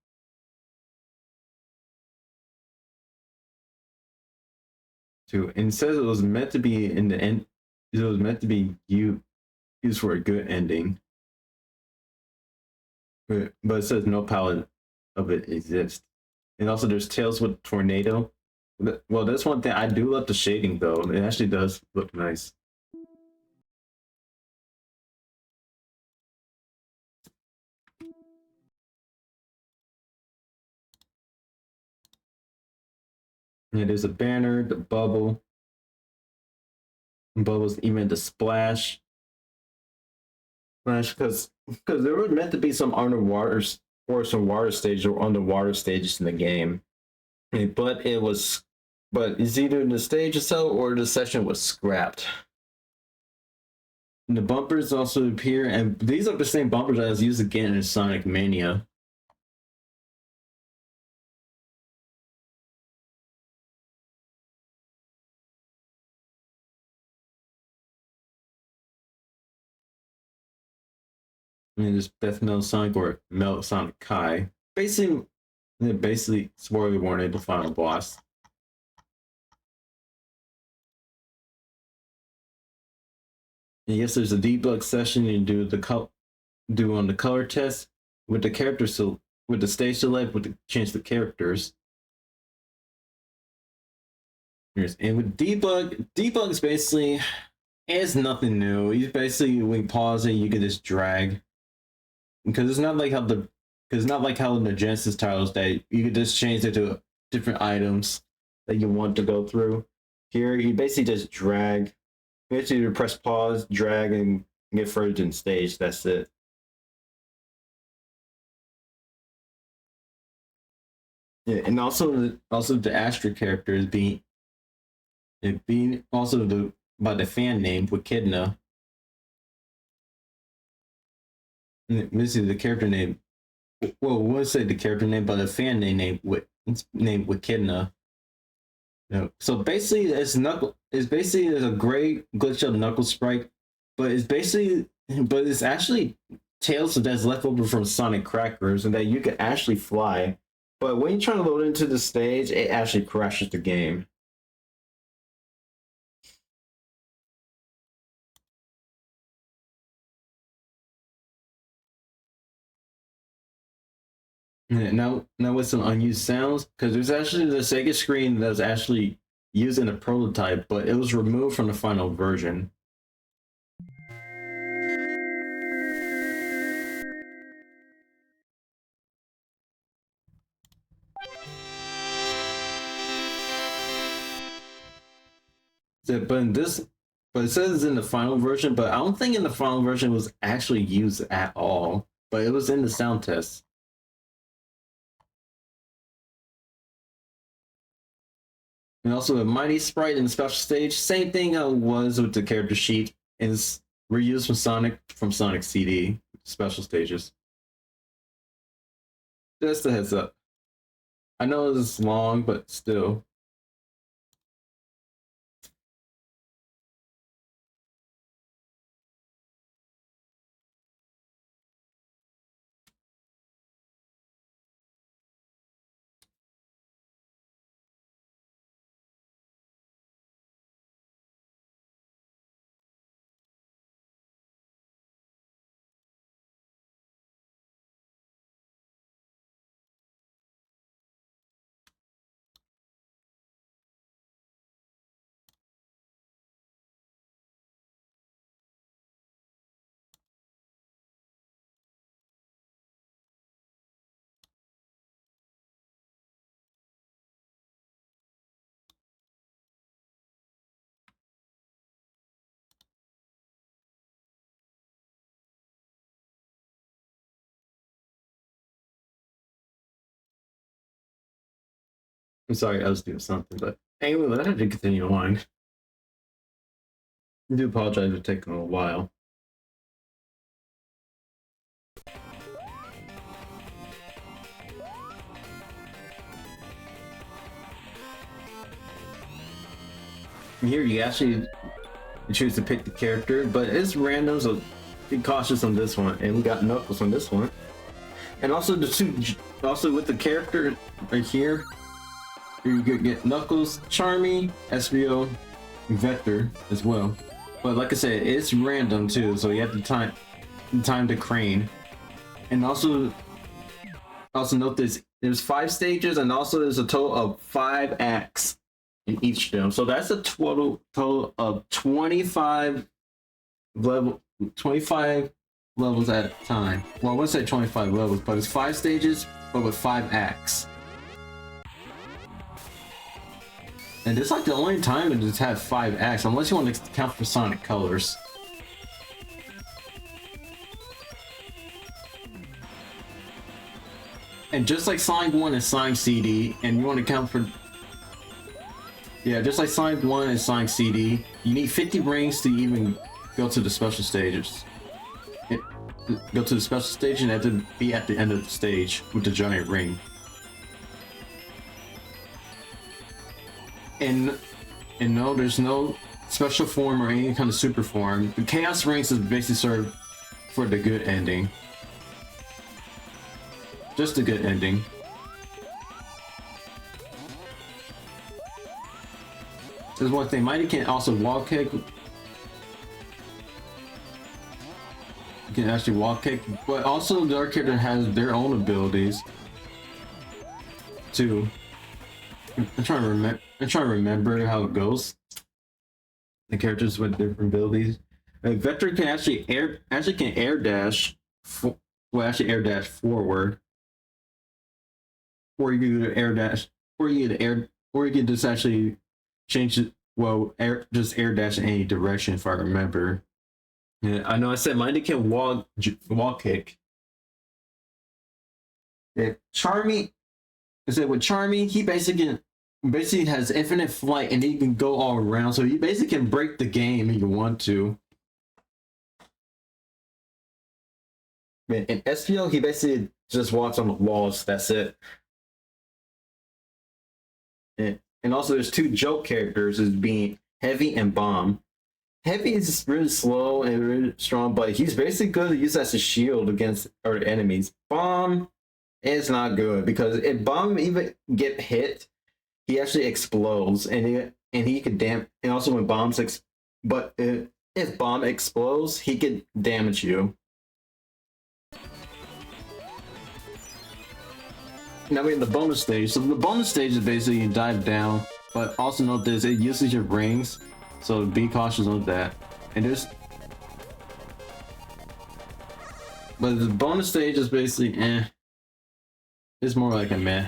And it says it was meant to be in the end. It was meant to be used for a good ending, but it says no palette of it exists. And also, there's Tales with Tornado. Well, that's one thing I do love the shading though. It actually does look nice. Yeah, there's a banner, the bubble, bubbles, even the splash. Splash, because there was meant to be some underwater or some water stages or underwater stages in the game, but it's either the stage itself or the session was scrapped. And the bumpers also appear, and these are the same bumpers I was used again in Sonic Mania. And there's Death Metal Sonic or Metal Sonic Kai. Basically, spoiler warning, the final boss. And yes, there's a debug session you do on the color test with the character with the stage select with the change the characters. And with debug is basically it's nothing new. You basically when you pause it, you can just drag because it's not like how the in the Genesis titles that you can just change it to different items that you want to go through. Here, you basically just drag. You basically press pause, drag, and get further in stage. That's it. Yeah, and also the Astra character is being also by the fan name Wechidna. This is the character name. Well, we'll say the character name, but the fan name named Wechidna. So basically, It's basically there's a gray glitch up Knuckles sprite, but it's actually Tails that's left over from Sonic Crackers, and that you can actually fly. But when you try to load into the stage, it actually crashes the game. Yeah, now with some unused sounds, because there's actually the Sega screen that was actually used in a prototype, but it was removed from the final version. But it says it's in the final version, but I don't think in the final version it was actually used at all. But it was in the sound test. And also a mighty sprite in the special stage, same thing was with the character sheet, is reused from Sonic CD special stages. Just a heads up. I know it's long, but still. I'm sorry, I was doing something, but anyway, let me continue on. I do apologize for taking a while. here you actually choose to pick the character, but it's random, so be cautious on this one. And we got Knuckles on this one. And also also with the character right here, you could get Knuckles, Charmy, Espio, Vector as well. But like I said, it's random too, so you have to time the crane. And also note there's 5 stages, and also there's a total of 5 acts in each of them. So that's a total of 25 levels at a time. Well, I wouldn't say 25 levels, but it's 5 stages, but with 5 acts. And it's like the only time it just has 5 acts, unless you want to count for Sonic Colors. And just like Sonic 1 and Sonic CD, and you want to count for... Yeah, just like Sonic 1 and Sonic CD, you need 50 rings to even go to the special stages. Go to the special stage and have to be at the end of the stage with the giant ring. And no, there's no special form or any kind of super form. The Chaos Rings is basically served for the good ending. Just a good ending. There's one thing, Mighty can also wall kick. You can actually wall kick, but also the character has their own abilities too. I'm trying to remember how it goes. The characters with different abilities. Vector can actually air dash. Air dash forward. Or you can air dash, or you can just actually change it. Well, just air dash in any direction, if I remember. Yeah, I know. I said mine can wall kick. Yeah, Charmy. I said with Charmy, he basically has infinite flight, and he can go all around. So you basically can break the game if you want to. In SPO, he basically just walks on the walls. That's it. And also, there's 2 joke characters as being Heavy and Bomb. Heavy is really slow and really strong, but he's basically good to use as a shield against our enemies. Bomb is not good because if Bomb even get hit, he actually explodes, and he could and also when bombs if Bomb explodes, he could damage you. Now we're in the bonus stage. So the bonus stage is basically you dive down, but also note this, it uses your rings, so be cautious of that. And but the bonus stage is basically it's more like a meh.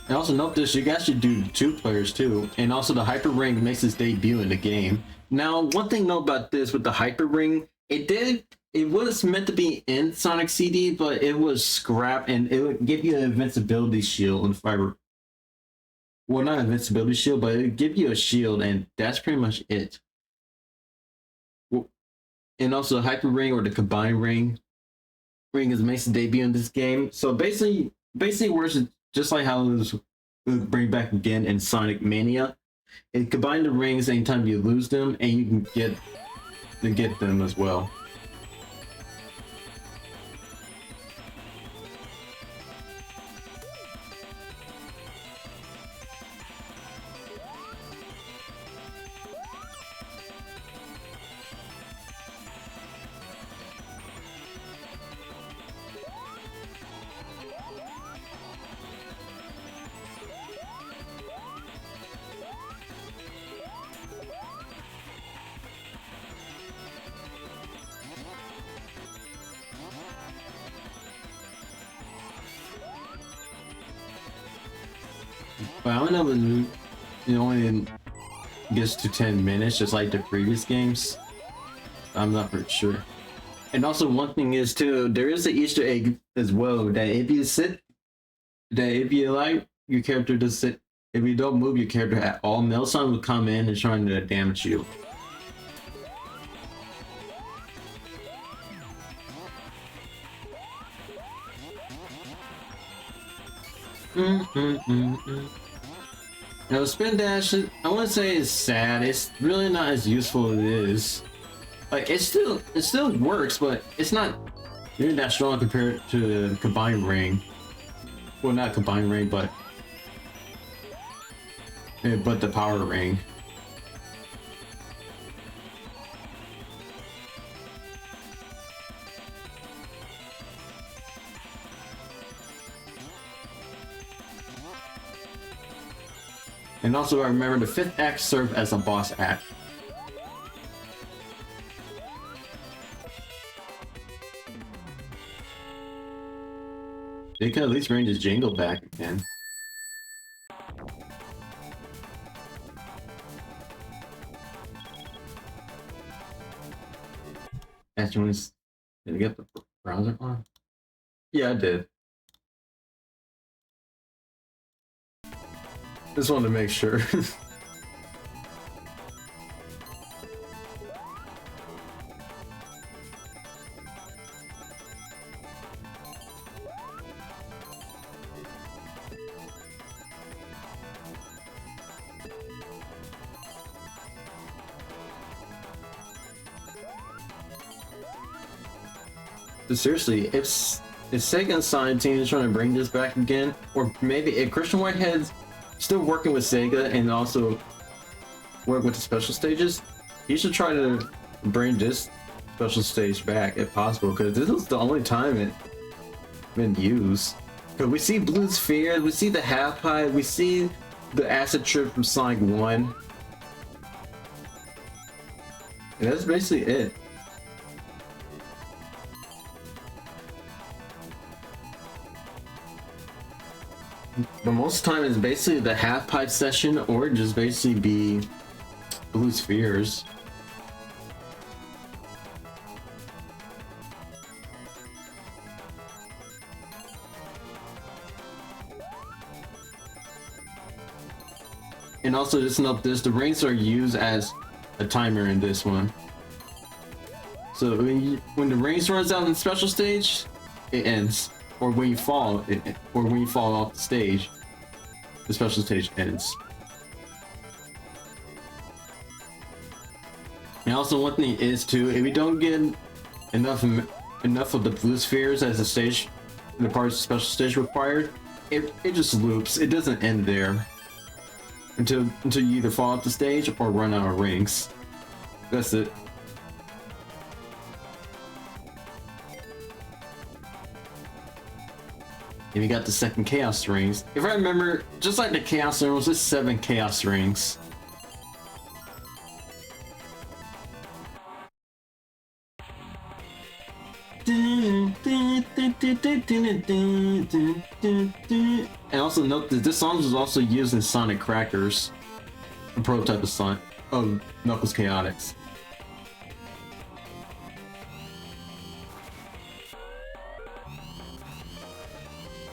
And also note this, you guys should do 2 players too. And also the Hyper Ring makes its debut in the game. Now, one thing to know about this with the Hyper Ring, it was meant to be in Sonic CD, but it was scrapped, and it would give you an invincibility shield and fiber. Well, not invincibility shield, but it would give you a shield, and that's pretty much it. And also the Hyper Ring or the Combined Ring makes its debut in this game. So basically works just like how it was bring back again in Sonic Mania. It combines the rings anytime you lose them, and you can get them as well. But I don't know if it only gets to 10 minutes, just like the previous games. I'm not pretty sure. And also, one thing is too, there is an Easter egg as well that if you allow your character to sit If you don't move your character at all, Melisandre will come in and trying to damage you. Now, spin dash, I wouldn't say it's sad. It's really not as useful as it is. Like it still works, but it's not really that strong compared to the combined ring. Well, not combined ring, but the power ring. And also, I remember the 5th act served as a boss act. They could at least bring his Jangle back again. Actually, did I get the browser on? Yeah, I did. Just wanted to make sure. But seriously, if Sega and Sonic Team is trying to bring this back again, or maybe if Christian Whitehead's still working with Sega and also work with the special stages, he should try to bring this special stage back if possible, because this is the only time it's been used. Because we see Blue Sphere, we see the Half Pipe, we see the Acid Trip from Sonic 1. And that's basically it. But most of the time it's basically the Half Pipe session, or just basically be Blue Spheres. And also just note this, the rings are used as a timer in this one. So when the rings runs out in the special stage, it ends. Or when you fall, or when you fall off the stage, the special stage ends. And also one thing is too, if you don't get enough of the Blue Spheres as the stage, the part of the special stage required, it just loops. It doesn't end there until you either fall off the stage or run out of rings. That's it. And we got the second Chaos Rings. If I remember, just like the Chaos Rings, there's 7 Chaos Rings. And also note that this song was also used in Sonic Crackers, a prototype of Knuckles Chaotix.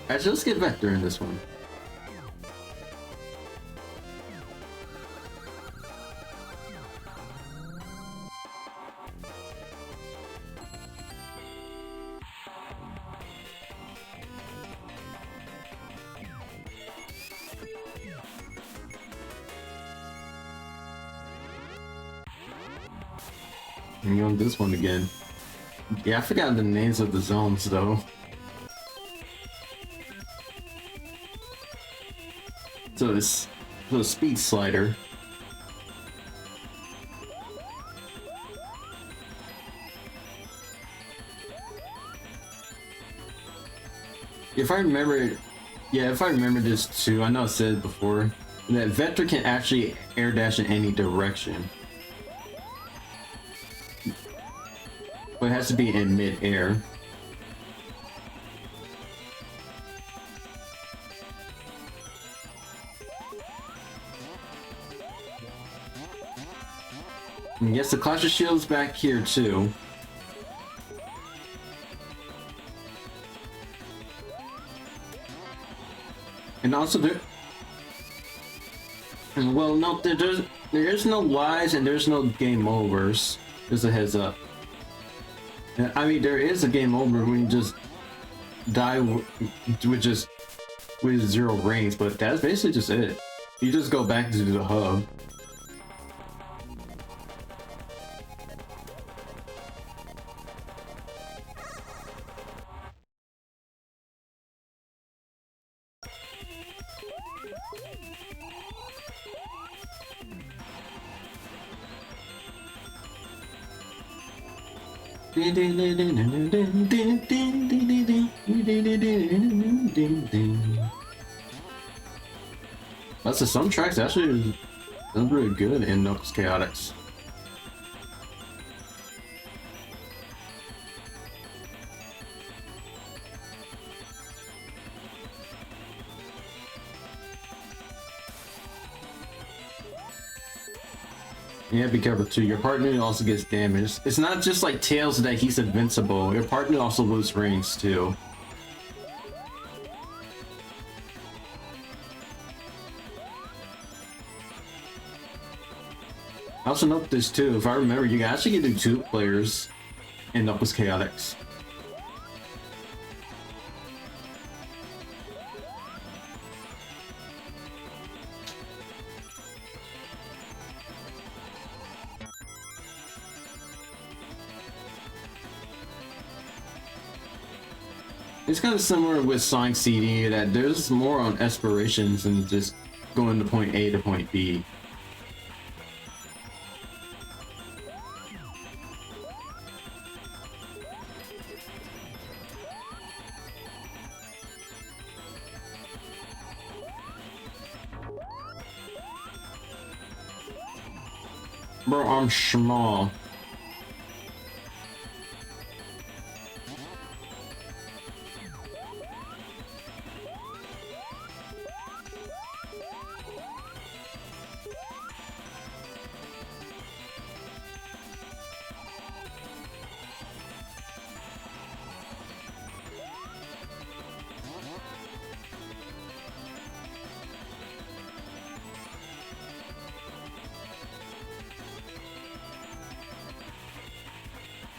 Actually, let's get Vector in this one. And you on this one again. Yeah, I forgot the names of the zones though. So it's the speed slider. If I remember, yeah, if I remember this too, I know I said it before, that Vector can actually air dash in any direction. But it has to be in mid-air. And yes, the Clash of Shields back here too. And also And well, no, there is no lies and there's no game overs. Just a heads up. And, I mean, there is a game over when you just die with 0 rings, but that's basically just it. You just go back to the hub. That's the soundtrack's actually done really good in Knuckles Chaotix. Yeah, be careful too. Your partner also gets damaged. It's not just like Tails that he's invincible. Your partner also loses rings too. I also note this too. If I remember, you can actually do 2 players in Knuckles Chaotix. It's kind of similar with Sonic CD that there's more on aspirations than just going to point A to point B. Bro, I'm small.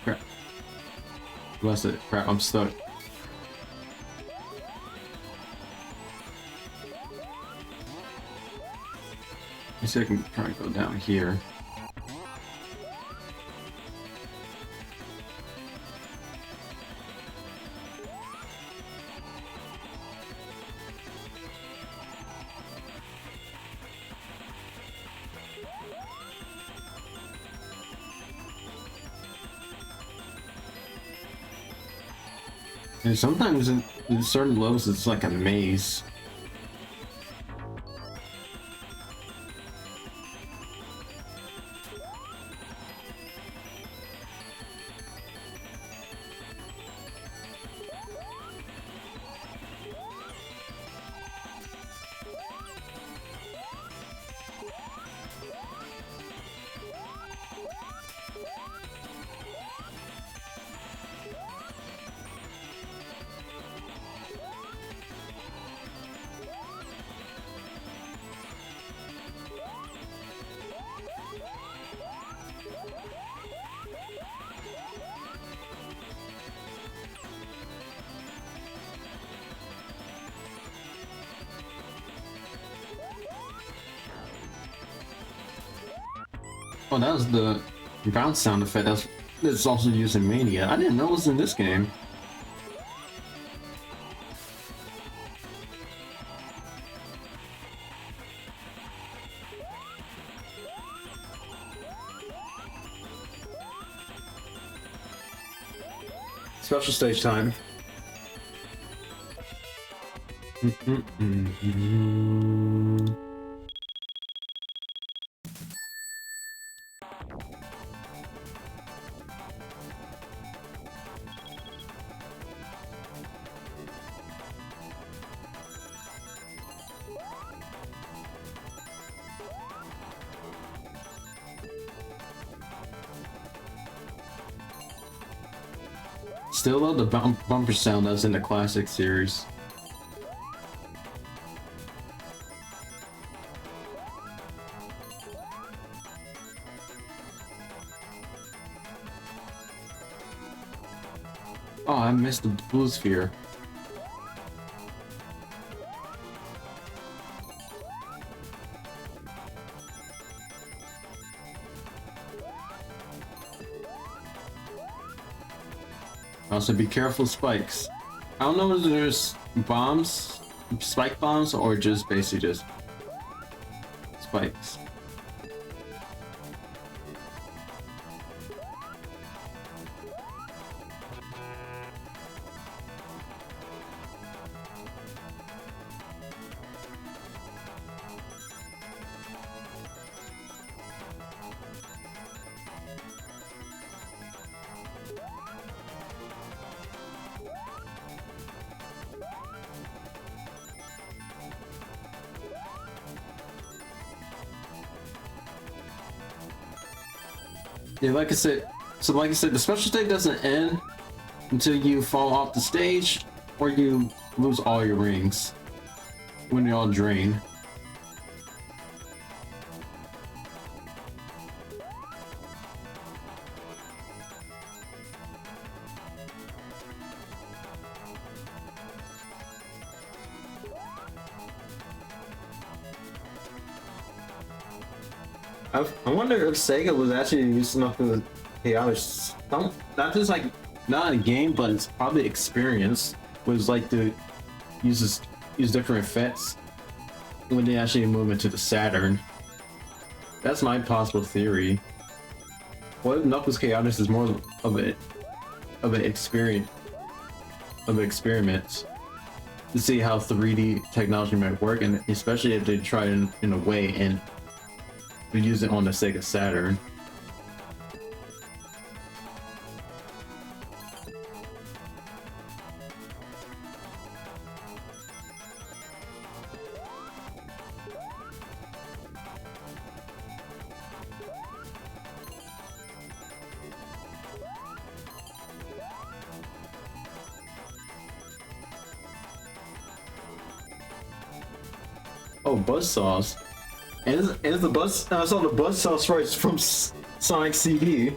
Crap. Bless it. Crap, I'm stuck. Let's see if I can try to go down here. And sometimes in certain levels it's like a maze. Oh, that was the bounce sound effect that's also used in Mania. I didn't know it was in this game. Special stage time. Still love the bumper sound that's in the classic series. Oh, I missed the blue sphere. Also, be careful, spikes. I don't know whether there's bombs, spike bombs, or just basically just spikes. Yeah, like I said, the special stage doesn't end until you fall off the stage or you lose all your rings when they all drain. I wonder if Sega was actually using up the chaotic, not just like not a game, but it's probably experience was like to use different effects when they actually move into the Saturn. That's my possible theory. What if Knuckles Chaotix is more of an experiment to see how 3D technology might work, and especially if they try it in a way and we use it on the Sega Saturn. Oh, Buzzsaws. And it's the buzz. I saw the Buzzsaw sprites from Sonic CD.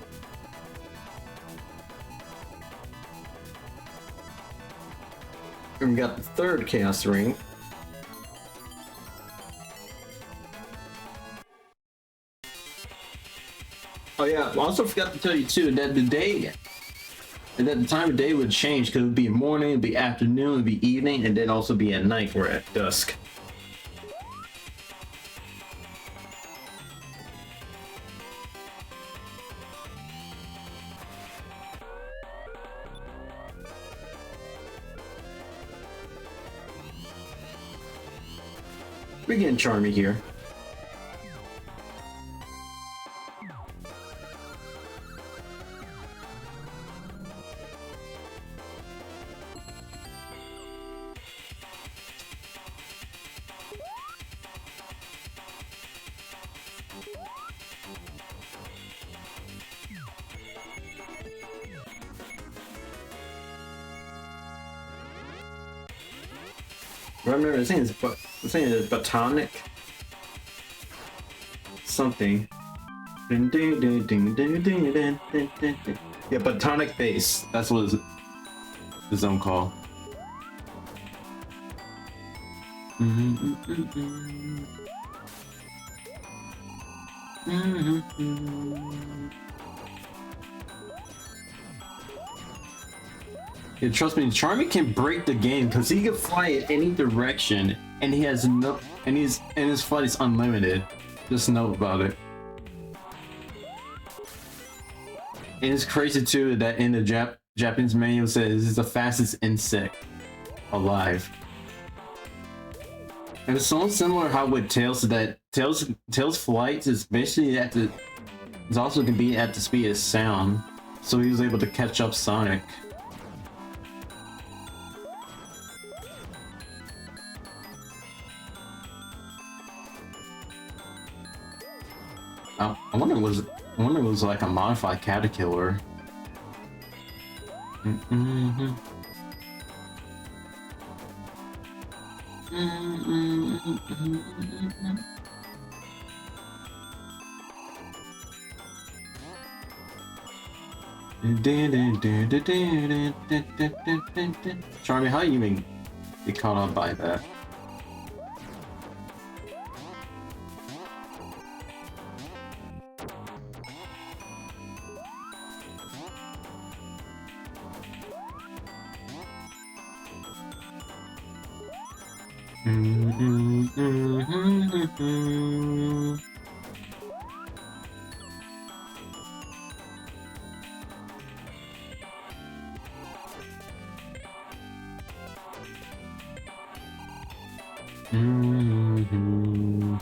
And we got the third Chaos Ring. Oh yeah, I also forgot to tell you too that the time of day would change because it would be morning, it'd be afternoon, it'd be evening, and then also be at night or at dusk. We're getting charmy here. Remember, the thing is Botonic something. Yeah, Botonic Bass. That's what the zone called. Yeah, trust me, Charmy can break the game because he can fly in any direction, and he has his flight is unlimited. Just know about it. And it's crazy too that in the Japanese manual says it's the fastest insect alive. And it's so similar how with Tails that Tails flight is basically it's also can be at the speed of sound, so he was able to catch up Sonic. I wonder it was like a modified Caterkiller. Charmy, how you even get caught up by that? And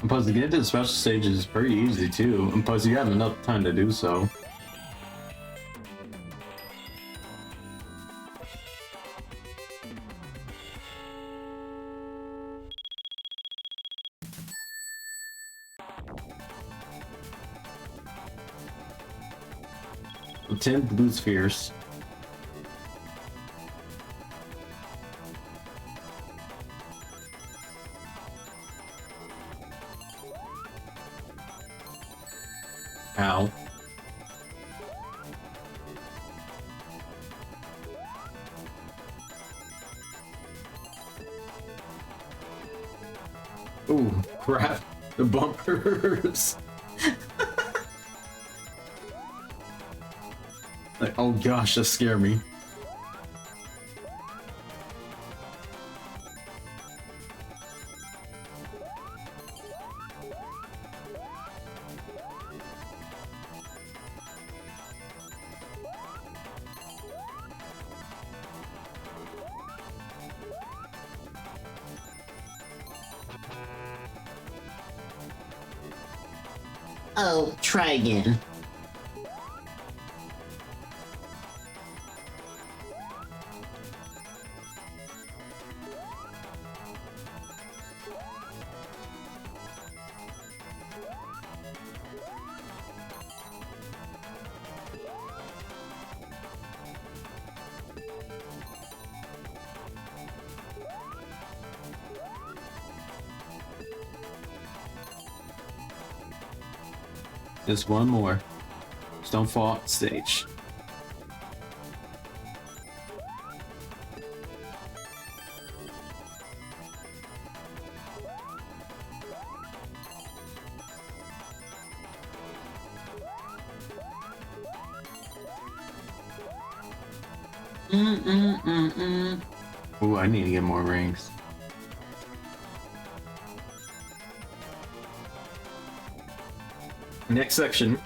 plus, to get into the special stages is pretty easy too, and plus you have enough time to do so. The 10 blue spheres. Ow. Ooh, crap. The bumpers. Like, oh gosh, that scared me. Oh, try again. Just one more. Just don't fall off the stage. Ooh, I need to get more rings. Next section.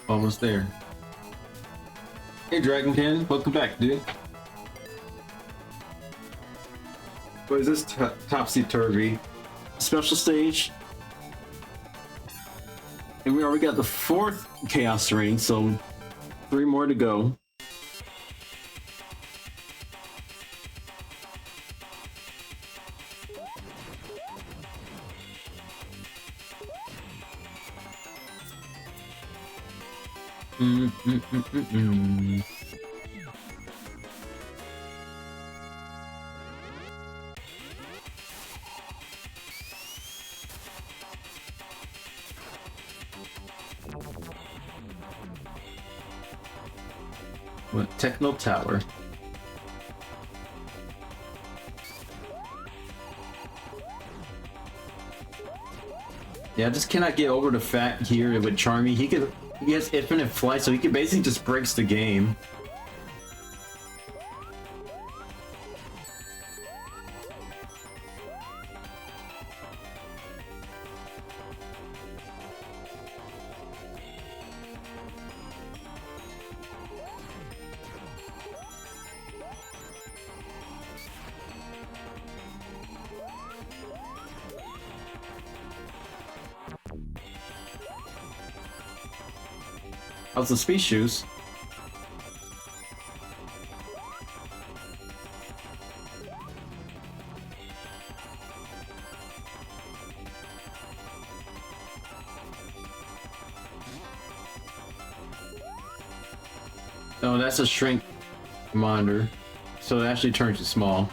Almost there. Hey Dragonkin, welcome back, dude. What is this topsy-turvy? Special stage. And we already got the 4th Chaos Ring, so 3 more to go. What, Techno Tower? Yeah, I just cannot get over the fact here with Charmy. He has infinite flight, so he can basically just breaks the game. How's the speed shoes? Oh, that's a shrink monitor, so it actually turns to small.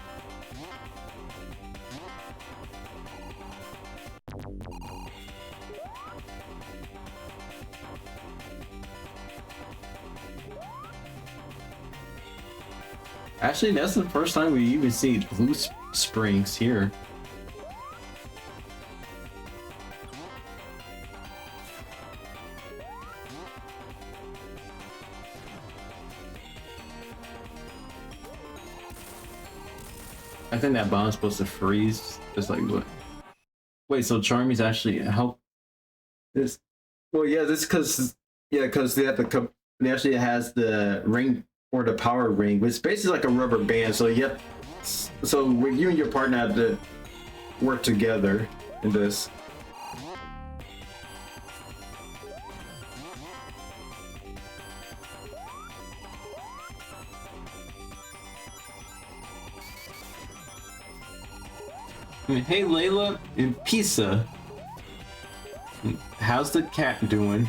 Actually, that's the first time we even see blue springs here. I think that bomb's supposed to freeze, just like what? Wait, so Charmy's actually help this? Well, yeah, this because they have they actually has the ring or the power ring. It's basically like a rubber band. So so when you and your partner have to work together in this. Hey Layla and Pisa, how's the cat doing?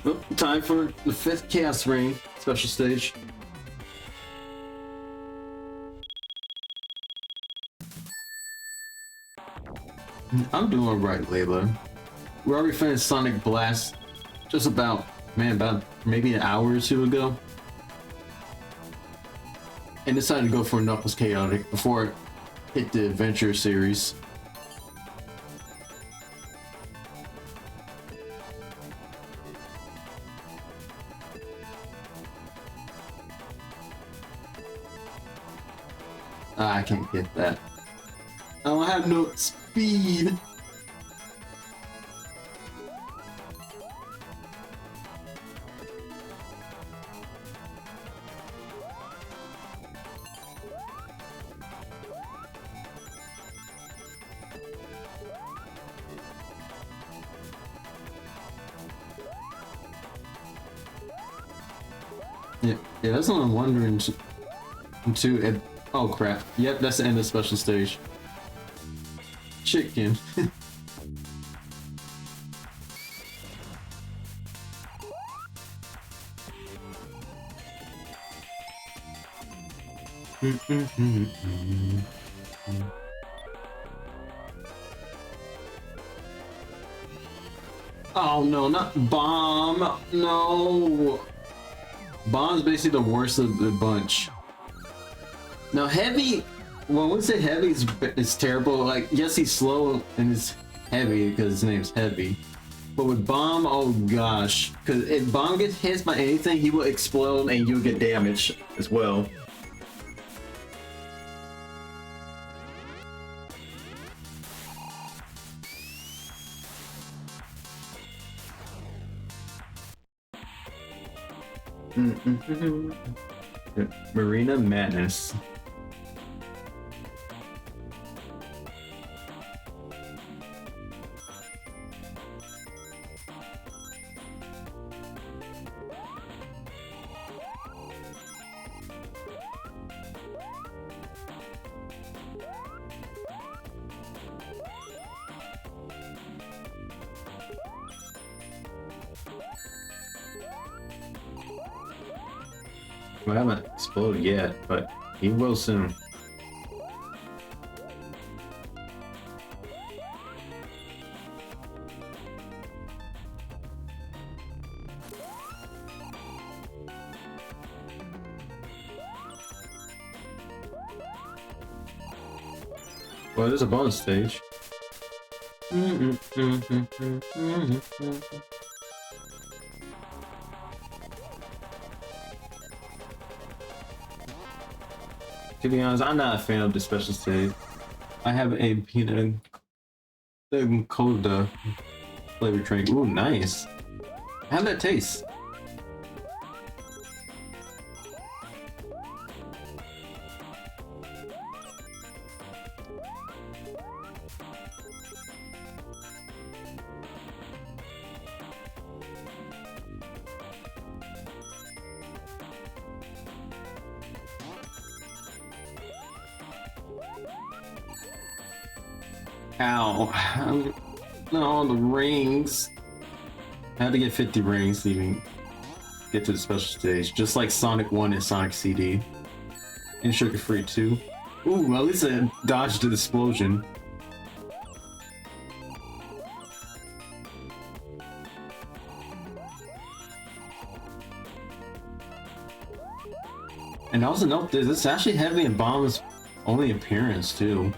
Oh, time for the 5th Chaos Ring special stage. I'm doing right, Layla. We already finished Sonic Blast just about maybe an hour or two ago. And decided to go for Knuckles Chaotic before it hit the Adventure series. I can't get that. I don't have no speed. Yeah, that's what I'm wondering too. Oh crap. Yep, that's the end of the special stage. Chicken. Oh no, not Bomb. No. Bomb's basically the worst of the bunch. Now Heavy, well, when we say Heavy is terrible, like, yes, he's slow and it's heavy because his name's Heavy. But with Bomb, oh gosh, because if Bomb gets hit by anything, he will explode and you'll get damaged as well. Marina Madness. Well, I haven't exploded yet, but he will soon. Well, there's a bonus stage. To be honest, I'm not a fan of the special stage. I have a peanut coda flavor drink. Ooh, nice. How'd that taste? Ow. No, the rings. I had to get 50 rings to even get to the special stage. Just like Sonic 1 and Sonic CD. And Sugar Free 2. Ooh, at least I dodged the explosion. And also note this is actually Heavy and Bomb's only appearance too.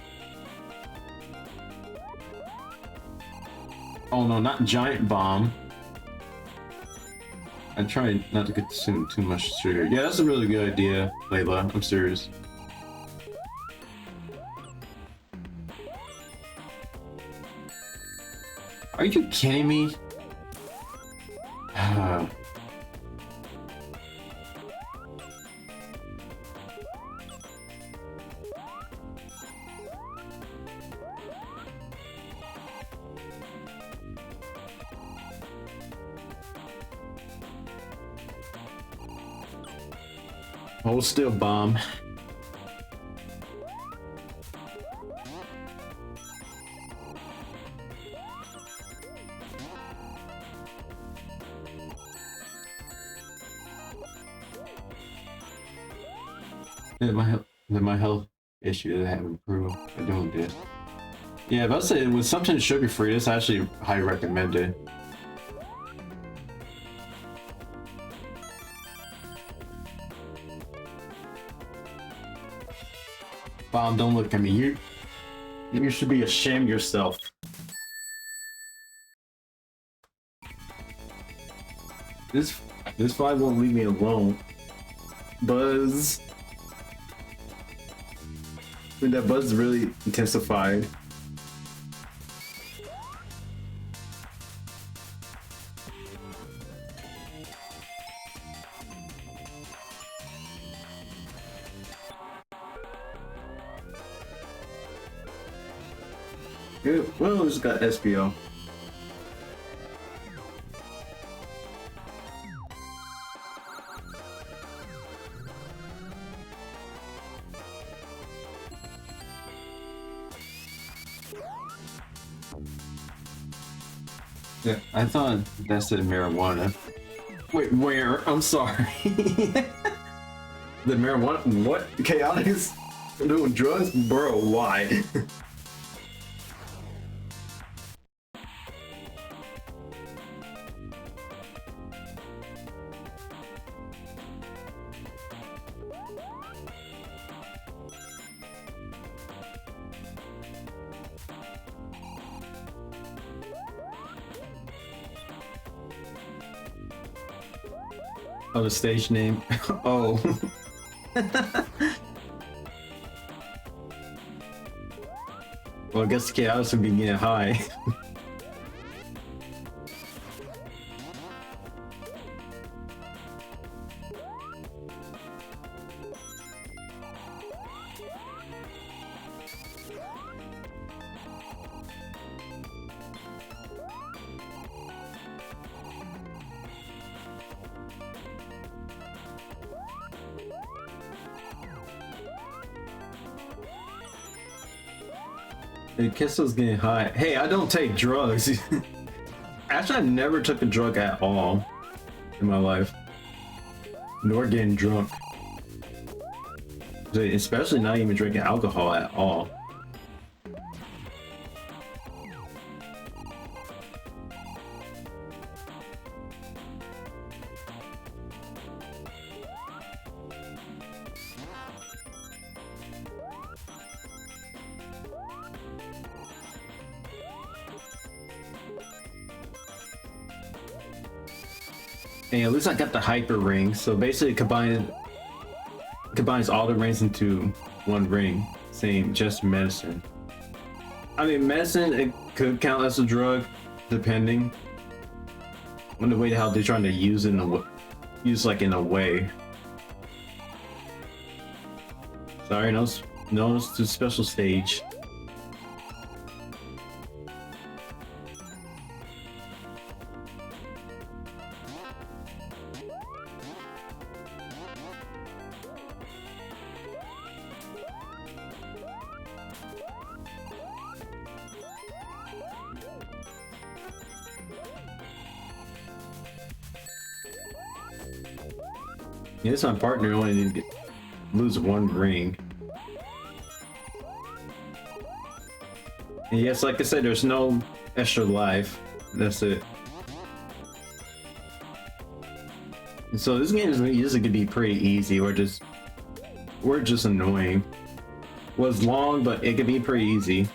Oh no, not Giant Bomb. I tried not to consume too much sugar. Yeah, that's a really good idea, Layla. I'm serious. Are you kidding me? Hold still, bomb. My health issues have improved by doing this. Yeah, if I say with something sugar free, it's actually highly recommended. Bomb, don't look at me. You should be ashamed of yourself. This fight won't leave me alone. Buzz. I mean, that buzz is really intensified. Good. Well, we just got SBO. Yeah, I thought that said marijuana. Wait, where? I'm sorry. The marijuana? What? Chaotic is doing drugs? Bro, why? Oh, the stage name? Oh. Well, I guess Chaos would be getting high. The Kissel's getting high. Hey, I don't take drugs. Actually, I never took a drug at all in my life. Nor getting drunk. Especially not even drinking alcohol at all. And at least I got the hyper ring, so basically it combines all the rings into one ring, saying just medicine. I mean, medicine, it could count as a drug, depending on the way how they're trying to use it in a way. Sorry, no to special stage. Yeah, this my partner only need to lose one ring. And yes, like I said, there's no extra life. That's it. And so this game is usually gonna be pretty easy, or just annoying. Was long, but it could be pretty easy.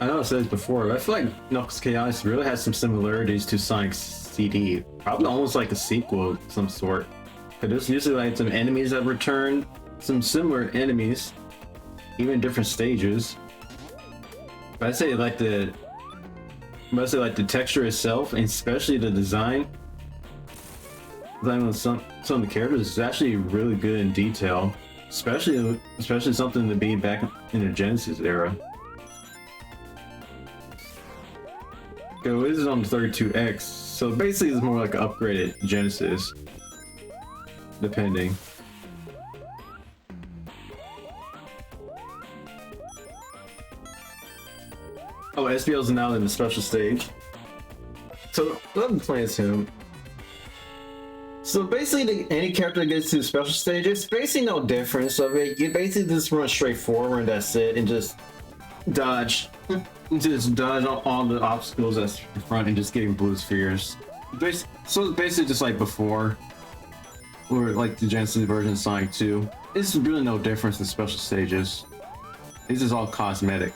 I know I said this before, but I feel like Knuckles Chaos really has some similarities to Sonic CD. Probably almost like a sequel of some sort. But there's usually like some enemies that return, some similar enemies, even different stages. But I'd say like the texture itself, and especially the design of some of the characters is actually really good in detail. Especially something to be back in the Genesis era. So this is on the 32X, so basically it's more like an upgraded Genesis, depending. Oh, SPL's now in the special stage. So let me play as him. So basically, any character that gets to the special stage, it's basically no difference of it. You basically just run straight forward and that's it, and just dodge. Just dodge all the obstacles that's in front and just getting blue spheres. So it's basically just like before, or like the Genesis version of Sonic 2. It's really no difference in special stages. This is all cosmetic.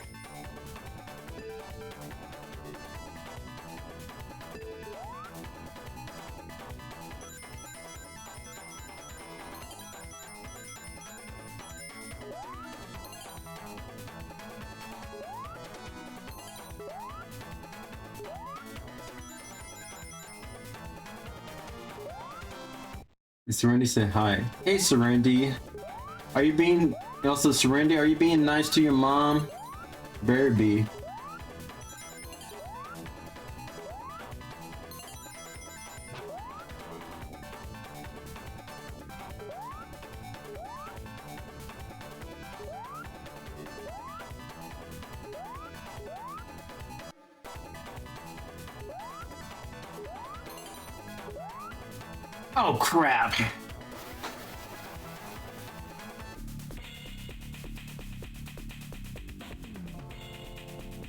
Serenity said hi. Hey Serenity. Are you being Serenity, are you being nice to your mom? Better be. Oh crap!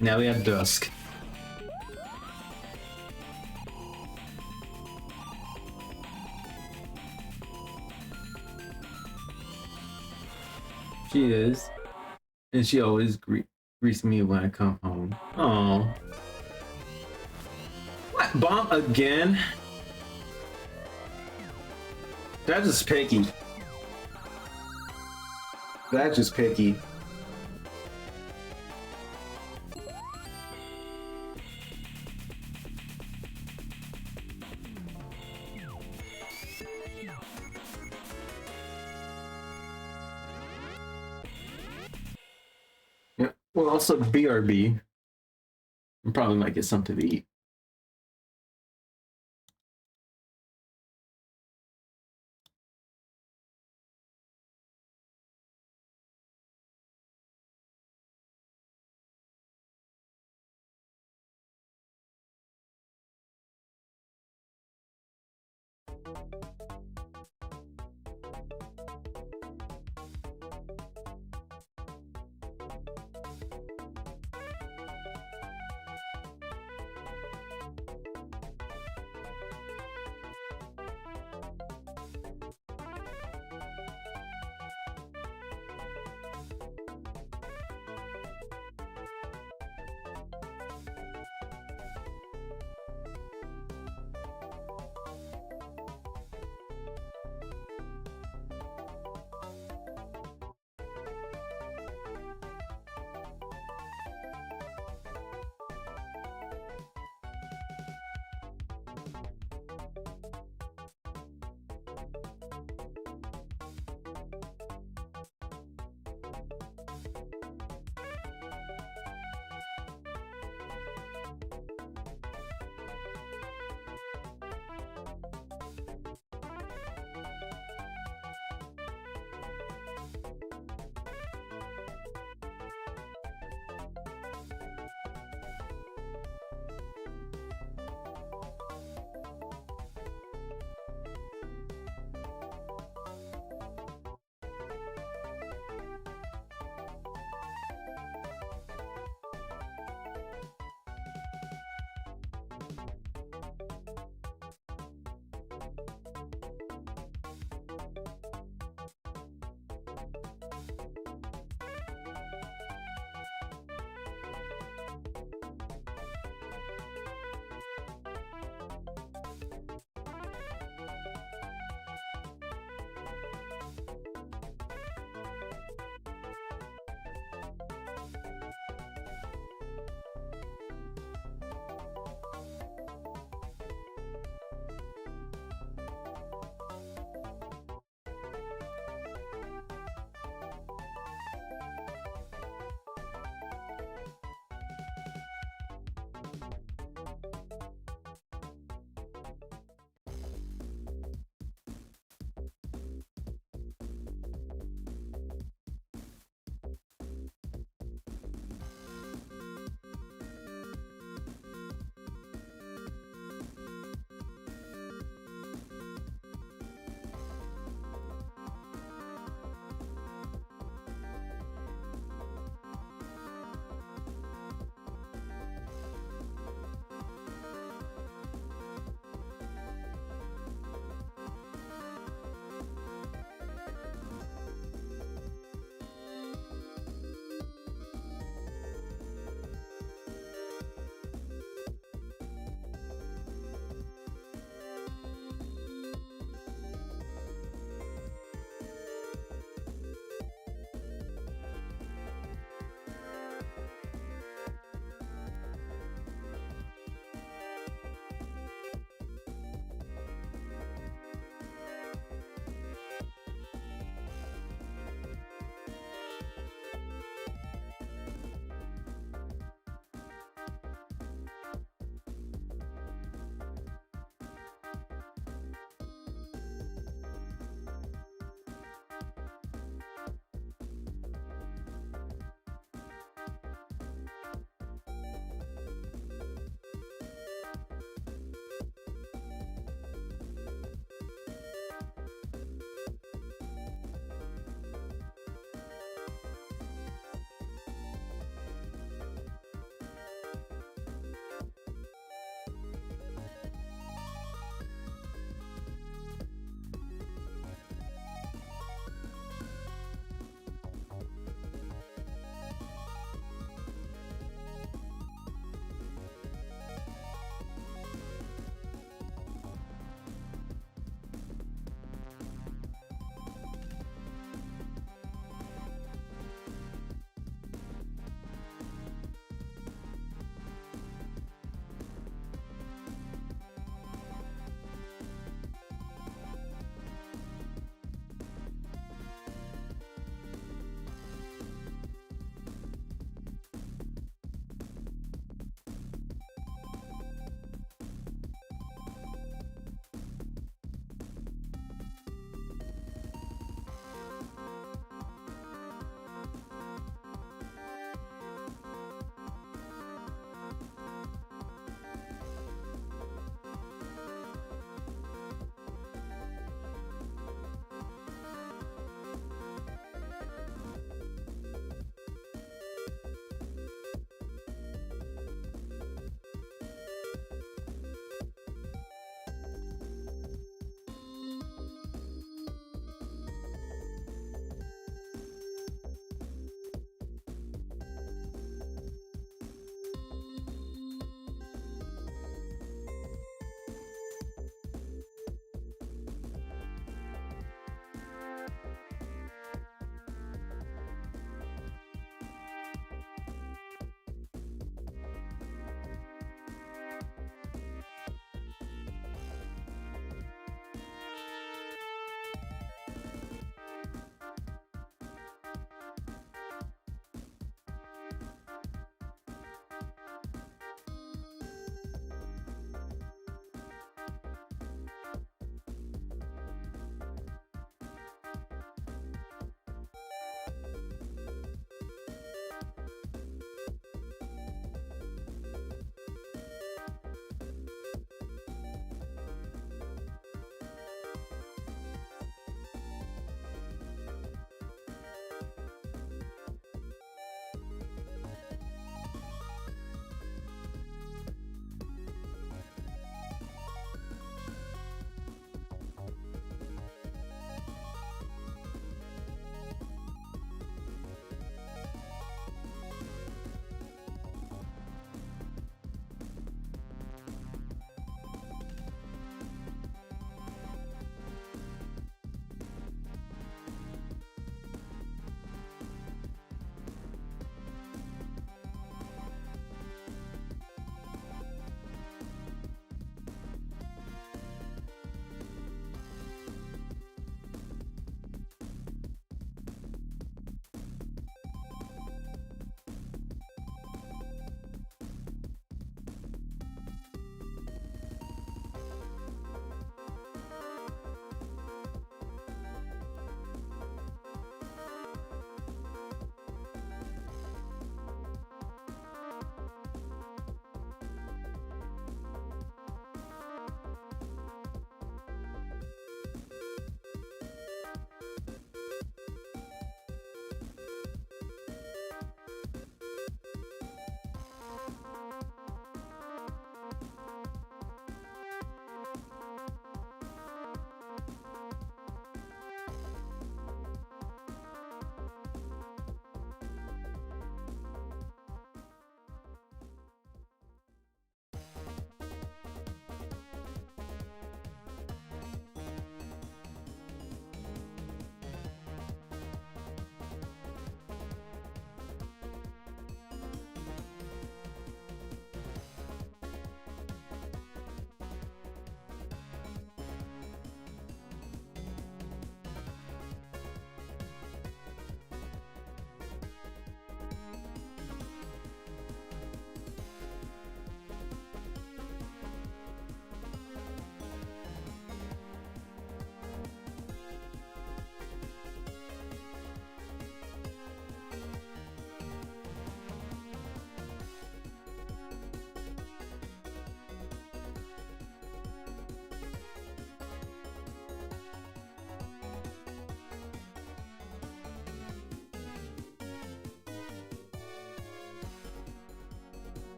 Now we have Dusk. She is, and she always greets me when I come home. Oh, what, bomb again? That's just picky. That's just picky. Yeah, well, also BRB. I probably might get something to eat.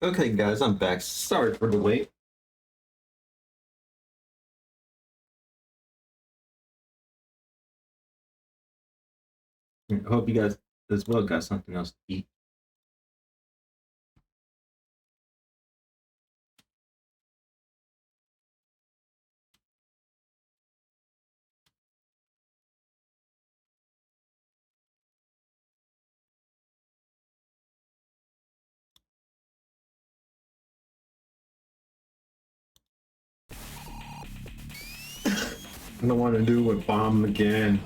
Okay, guys, I'm back. Sorry for the wait. I hope you guys as well got something else to eat. I don't want to do with bomb again.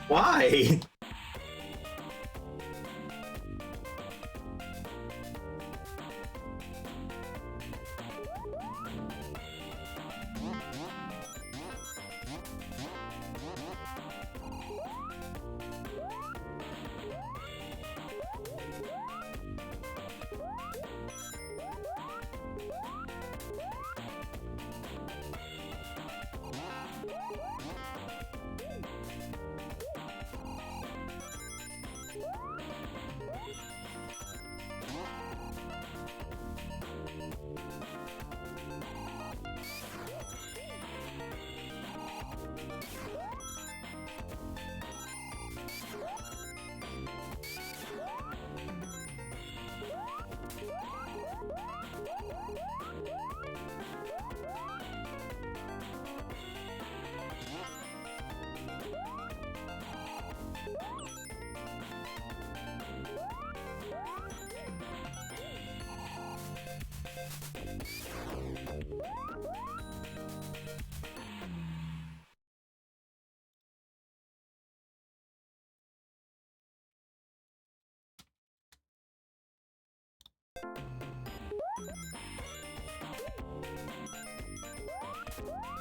Why?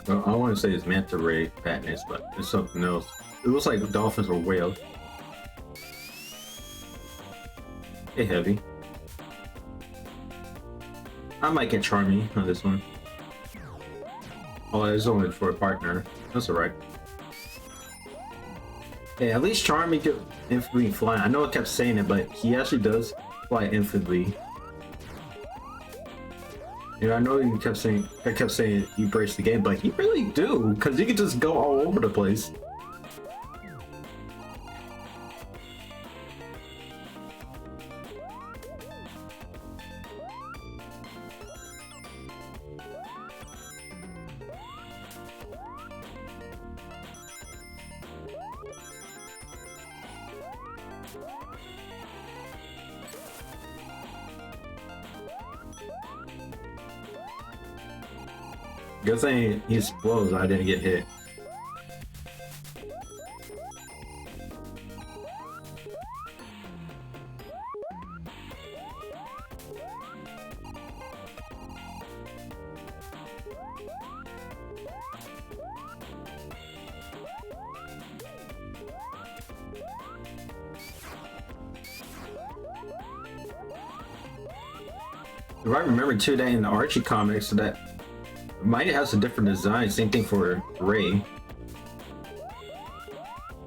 Well, I want to say it's manta ray fatness, but it's something else. It looks like dolphins or whales. Hey, heavy. I might get Charmy on this one. Oh, it's only for a partner. That's alright. Hey, at least Charmy could infinitely fly. I know I kept saying it, but he actually does fly infinitely. You know, I know you kept saying you brace the game, but he really do, because he can just go all over the place. Good thing he explodes, I didn't get hit. If I remember too, that in the Archie comics, that Might has a different design. Same thing for Ray.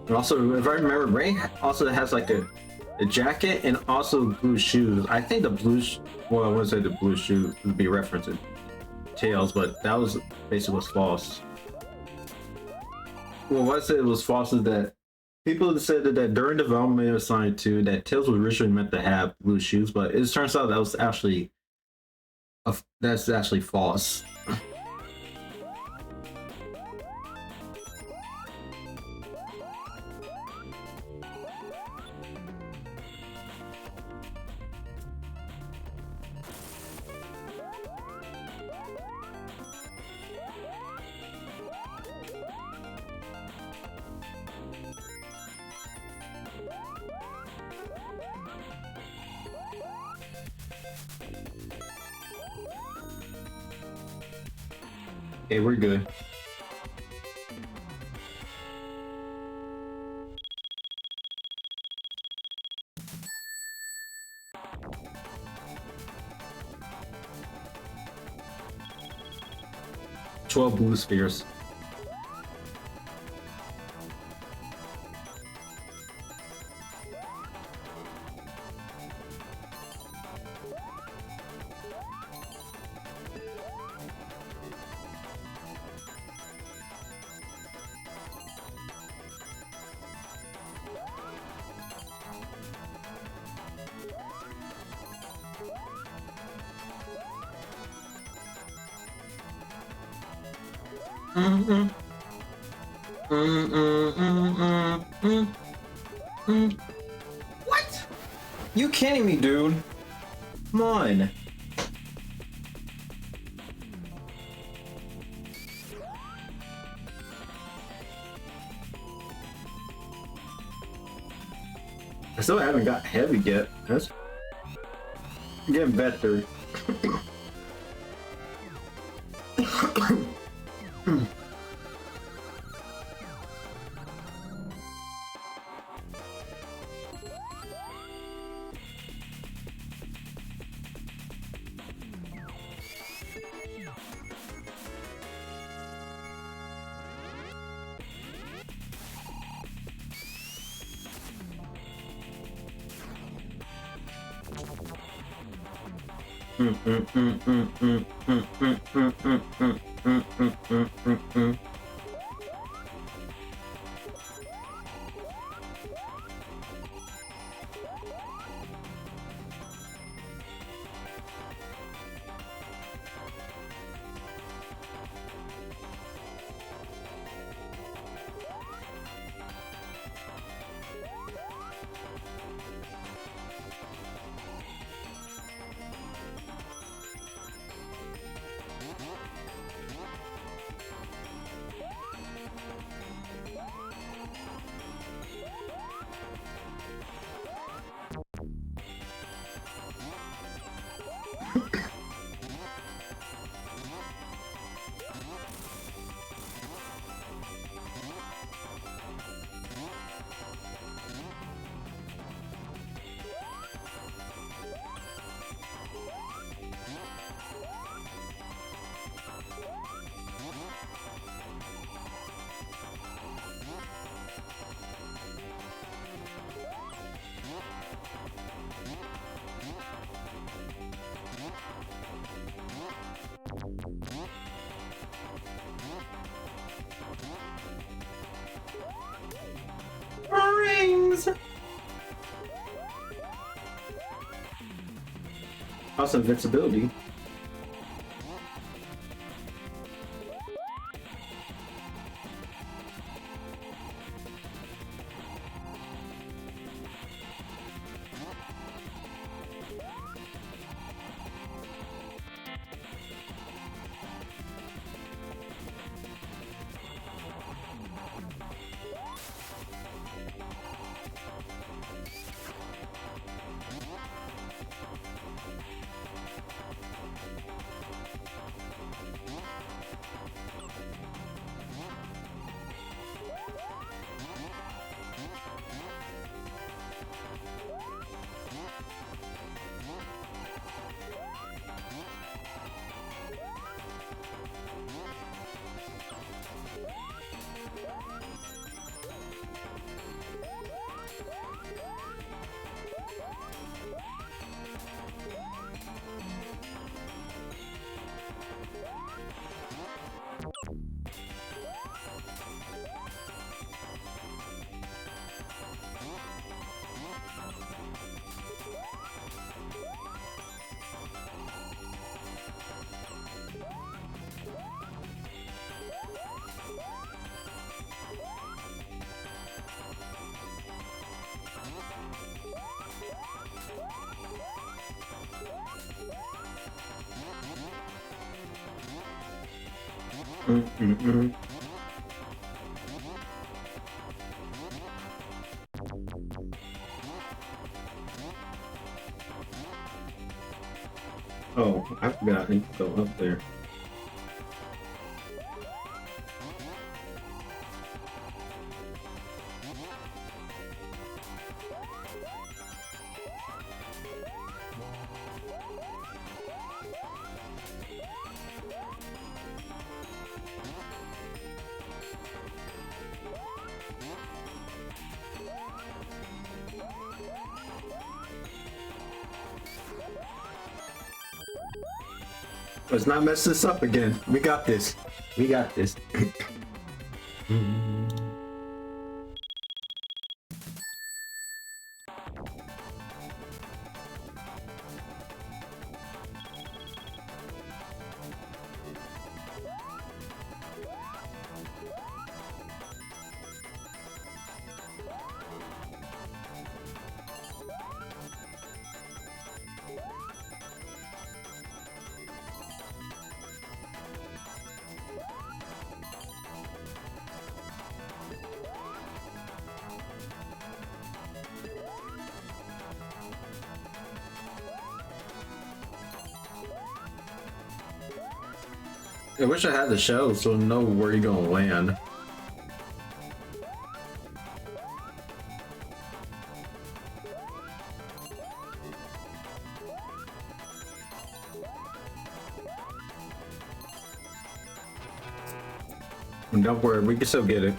And also, if I remember, Ray also has like a jacket and also blue shoes. I think the blue, well, I wouldn't say the blue shoes would be referencing Tails, but that was basically was false. Well, what I said was false is that people said that during development of Sonic 2, that Tails was originally meant to have blue shoes, but it turns out that was actually that's actually false. Okay, we're good. "12 blue spheres." Mm-mm. Mm-mm, mm-mm, mm, mm. What? You kidding me, dude? Come on. I still haven't got heavy yet. That's getting better. Rings! Also invincibility. Oh, I forgot I need to go up there. Let's not mess this up again. We got this. We got this. I wish I had the shell so I know where you're gonna land. And don't worry, we can still get it.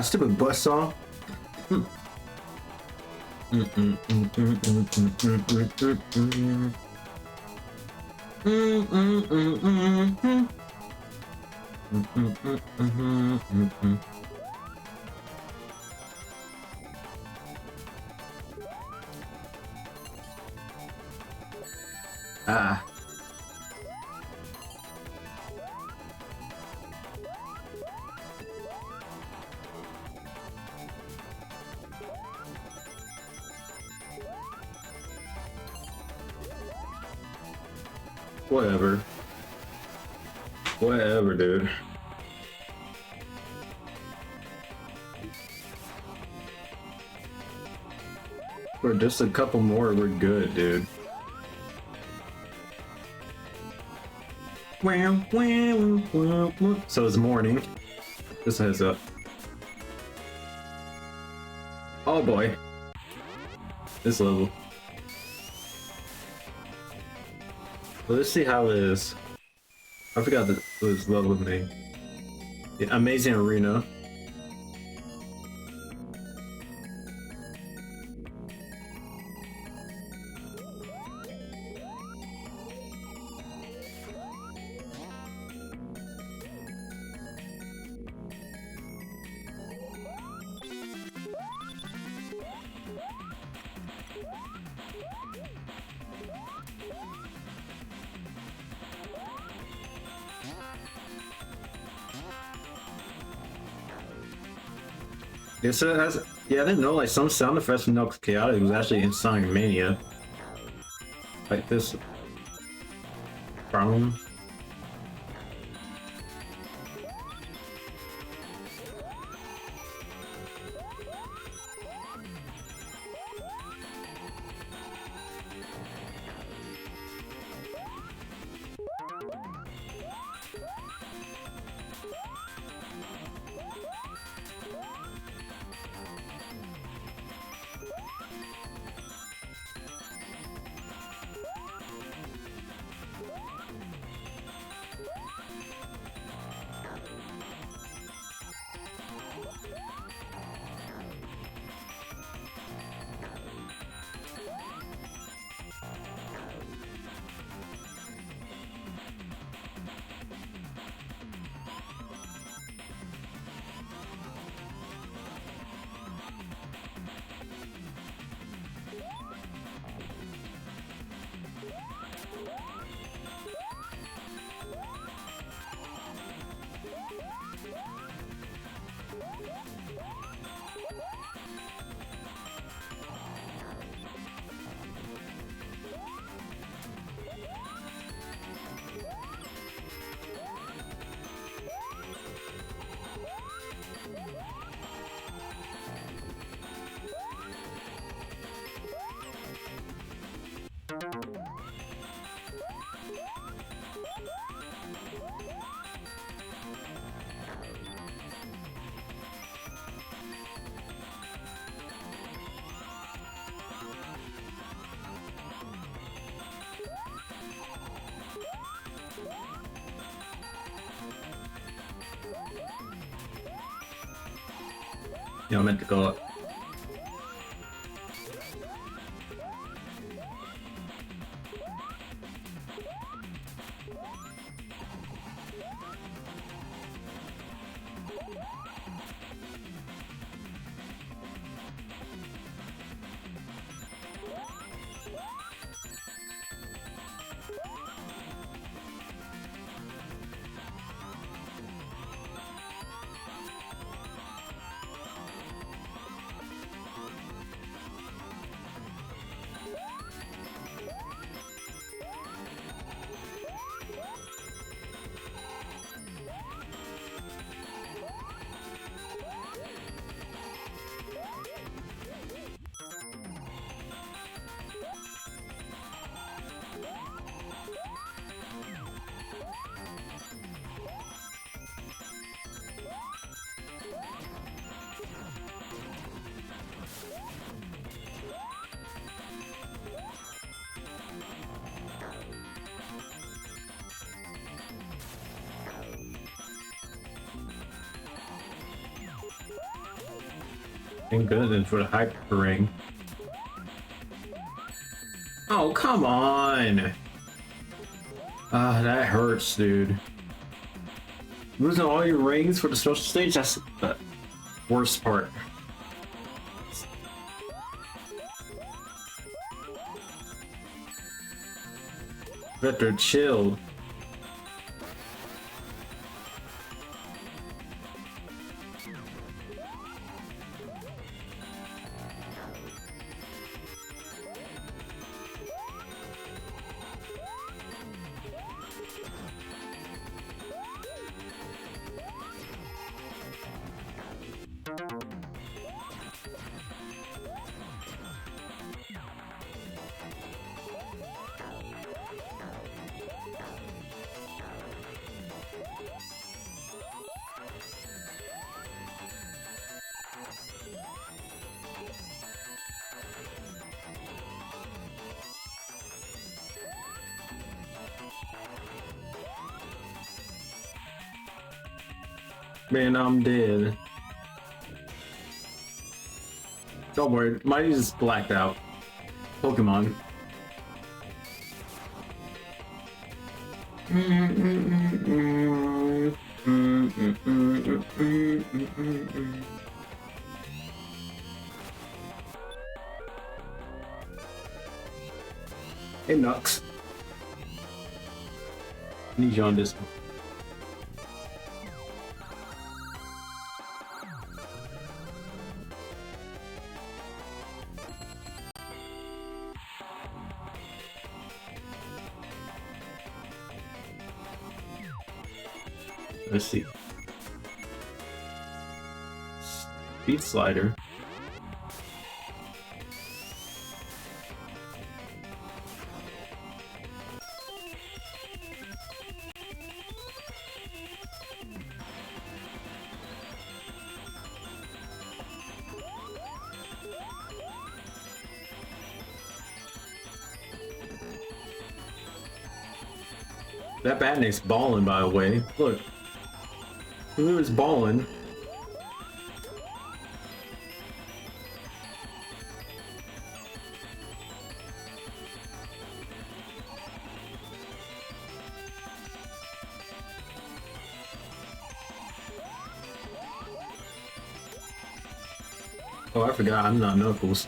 Stupid bus song. Whatever. Whatever, dude. For just a couple more, we're good, dude. So it's morning. Just a heads up. Oh boy. This level. Well, let's see how it is. I forgot this level name. The Amazing Arena. Yeah, so yeah, I didn't know like some sound effects from Knuckles Chaotic was actually in Sonic Mania. Like this. Brown. Yeah, I meant to go up. Thank goodness for the hyper ring. Oh, come on! Ah, that hurts, dude. Losing all your rings for the special stage, that's the worst part. Better chill. Man, I'm dead. Don't worry, mine just blacked out. Pokemon. Hey, Nux. Need you on this one. Let's see. Speed slider. That Batnake's balling, by the way. Look. He was balling. Oh, I forgot I'm not Knuckles.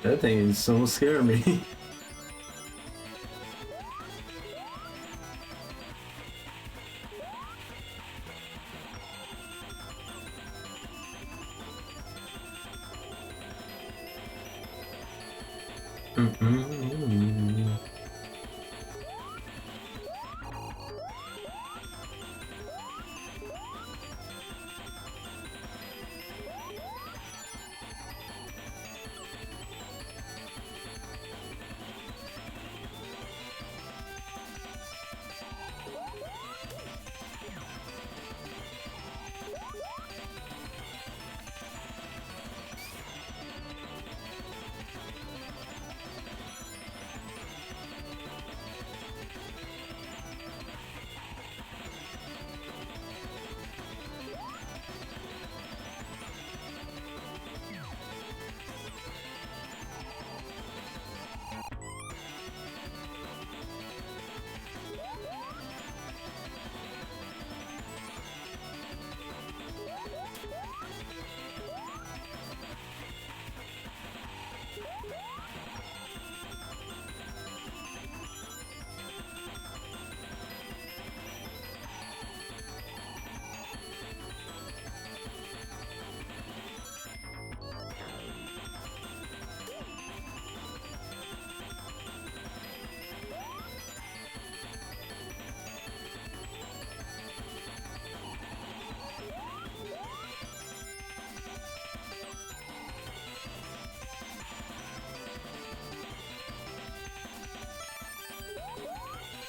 That thing is so scared me.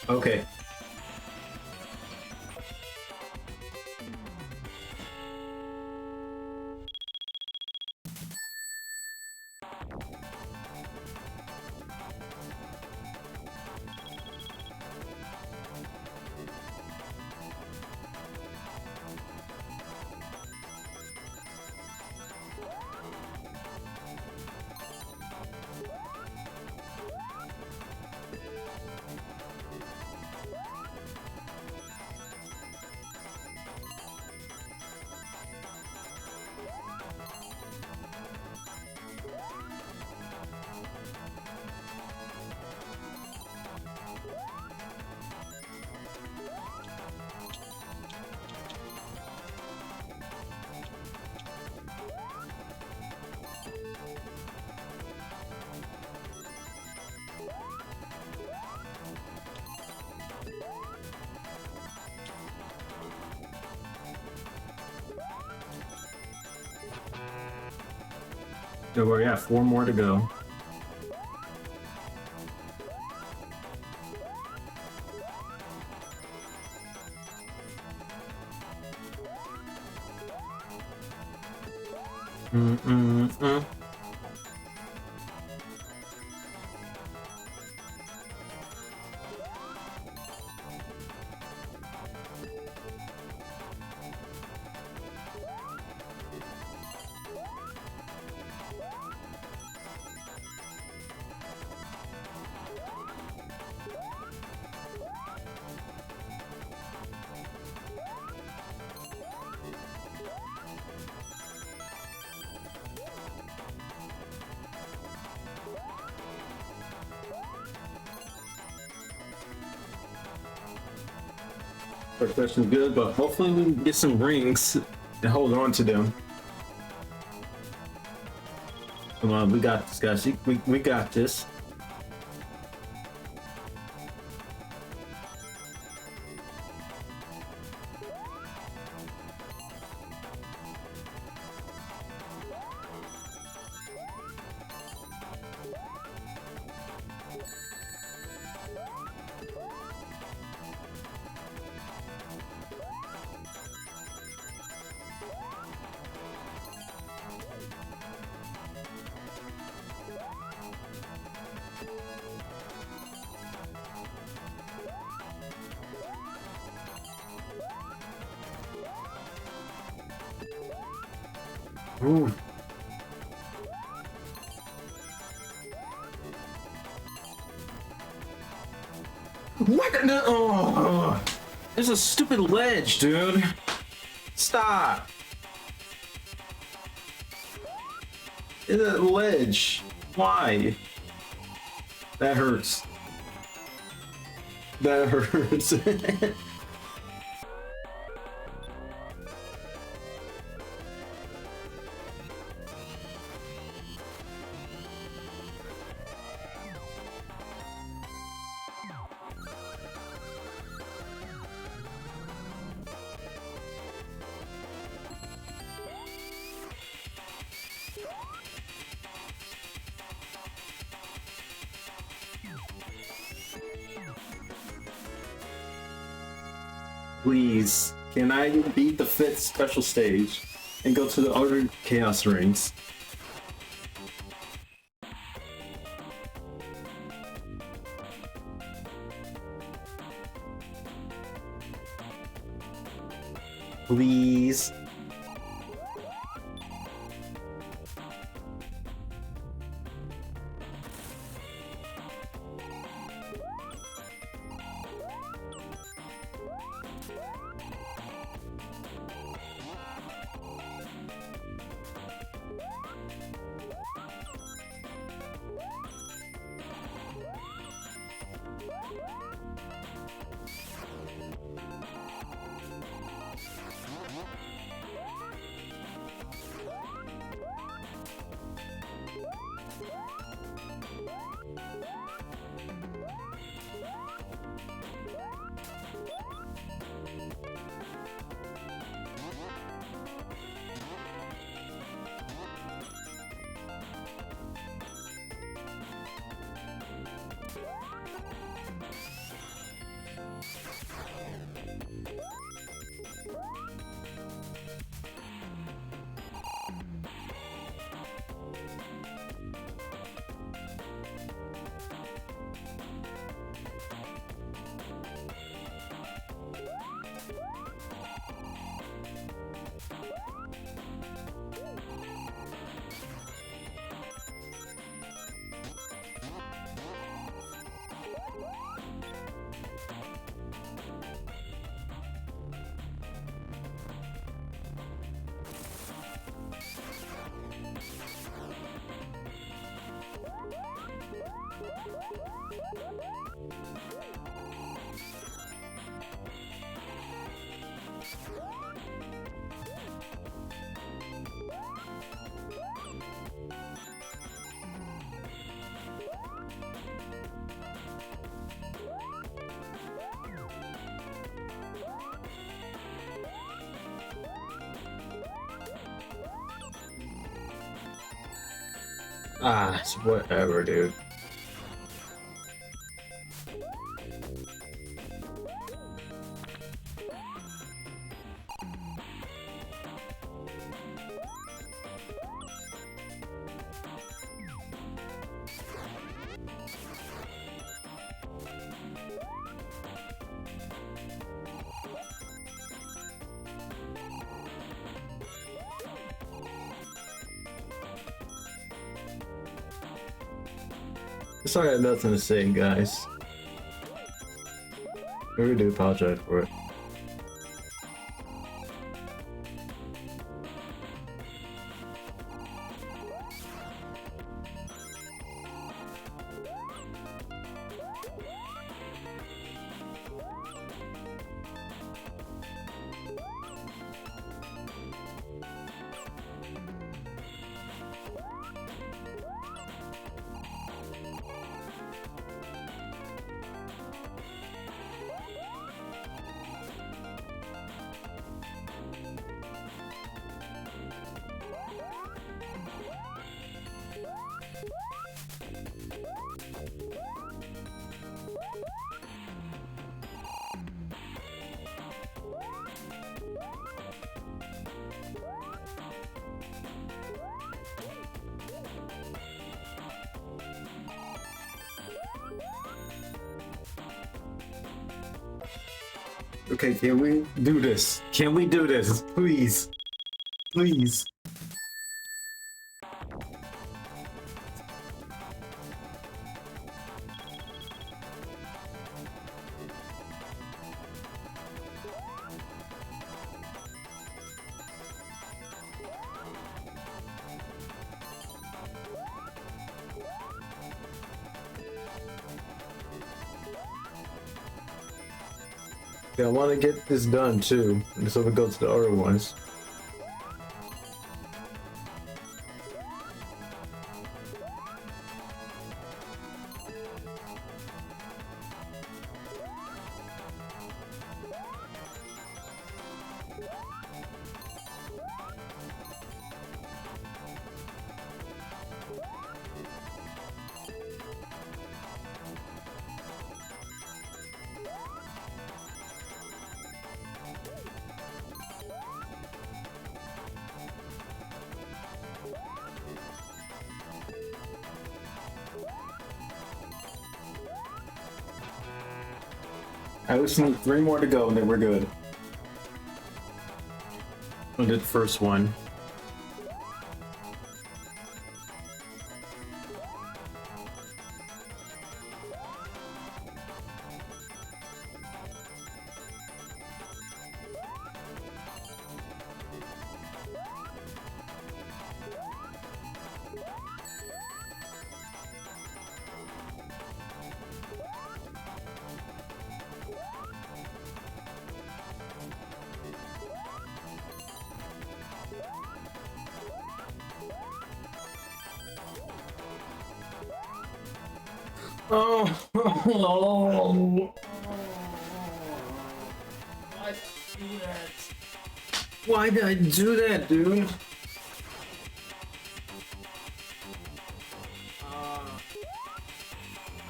Okay. So we're at 4 more to go. Mm-mm-mm. First question's good, but hopefully we can get some rings and hold on to them. Come on, we got this, guys. We got this. Ooh. What the? Oh, there's a stupid ledge, dude. Stop. It's a ledge. Why? That hurts. That hurts. Please, can I beat the 5th special stage and go to the other Chaos Rings? Please. Ah, it's whatever, dude. I got nothing to say, guys. I really do apologize for it. Okay, can we do this? Can we do this? Please. Please. Yeah, I want to get this done too, so we go to the other ones. I just need 3 more to go and then we're good. I did the first one. Oh, why did I do that, dude?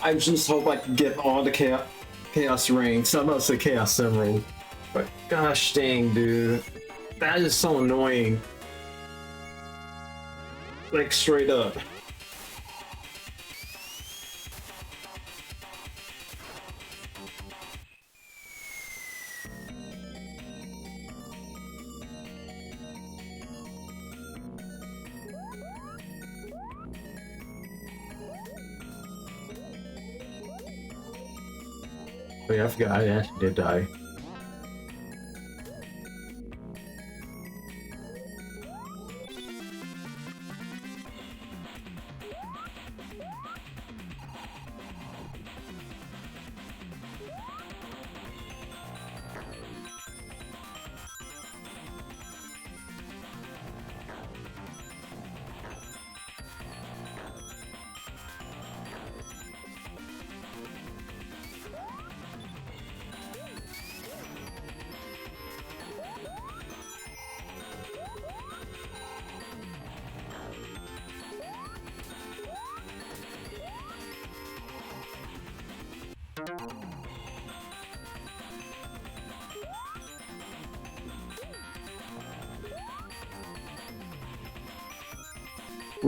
I just hope I can get all the chaos rings. I'm about to say chaos emerald, but gosh dang, dude, that is so annoying. Like straight up. Oh yeah, I forgot I actually did die.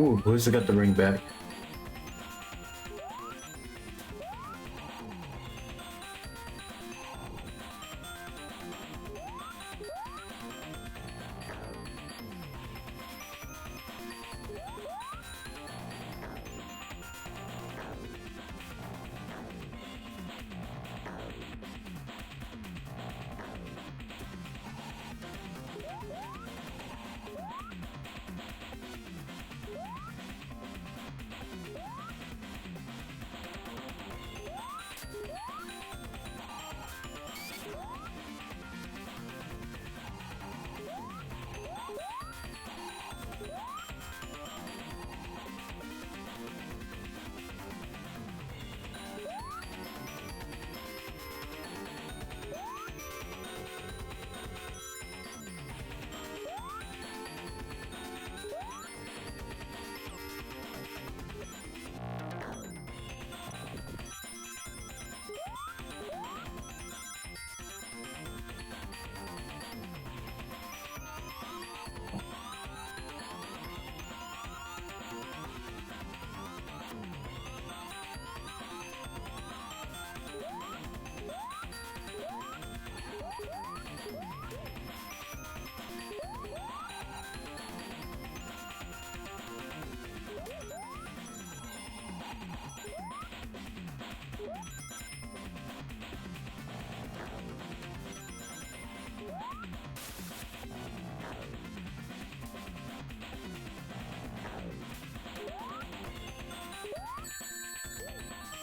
Ooh, Blizzard got the ring back.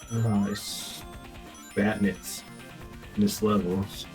Nice. Batnets. This levels.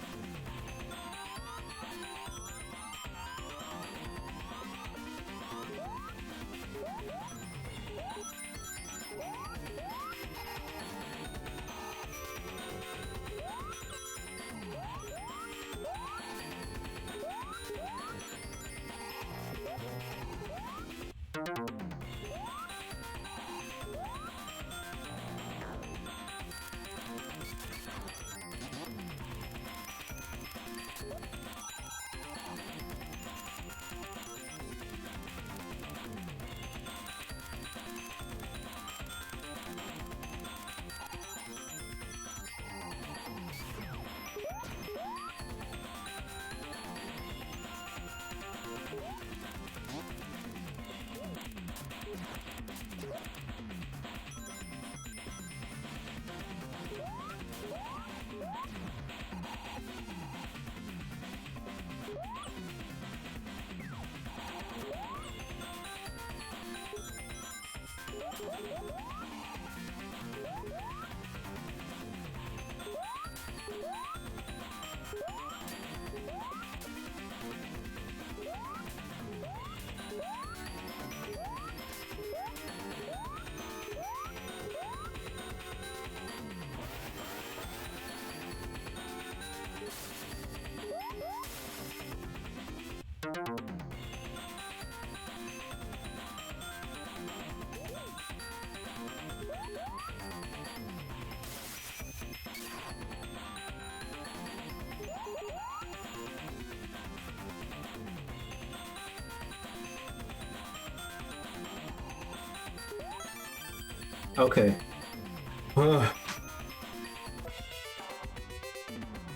Okay.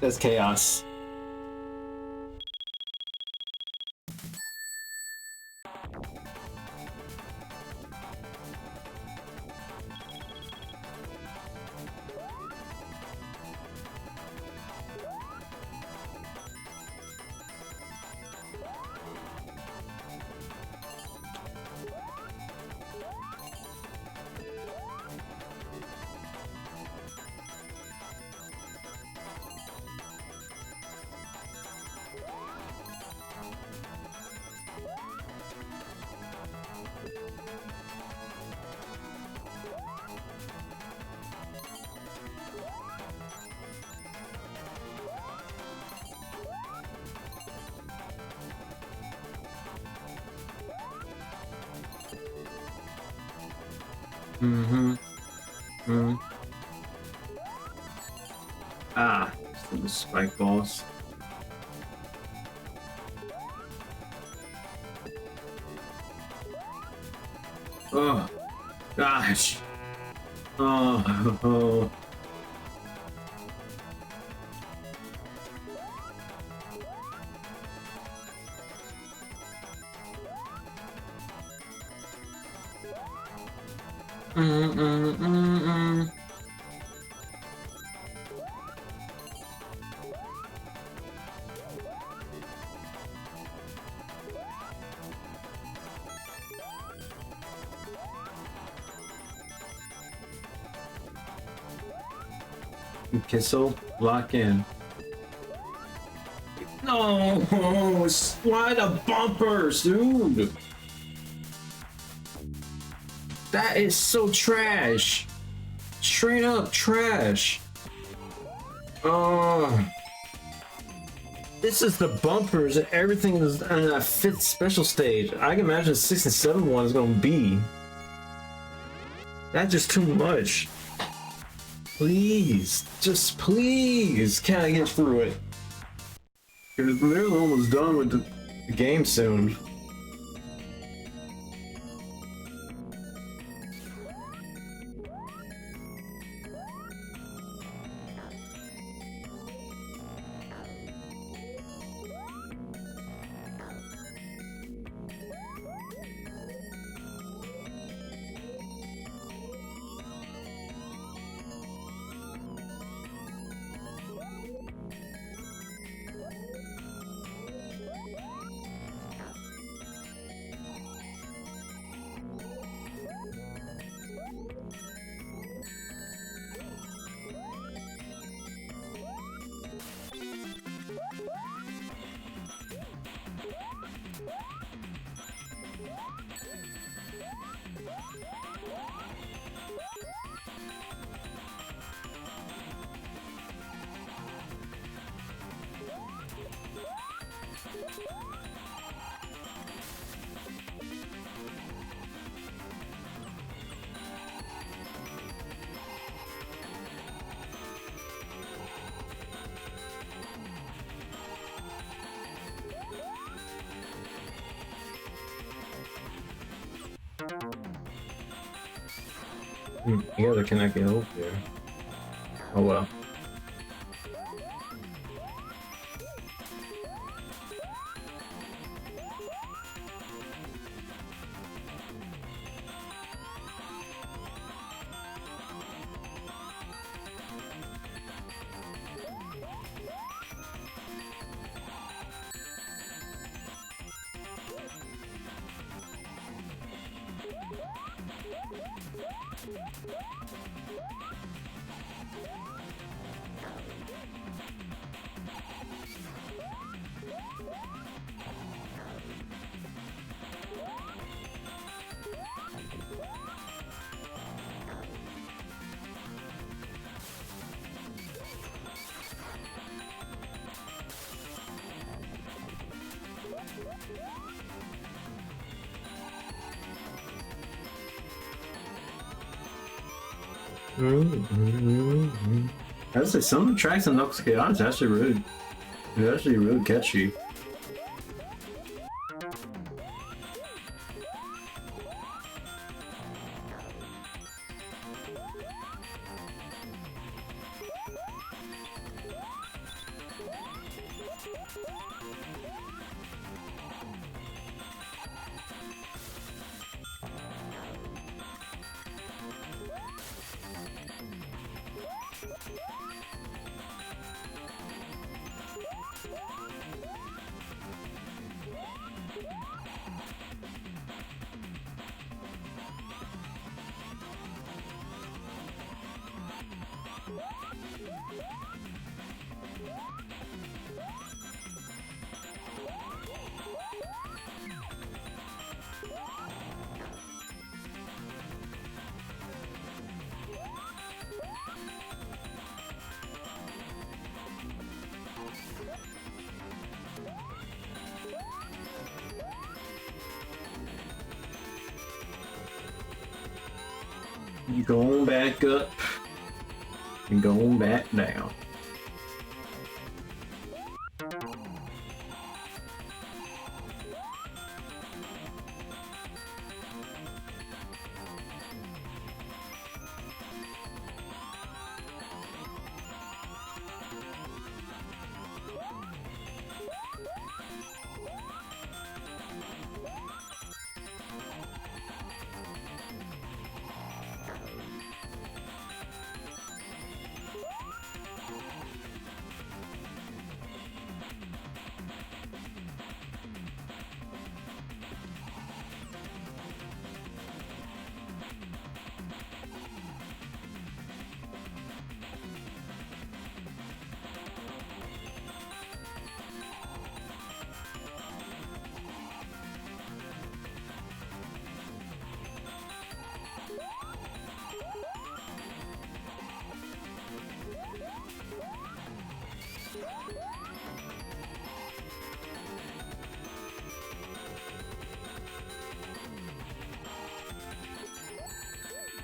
That's chaos. Ah, so the spike balls. Oh, gosh. Oh. Mm-mm-mm-mm. Kissel, lock in. No, why the bumpers, dude? That is so trash. Straight up trash. Oh. This is the bumpers and everything is on that 5th special stage. I can imagine 6 and 7 one is gonna be. That's just too much. Please, just please, can I get through it? Because we're almost done with the game soon. Yeah, they cannot get over there. Oh well. I'd say some of the tracks on Knuckles Chaos actually really catchy. Going back up and going back down.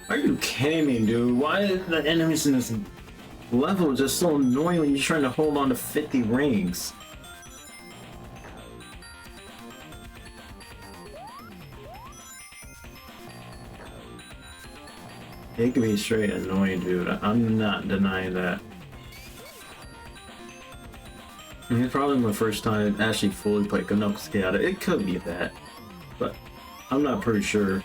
Are you kidding me, dude? Why are the enemies in this level just so annoying when you're trying to hold on to 50 rings? It could be straight annoying, dude. I'm not denying that. And it's probably my first time actually fully played Knuckles Chaotic. It could be that, but I'm not pretty sure.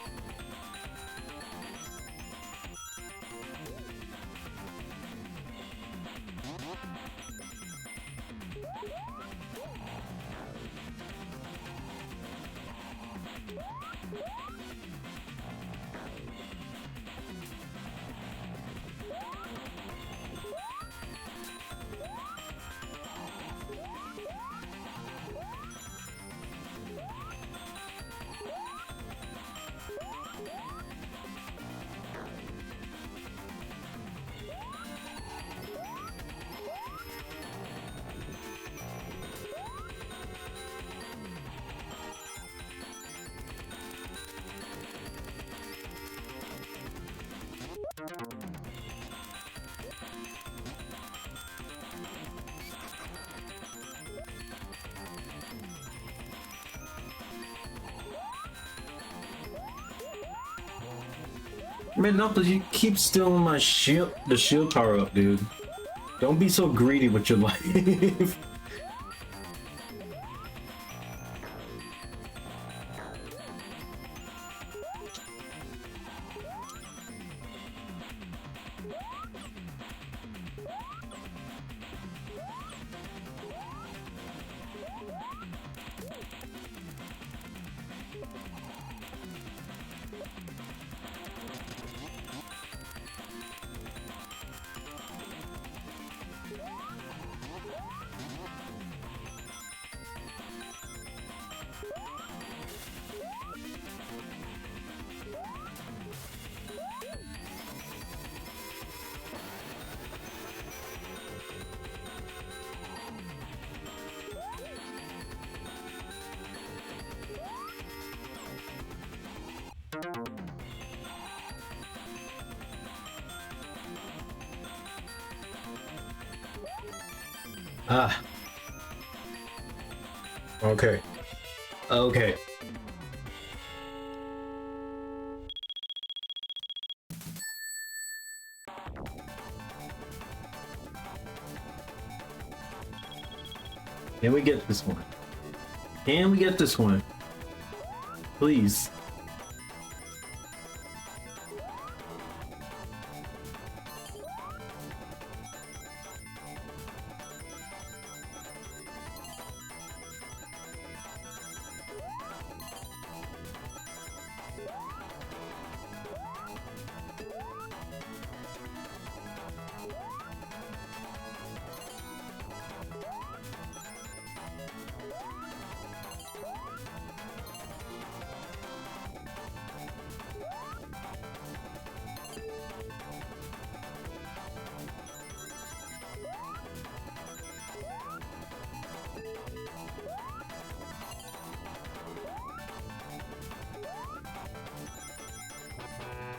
Man, Knuckles, you keep stealing my shield, the shield power up, dude. Don't be so greedy with your life. Ah. Okay. Okay. Can we get this one? Can we get this one? Please.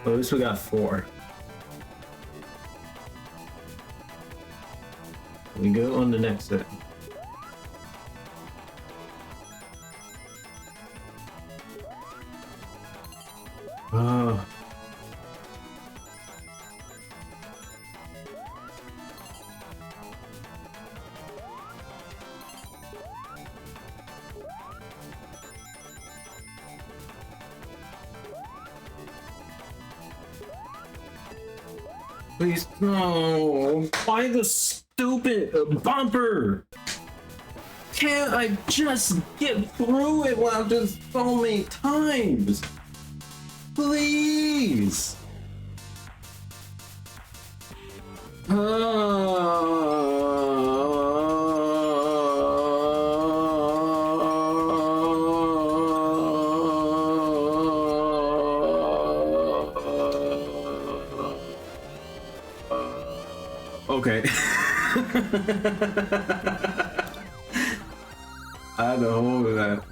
Well, at least we got 4. We go on the next set. Please, no. Why the stupid bumper? Can't I just get through it when I've done so many times? Please. Okay. I had to hold that.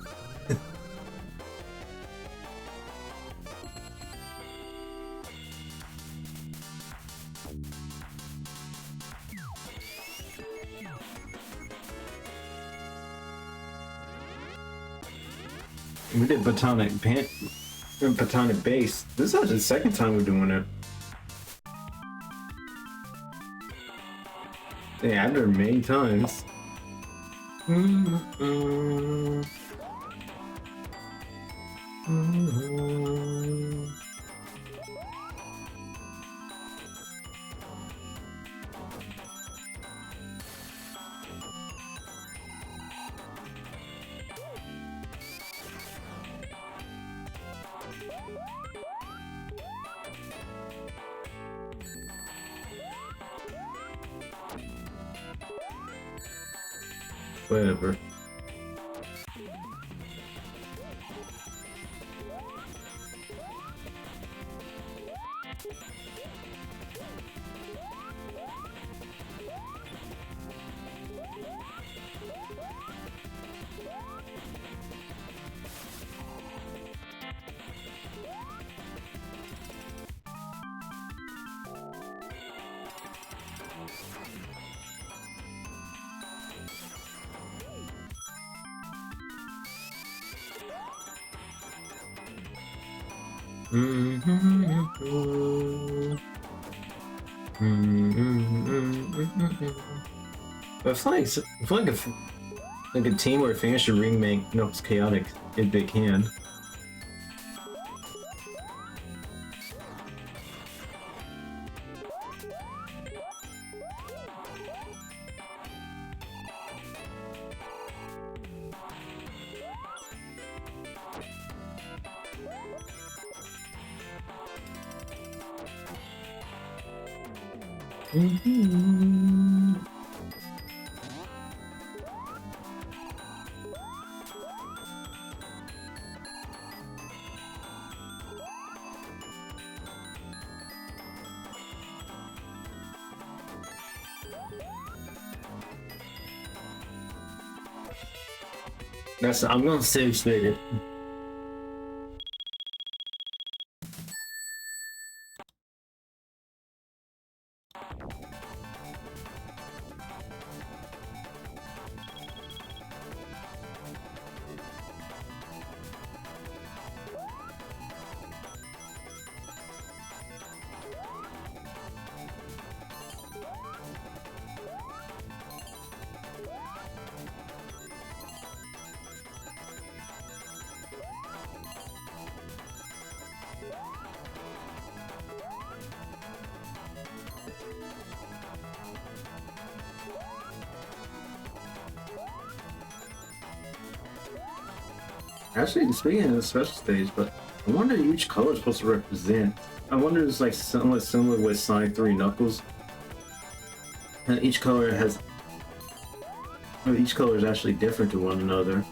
We did Platonic Base. This is actually the second time we're doing it. Yeah, I've done it many times. Whatever. I feel like a team or a fan should remake Knuckles Chaotic if they can. I'm gonna save it. Actually, speaking of the special stage, but I wonder each color is supposed to represent. I wonder if it's like somewhat similar with Sonic 3 Knuckles. And each color has. Or each color is actually different to one another.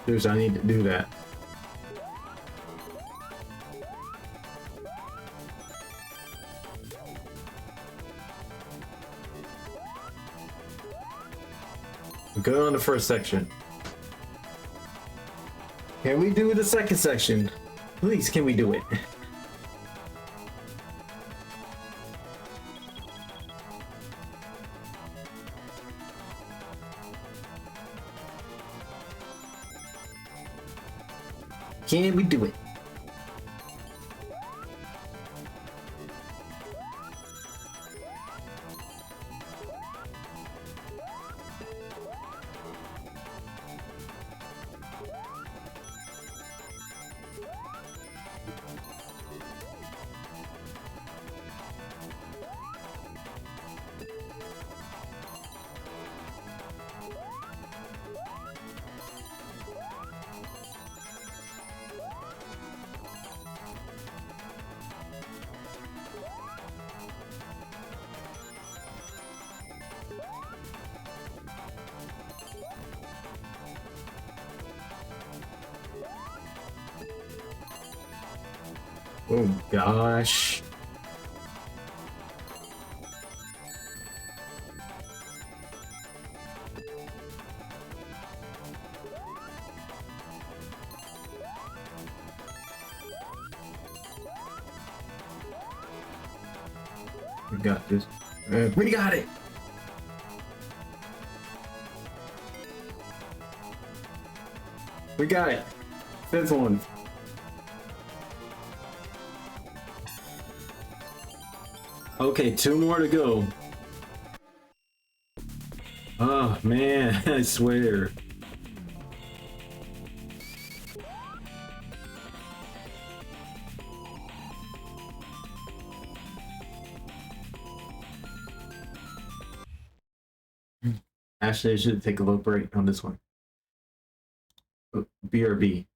Dude, I need to do that. Good on the first section. Can we do the second section? Please, can we do it? Can we do it? Oh gosh. We got this. We got it. We got it. Fifth one. Okay, 2 more to go. Oh man, I swear. Actually, I should take a little break on this one. BRB.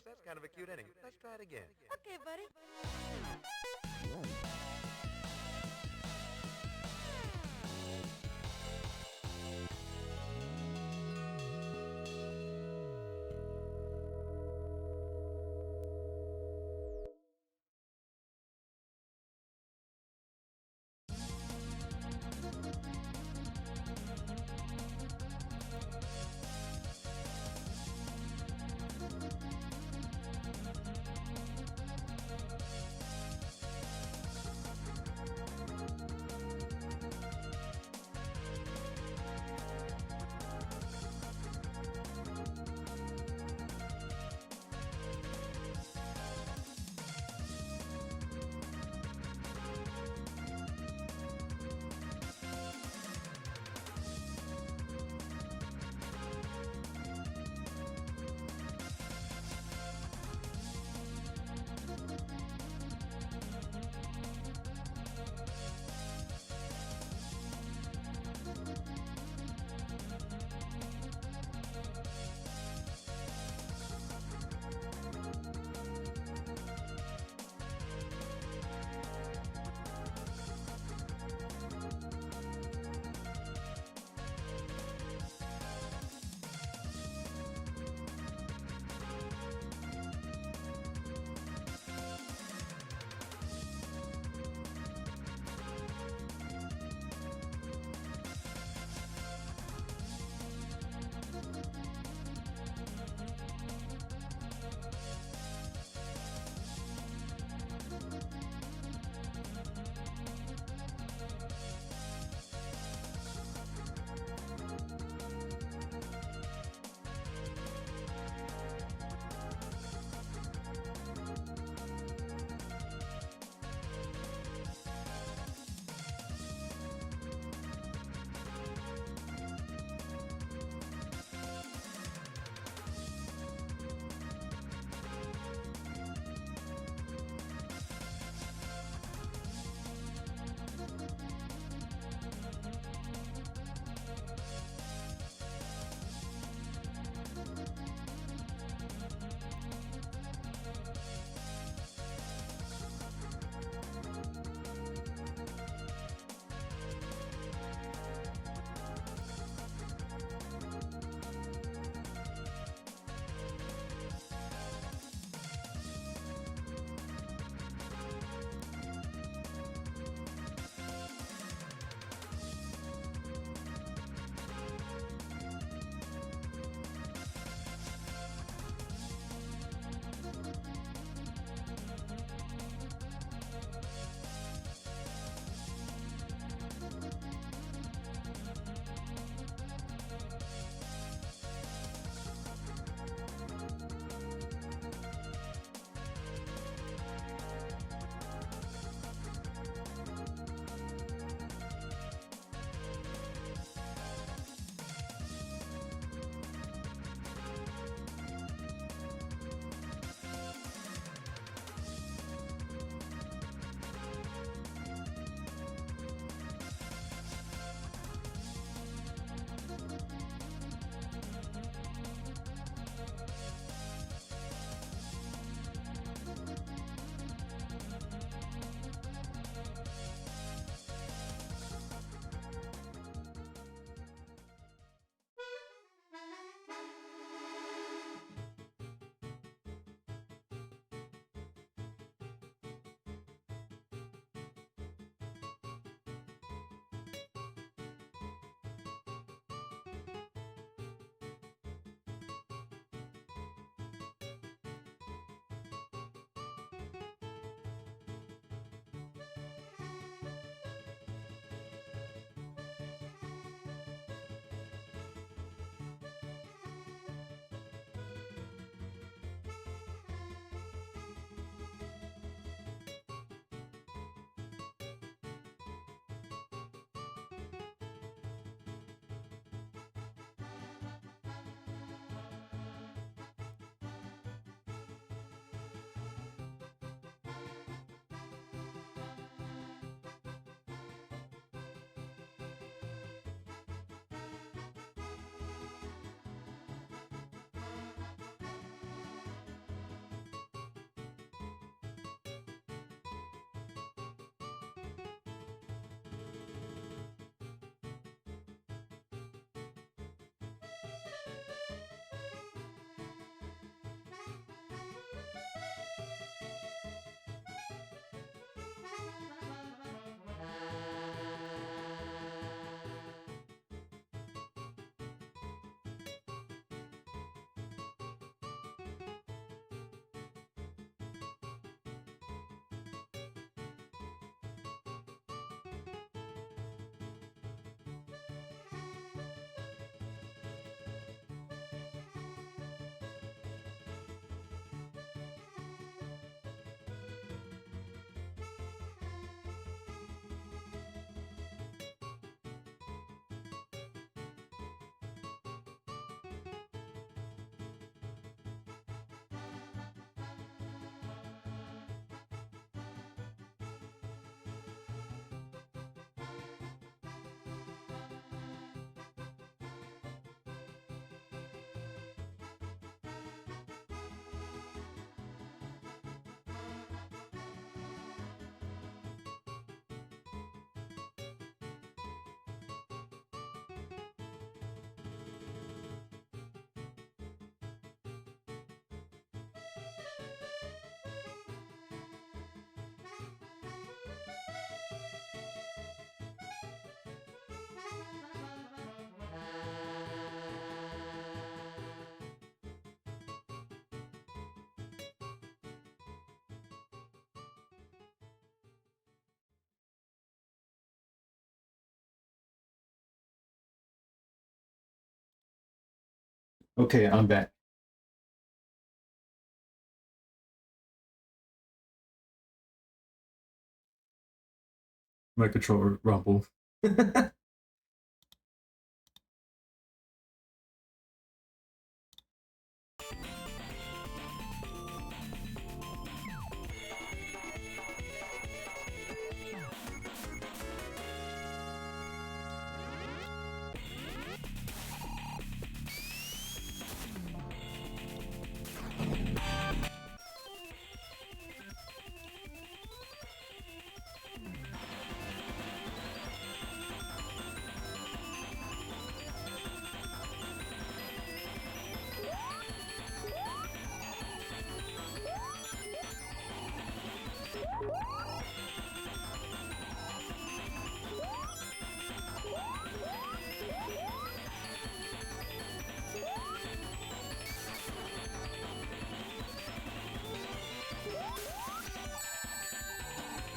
That's kind of a cute ending. Let's try it again. Okay, buddy. Okay, I'm back. My controller rumbled.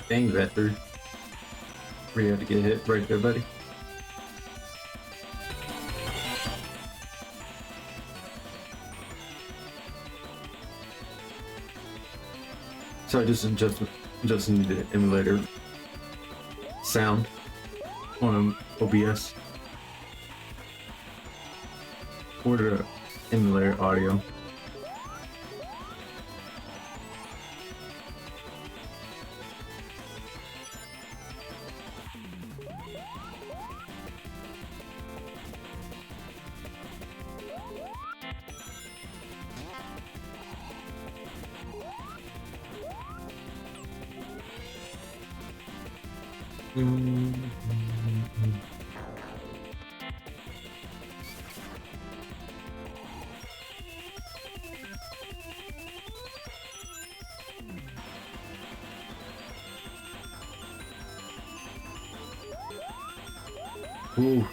Dang, Vector. Where you had to get hit right there, buddy. So I just need the emulator sound on OBS or the emulator audio. Ooh.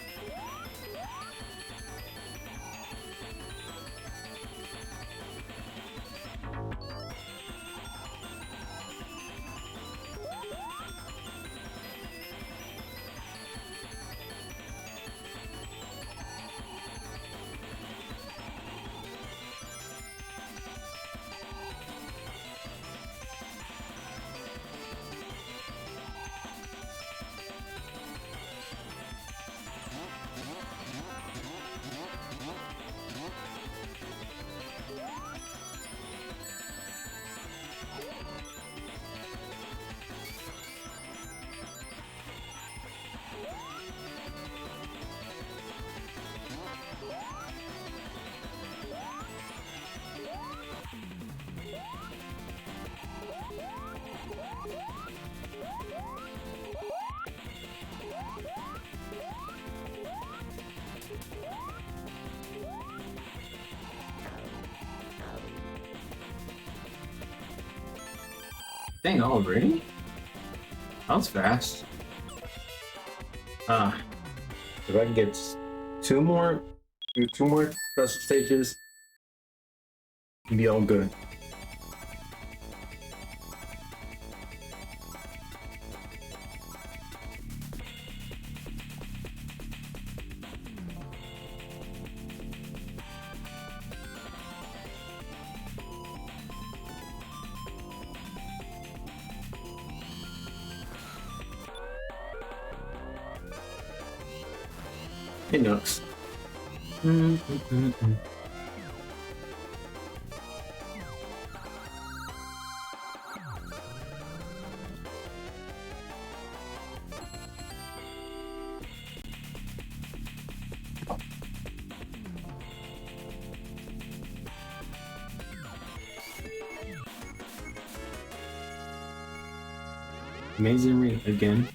Dang, already? That was fast. If I can get two more special stages, it'll be all good. Hey, Nooks. Amazing Arena again.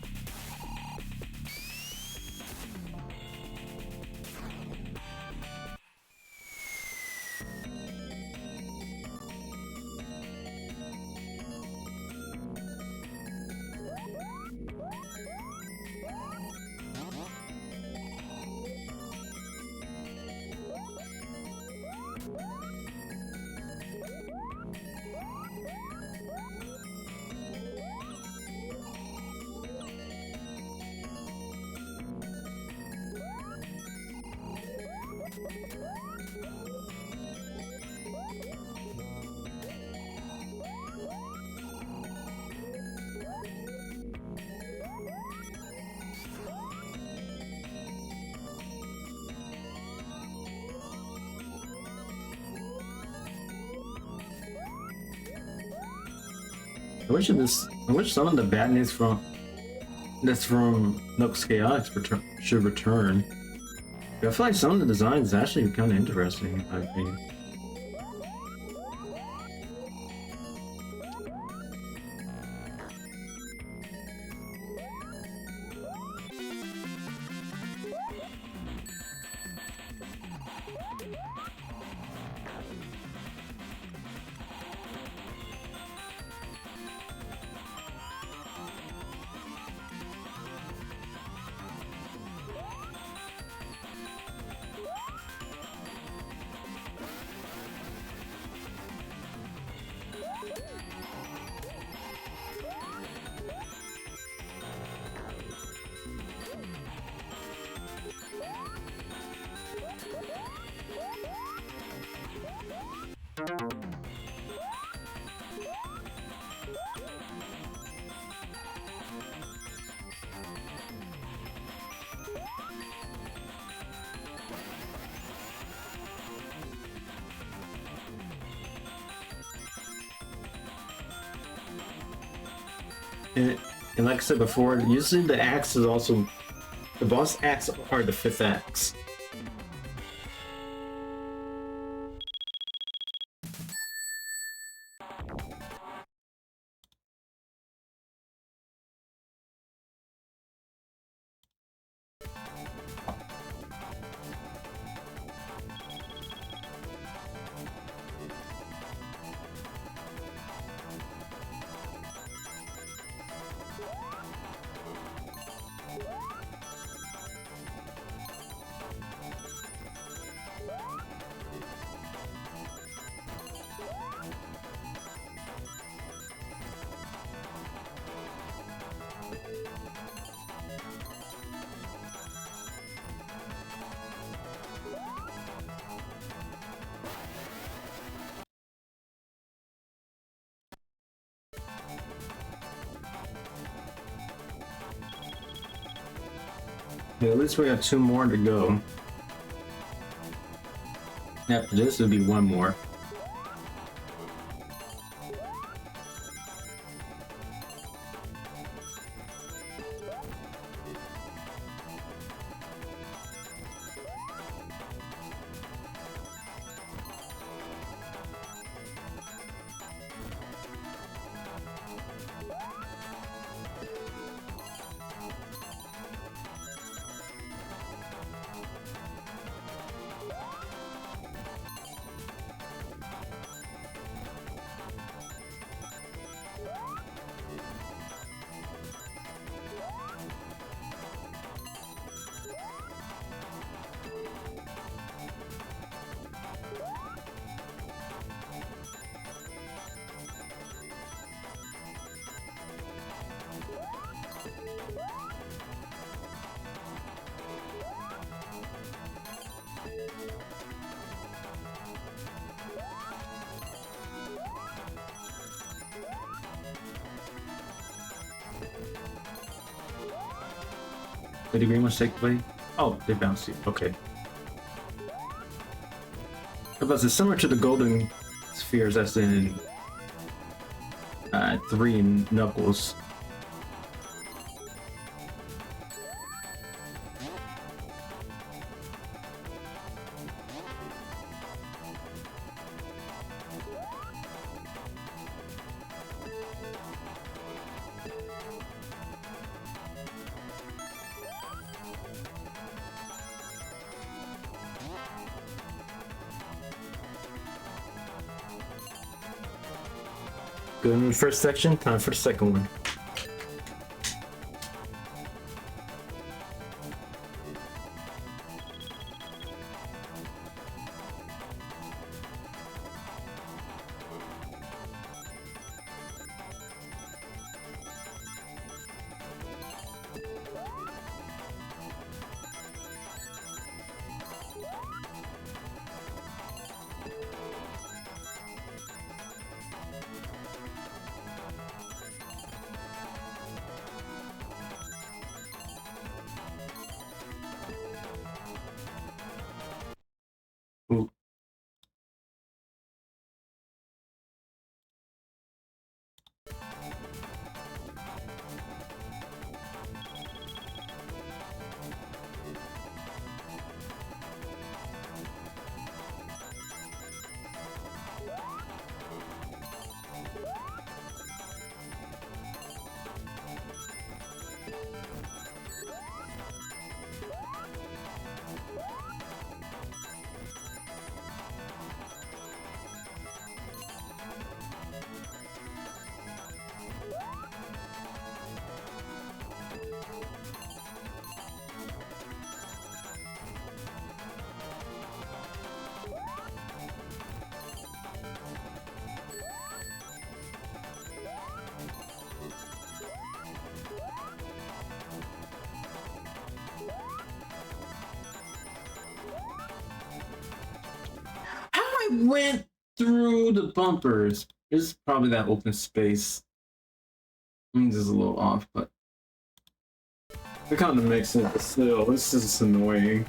I wish some of the badness that's from Nook's Chaotix should return. I feel like some of the designs is actually kind of interesting, I think. And like I said before, usually the axe is also the boss axe are the fifth axe. Yeah, at least we got 2 more to go. After this, it'll be 1 more. Did the green ones take play? Oh, they bounced you. Okay. Because it's similar to the golden spheres that's in 3 in Knuckles. Good in the first section, time for the second one. How I went through the bumpers. It's probably that open space. I'm just a little off, but it kind of makes sense. But still, this is annoying.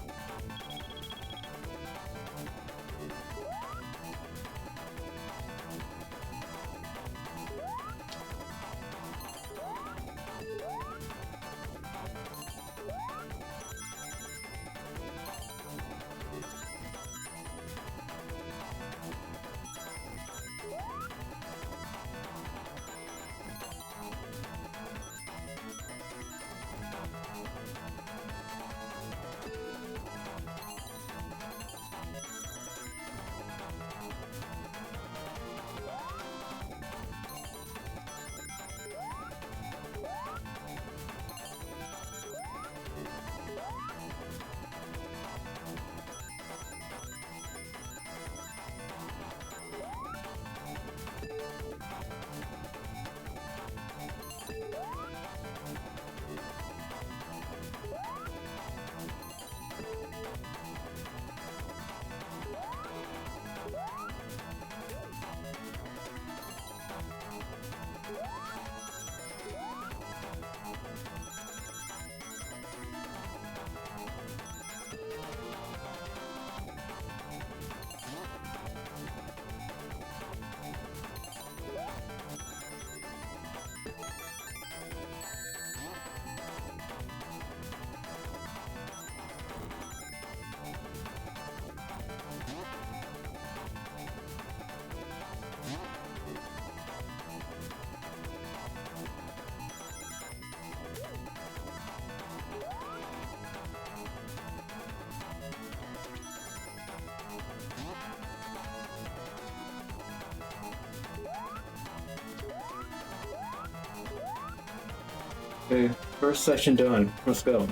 Okay, first session done. Let's go.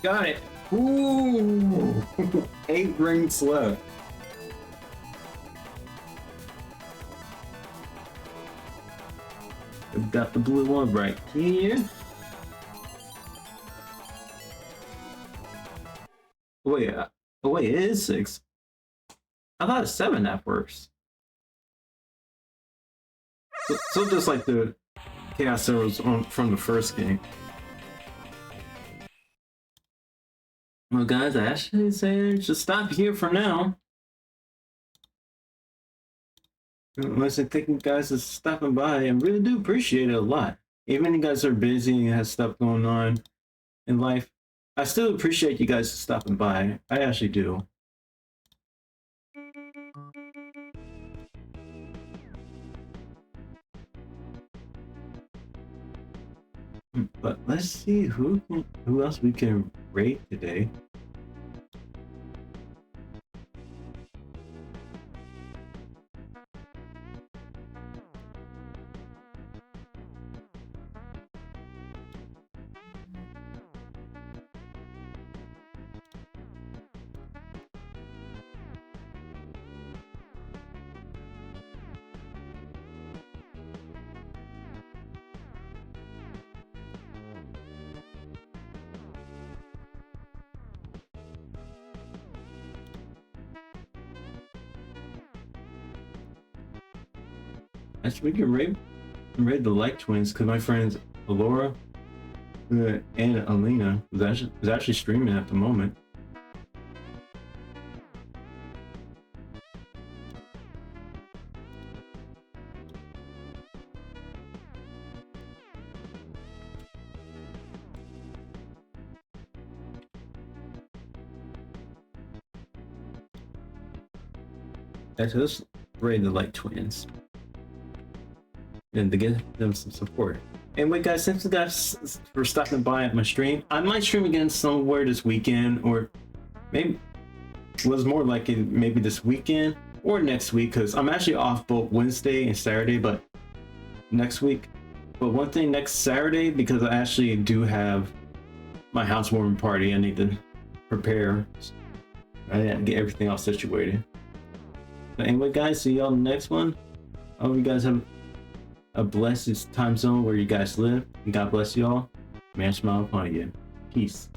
Got it. Ooh, 8 rings left. We've got the blue one right here. Wait, oh wait, it is 6. I thought it's 7 at first. So just like the Chaos Servers from the first game. Well, guys, I actually say just stop here for now. Listen, thank you guys for stopping by. I really do appreciate it a lot. Even you guys are busy and have stuff going on in life, I still appreciate you guys stopping by. I actually do. But let's see who else we can rate today. Actually, we can rate the like twins because my friends Alora and Alina is actually streaming at the moment. Actually, let's rate the like twins and to get them some support. Anyway, guys, thanks you guys for stopping by at my stream. I might stream again somewhere this weekend, or maybe was more like it maybe this weekend or next week, because I'm actually off both Wednesday and Saturday, but next week. But one thing, next Saturday, because I actually do have my housewarming party, I need to prepare. I need to get everything all situated. But anyway, guys, see y'all in the next one. I hope you guys have a blessed time zone where you guys live. And God bless you all. May I smile upon you. Peace.